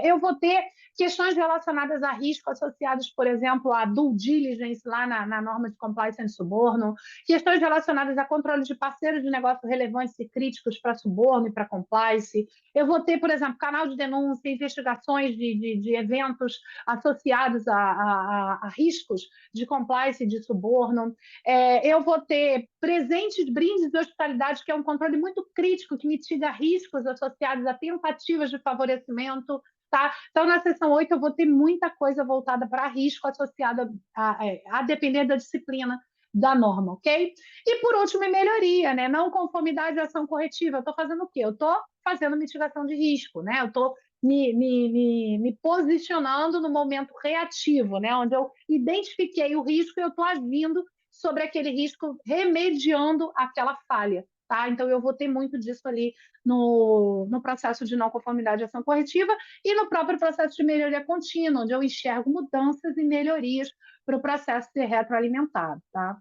Eu vou ter questões relacionadas a risco associados, por exemplo, a due diligence lá na norma de compliance and suborno, questões relacionadas a controle de parceiros de negócio relevantes e críticos para suborno e para compliance. Eu vou ter, por exemplo, canal de denúncia, investigações de eventos associados a riscos de compliance e de suborno. Eu vou ter presentes, brindes de hospitalidade, que é um controle muito crítico, que mitiga riscos associados a tentativas de favorecimento. Tá? Então, na seção 8, eu vou ter muita coisa voltada para risco associada a depender da disciplina da norma, ok? E, por último, melhoria, né? Não conformidade e ação corretiva. Eu estou fazendo o quê? Eu estou fazendo mitigação de risco, né? Eu estou me posicionando no momento reativo, né? Onde eu identifiquei o risco e eu estou agindo sobre aquele risco, remediando aquela falha. Tá? Então, eu vou ter muito disso ali no processo de não conformidade e ação corretiva e no próprio processo de melhoria contínua, onde eu enxergo mudanças e melhorias para o processo ser retroalimentado. Tá?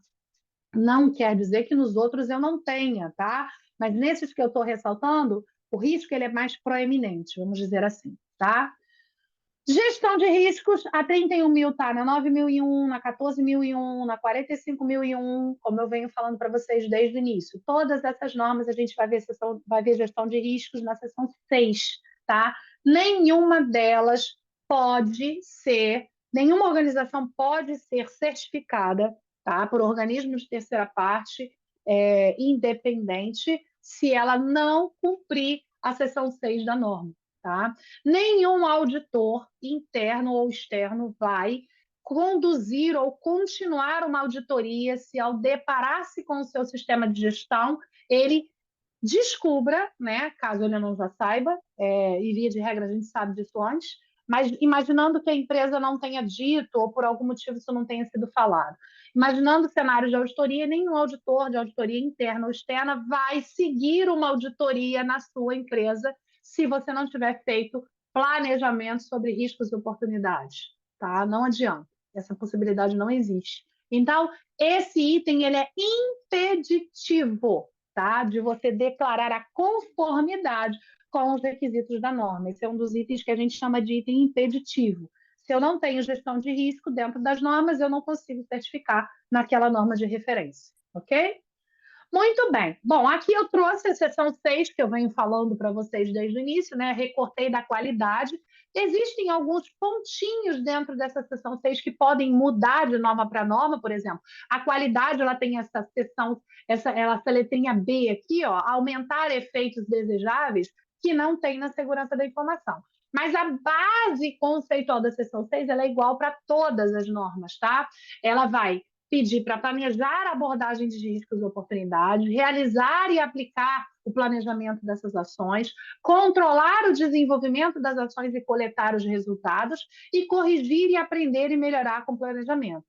Não quer dizer que nos outros eu não tenha, tá? Mas nesses que eu estou ressaltando, o risco ele é mais proeminente, vamos dizer assim. Tá? Gestão de riscos, a 31 mil tá na 9.001, na 14.001, na 45.001, como eu venho falando para vocês desde o início. Todas essas normas a gente vai ver gestão de riscos na seção 6, tá? Nenhuma delas pode ser, nenhuma organização pode ser certificada, tá? Por organismos de terceira parte, independente, se ela não cumprir a seção 6 da norma. Tá? Nenhum auditor, interno ou externo, vai conduzir ou continuar uma auditoria se, ao deparar-se com o seu sistema de gestão, ele descubra, né, caso ele não já saiba, e via de regra a gente sabe disso antes, mas imaginando que a empresa não tenha dito ou por algum motivo isso não tenha sido falado. Imaginando cenários de auditoria, nenhum auditor de auditoria interna ou externa vai seguir uma auditoria na sua empresa se você não tiver feito planejamento sobre riscos e oportunidades. Tá? Não adianta, essa possibilidade não existe. Então, esse item ele é impeditivo, tá? De você declarar a conformidade com os requisitos da norma. Esse é um dos itens que a gente chama de item impeditivo. Se eu não tenho gestão de risco dentro das normas, eu não consigo certificar naquela norma de referência, ok? Muito bem. Bom, aqui eu trouxe a seção 6, que eu venho falando para vocês desde o início, né? Recortei da qualidade. Existem alguns pontinhos dentro dessa seção 6 que podem mudar de norma para norma, por exemplo. A qualidade, ela tem essa seção, essa letrinha B aqui, ó, aumentar efeitos desejáveis, que não tem na segurança da informação. Mas a base conceitual da seção 6 ela é igual para todas as normas, tá? Ela vai pedir para planejar a abordagem de riscos e oportunidades, realizar e aplicar o planejamento dessas ações, controlar o desenvolvimento das ações e coletar os resultados, e corrigir e aprender e melhorar com o planejamento.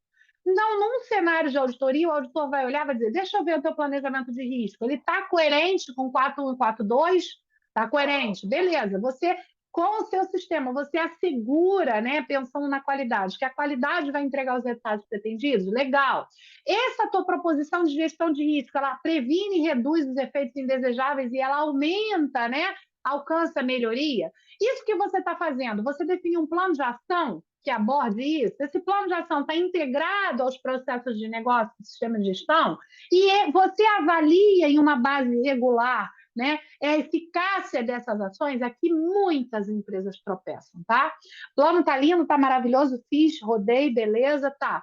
Então, num cenário de auditoria, o auditor vai olhar e vai dizer, deixa eu ver o teu planejamento de risco, ele está coerente com 4.1 e 4.2? Está coerente, beleza, você com o seu sistema, você assegura, né, pensando na qualidade, que a qualidade vai entregar os resultados pretendidos? Legal. Essa tua proposição de gestão de risco, ela previne e reduz os efeitos indesejáveis e ela aumenta, né, alcança a melhoria? Isso que você está fazendo, você define um plano de ação que aborde isso? Esse plano de ação está integrado aos processos de negócio do sistema de gestão? E você avalia em uma base regular, né, a eficácia dessas ações? Aqui muitas empresas tropeçam, tá? Plano tá lindo, tá maravilhoso, fiz, rodei, beleza, tá.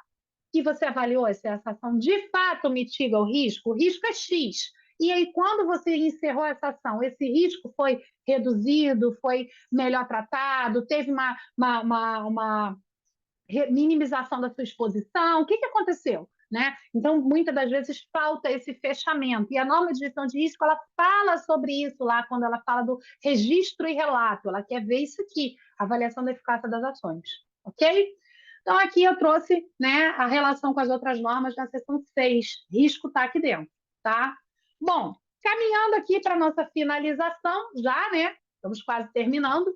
que você avaliou se essa ação de fato mitiga o risco é X. E aí, quando você encerrou essa ação, esse risco foi reduzido, foi melhor tratado, teve uma minimização da sua exposição, o que aconteceu? Né? Então, muitas das vezes falta esse fechamento. E a norma de gestão de risco, ela fala sobre isso lá, quando ela fala do registro e relato. Ela quer ver isso aqui, avaliação da eficácia das ações. Ok? Então, aqui eu trouxe, né, a relação com as outras normas na seção 6. Risco está aqui dentro. Tá? Bom, caminhando aqui para a nossa finalização, já, né? Estamos quase terminando.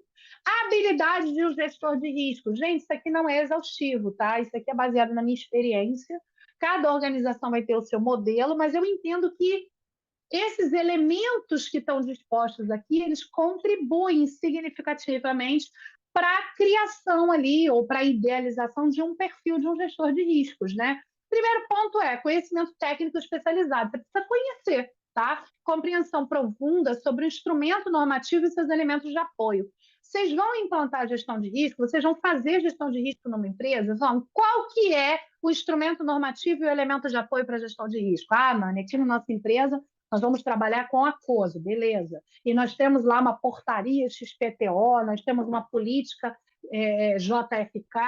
A habilidade de um gestor de risco. Gente, isso aqui não é exaustivo, tá? Isso aqui é baseado na minha experiência. Cada organização vai ter o seu modelo, mas eu entendo que esses elementos que estão dispostos aqui, eles contribuem significativamente para a criação ali, ou para a idealização de um perfil de um gestor de riscos, né? Primeiro ponto é conhecimento técnico especializado. Você precisa conhecer, tá? Compreensão profunda sobre o instrumento normativo e seus elementos de apoio. Vocês vão implantar a gestão de risco? Vocês vão fazer gestão de risco numa empresa? Vão. Qual que é o instrumento normativo e o elemento de apoio para a gestão de risco? Ah, Nani, aqui na nossa empresa nós vamos trabalhar com a COSO, beleza. E nós temos lá uma portaria XPTO, nós temos uma política JFK,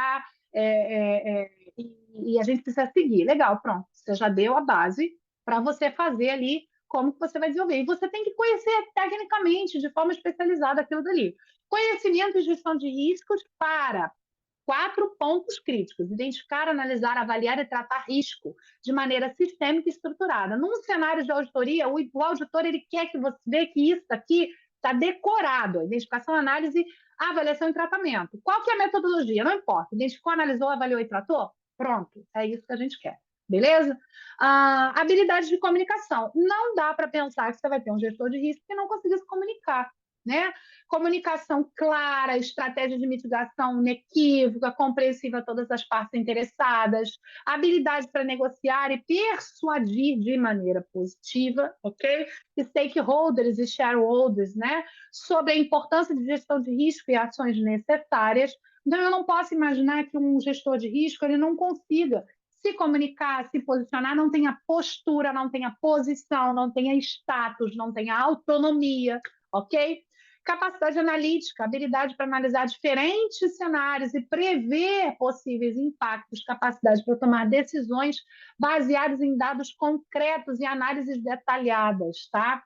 e a gente precisa seguir. Legal, pronto. Você já deu a base para você fazer ali como que você vai desenvolver. E você tem que conhecer tecnicamente, de forma especializada, aquilo dali. Conhecimento e gestão de riscos para 4 pontos críticos: identificar, analisar, avaliar e tratar risco de maneira sistêmica e estruturada. Num cenário de auditoria, o auditor ele quer que você veja que isso aqui está decorado: identificação, análise, avaliação e tratamento. Qual que é a metodologia? Não importa. Identificou, analisou, avaliou e tratou? Pronto, é isso que a gente quer. Beleza? Habilidades de comunicação. Não dá para pensar que você vai ter um gestor de risco que não consiga se comunicar. Né? Comunicação clara, estratégia de mitigação inequívoca, compreensível a todas as partes interessadas, habilidade para negociar e persuadir de maneira positiva, ok? Stakeholders e shareholders, né? Sobre a importância de gestão de risco e ações necessárias. Então, eu não posso imaginar que um gestor de risco ele não consiga se comunicar, se posicionar, não tenha postura, não tenha posição, não tenha status, não tenha autonomia, ok? Capacidade analítica, habilidade para analisar diferentes cenários e prever possíveis impactos, capacidade para tomar decisões baseadas em dados concretos e análises detalhadas, tá?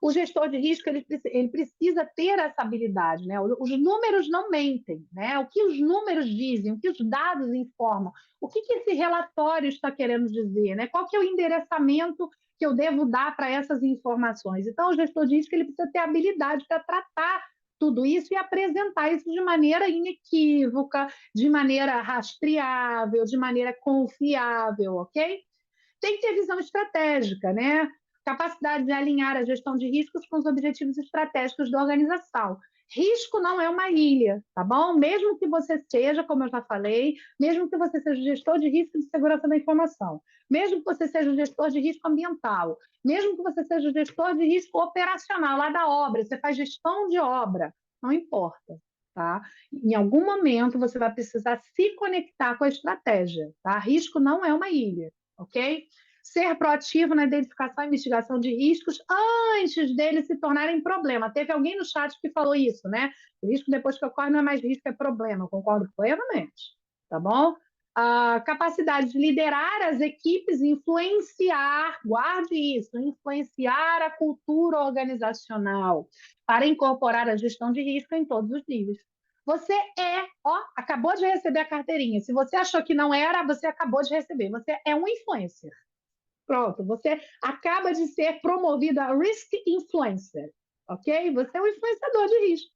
O gestor de risco ele precisa ter essa habilidade, né? Os números não mentem, né? O que os números dizem, o que os dados informam, o que esse relatório está querendo dizer, né? Qual que é o endereçamento que eu devo dar para essas informações? Então, o gestor de risco ele precisa ter habilidade para tratar tudo isso e apresentar isso de maneira inequívoca, de maneira rastreável, de maneira confiável, ok? Tem que ter visão estratégica, né? Capacidade de alinhar a gestão de riscos com os objetivos estratégicos da organização. Risco não é uma ilha, tá bom? Mesmo que você seja, como eu já falei, mesmo que você seja gestor de risco de segurança da informação, mesmo que você seja gestor de risco ambiental, mesmo que você seja gestor de risco operacional lá da obra, você faz gestão de obra, não importa, tá? Em algum momento você vai precisar se conectar com a estratégia, tá? Risco não é uma ilha, ok? Ser proativo na identificação e mitigação de riscos antes deles se tornarem problema. Teve alguém no chat que falou isso, né? O risco depois que ocorre não é mais risco, é problema. Eu concordo plenamente, tá bom? A capacidade de liderar as equipes, influenciar, guarde isso, influenciar a cultura organizacional para incorporar a gestão de risco em todos os níveis. Você acabou de receber a carteirinha. Se você achou que não era, você acabou de receber. Você é um influencer. Pronto, você acaba de ser promovido a Risk Influencer, ok? Você é um influenciador de risco.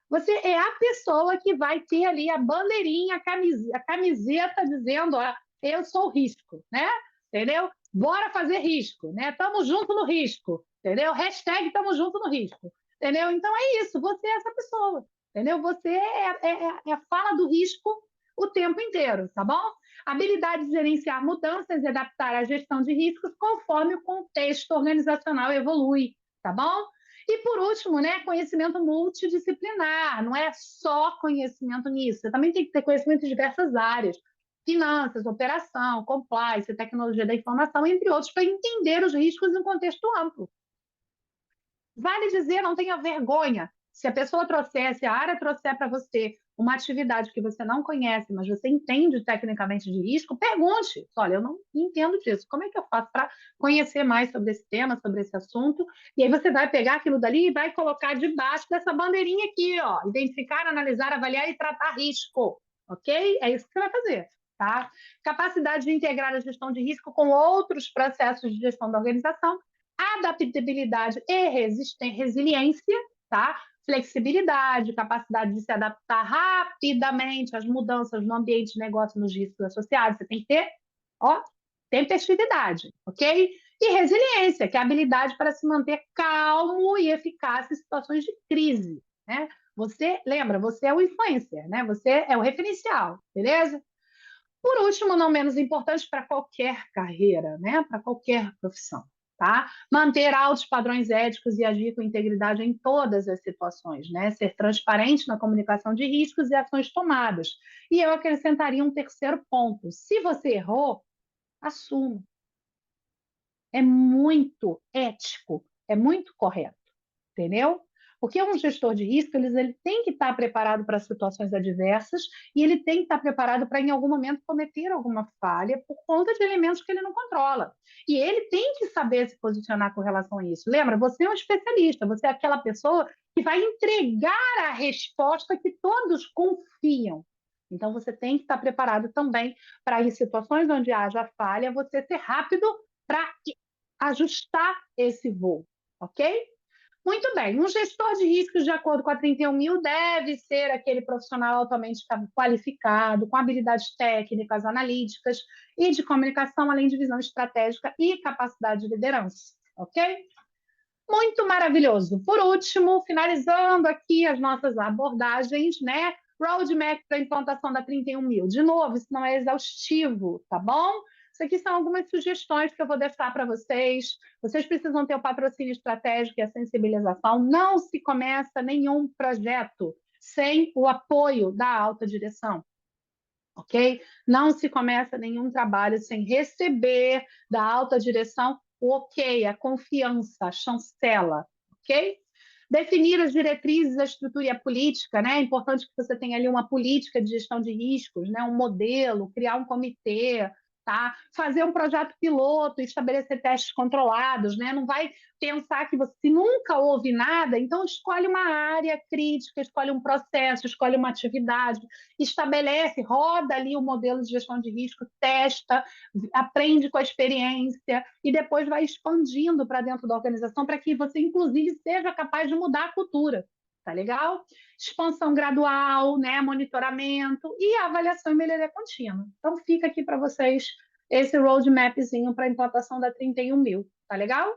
Você é a pessoa que vai ter ali a bandeirinha, a camiseta dizendo, eu sou risco, né? Entendeu? Bora fazer risco, né? Tamo junto no risco, entendeu? Hashtag tamo junto no risco, entendeu? Então é isso, você é essa pessoa, entendeu? Você é a fala do risco o tempo inteiro, tá bom? Habilidade de gerenciar mudanças e adaptar a gestão de riscos conforme o contexto organizacional evolui, tá bom? E, por último, né, conhecimento multidisciplinar, não é só conhecimento nisso, você também tem que ter conhecimento em diversas áreas. finanças, operação, compliance, tecnologia da informação, entre outros, para entender os riscos em contexto amplo. Vale dizer, não tenha vergonha. Se a pessoa trouxer, se a área trouxer para você uma atividade que você não conhece, mas você entende tecnicamente de risco, pergunte. Olha, eu não entendo disso. Como é que eu faço para conhecer mais sobre esse tema, sobre esse assunto? E aí você vai pegar aquilo dali e vai colocar debaixo dessa bandeirinha aqui, ó. Identificar, analisar, avaliar e tratar risco. Ok? É isso que você vai fazer. Tá? Capacidade de integrar a gestão de risco com outros processos de gestão da organização, adaptabilidade e resiliência, tá? Flexibilidade, capacidade de se adaptar rapidamente às mudanças no ambiente de negócio, nos riscos associados. Você tem que ter, ó, tempestividade, ok? E resiliência, que é a habilidade para se manter calmo e eficaz em situações de crise, né? Você, lembra, você é o influencer, né? Você é o referencial, beleza? Por último, não menos importante para qualquer carreira, né? Para qualquer profissão, tá? Manter altos padrões éticos e agir com integridade em todas as situações, né? Ser transparente na comunicação de riscos e ações tomadas. E eu acrescentaria um terceiro ponto: se você errou, assuma. É muito ético, é muito correto, entendeu? Porque um gestor de risco, ele tem que estar preparado para situações adversas e ele tem que estar preparado para, em algum momento, cometer alguma falha por conta de elementos que ele não controla. E ele tem que saber se posicionar com relação a isso. Lembra, você é um especialista, você é aquela pessoa que vai entregar a resposta que todos confiam. Então, você tem que estar preparado também para, em situações onde haja falha, você ser rápido para ajustar esse voo, ok? Muito bem, um gestor de riscos, de acordo com a 31.000, deve ser aquele profissional altamente qualificado, com habilidades técnicas, analíticas e de comunicação, além de visão estratégica e capacidade de liderança, ok? Muito maravilhoso. Por último, finalizando aqui as nossas abordagens, né? Roadmap para a implantação da 31.000. De novo, isso não é exaustivo, tá bom? Isso aqui são algumas sugestões que eu vou deixar para vocês. Vocês precisam ter o patrocínio estratégico e a sensibilização. Não se começa nenhum projeto sem o apoio da alta direção, ok? Não se começa nenhum trabalho sem receber da alta direção o ok, a confiança, a chancela, ok? Definir as diretrizes, a estrutura e a política, né? É importante que você tenha ali uma política de gestão de riscos, né? Um modelo, criar um comitê, tá? Fazer um projeto piloto, estabelecer testes controlados, né? Não vai pensar que você nunca ouve nada, então escolhe uma área crítica, escolhe um processo, escolhe uma atividade, estabelece, roda ali o modelo de gestão de risco, testa, aprende com a experiência e depois vai expandindo para dentro da organização para que você, inclusive, seja capaz de mudar a cultura. Tá legal? Expansão gradual, né? Monitoramento e avaliação e melhoria contínua. Então, fica aqui para vocês esse roadmapzinho para a implantação da 31.000. Tá legal?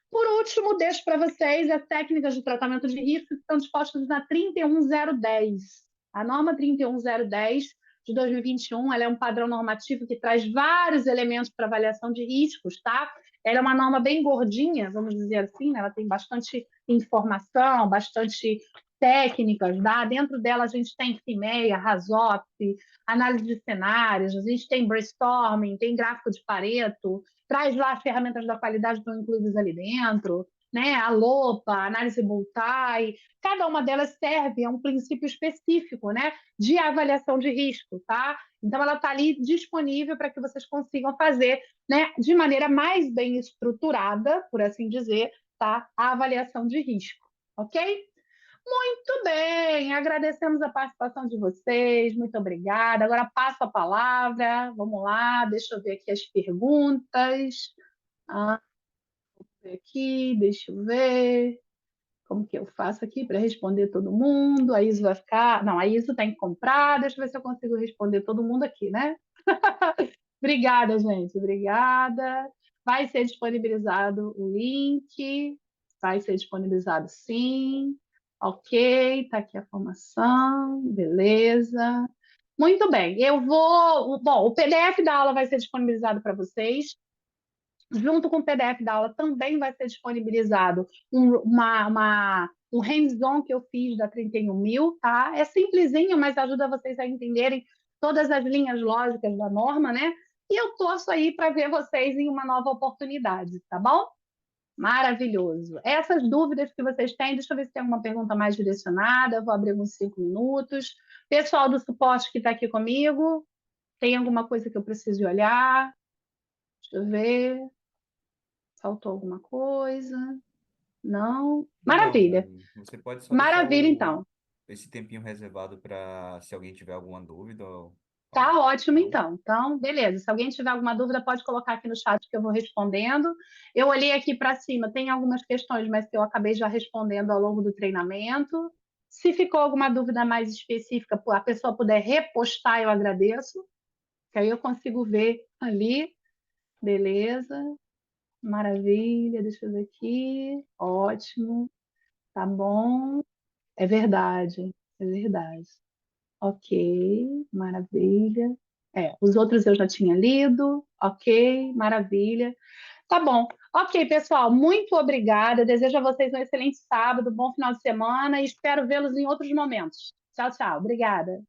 Por último, deixo para vocês as técnicas de tratamento de risco que estão dispostas na 31010. A norma 31010 de 2021, ela é um padrão normativo que traz vários elementos para avaliação de riscos, tá? Ela é uma norma bem gordinha, vamos dizer assim, né? Ela tem bastante informação, bastante técnicas, tá? Dentro dela a gente tem CIMEIA, RASOP, análise de cenários, a gente tem brainstorming, tem gráfico de Pareto, traz lá as ferramentas da qualidade que estão incluídas ali dentro, né? A LOPA, a análise multi, cada uma delas serve a um princípio específico, né? De avaliação de risco, tá? Então ela está ali disponível para que vocês consigam fazer, né? De maneira mais bem estruturada, por assim dizer, tá? A avaliação de risco, ok? Muito bem, agradecemos a participação de vocês, muito obrigada. Agora passo a palavra, vamos lá, deixa eu ver aqui as perguntas. Ah, aqui, deixa eu ver como que eu faço aqui para responder todo mundo. A ISO vai ficar. Não, a ISO tem que comprar, deixa eu ver se eu consigo responder todo mundo aqui, né? Obrigada, gente, obrigada. Vai ser disponibilizado o link, vai ser disponibilizado sim. Ok, está aqui a formação, beleza. Muito bem, eu vou. Bom, o PDF da aula vai ser disponibilizado para vocês. Junto com o PDF da aula também vai ser disponibilizado um hands-on que eu fiz da 31.000, tá? É simplesinho, mas ajuda vocês a entenderem todas as linhas lógicas da norma, né? E eu torço aí para ver vocês em uma nova oportunidade, tá bom? Maravilhoso. Essas dúvidas que vocês têm, deixa eu ver se tem alguma pergunta mais direcionada. Eu vou abrir uns 5 minutos. Pessoal do suporte que está aqui comigo, tem alguma coisa que eu preciso olhar? Deixa eu ver. Faltou alguma coisa? Não? Não, Maravilha. Nani. Você pode só deixar Maravilha, então. esse tempinho reservado para se alguém tiver alguma dúvida ou Tá algo. ótimo, Não? então. Então, beleza. Se alguém tiver alguma dúvida, pode colocar aqui no chat que eu vou respondendo. Eu olhei aqui para cima, tem algumas questões, mas que eu acabei já respondendo ao longo do treinamento. Se ficou alguma dúvida mais específica, a pessoa puder repostar, eu agradeço, que aí eu consigo ver ali. Beleza, maravilha. Deixa eu ver aqui. Ótimo, tá bom. É verdade, é verdade. Ok, maravilha. Os outros eu já tinha lido. Ok, maravilha. Tá bom. Ok, pessoal, muito obrigada. Desejo a vocês um excelente sábado, bom final de semana e espero vê-los em outros momentos. Tchau, tchau. Obrigada.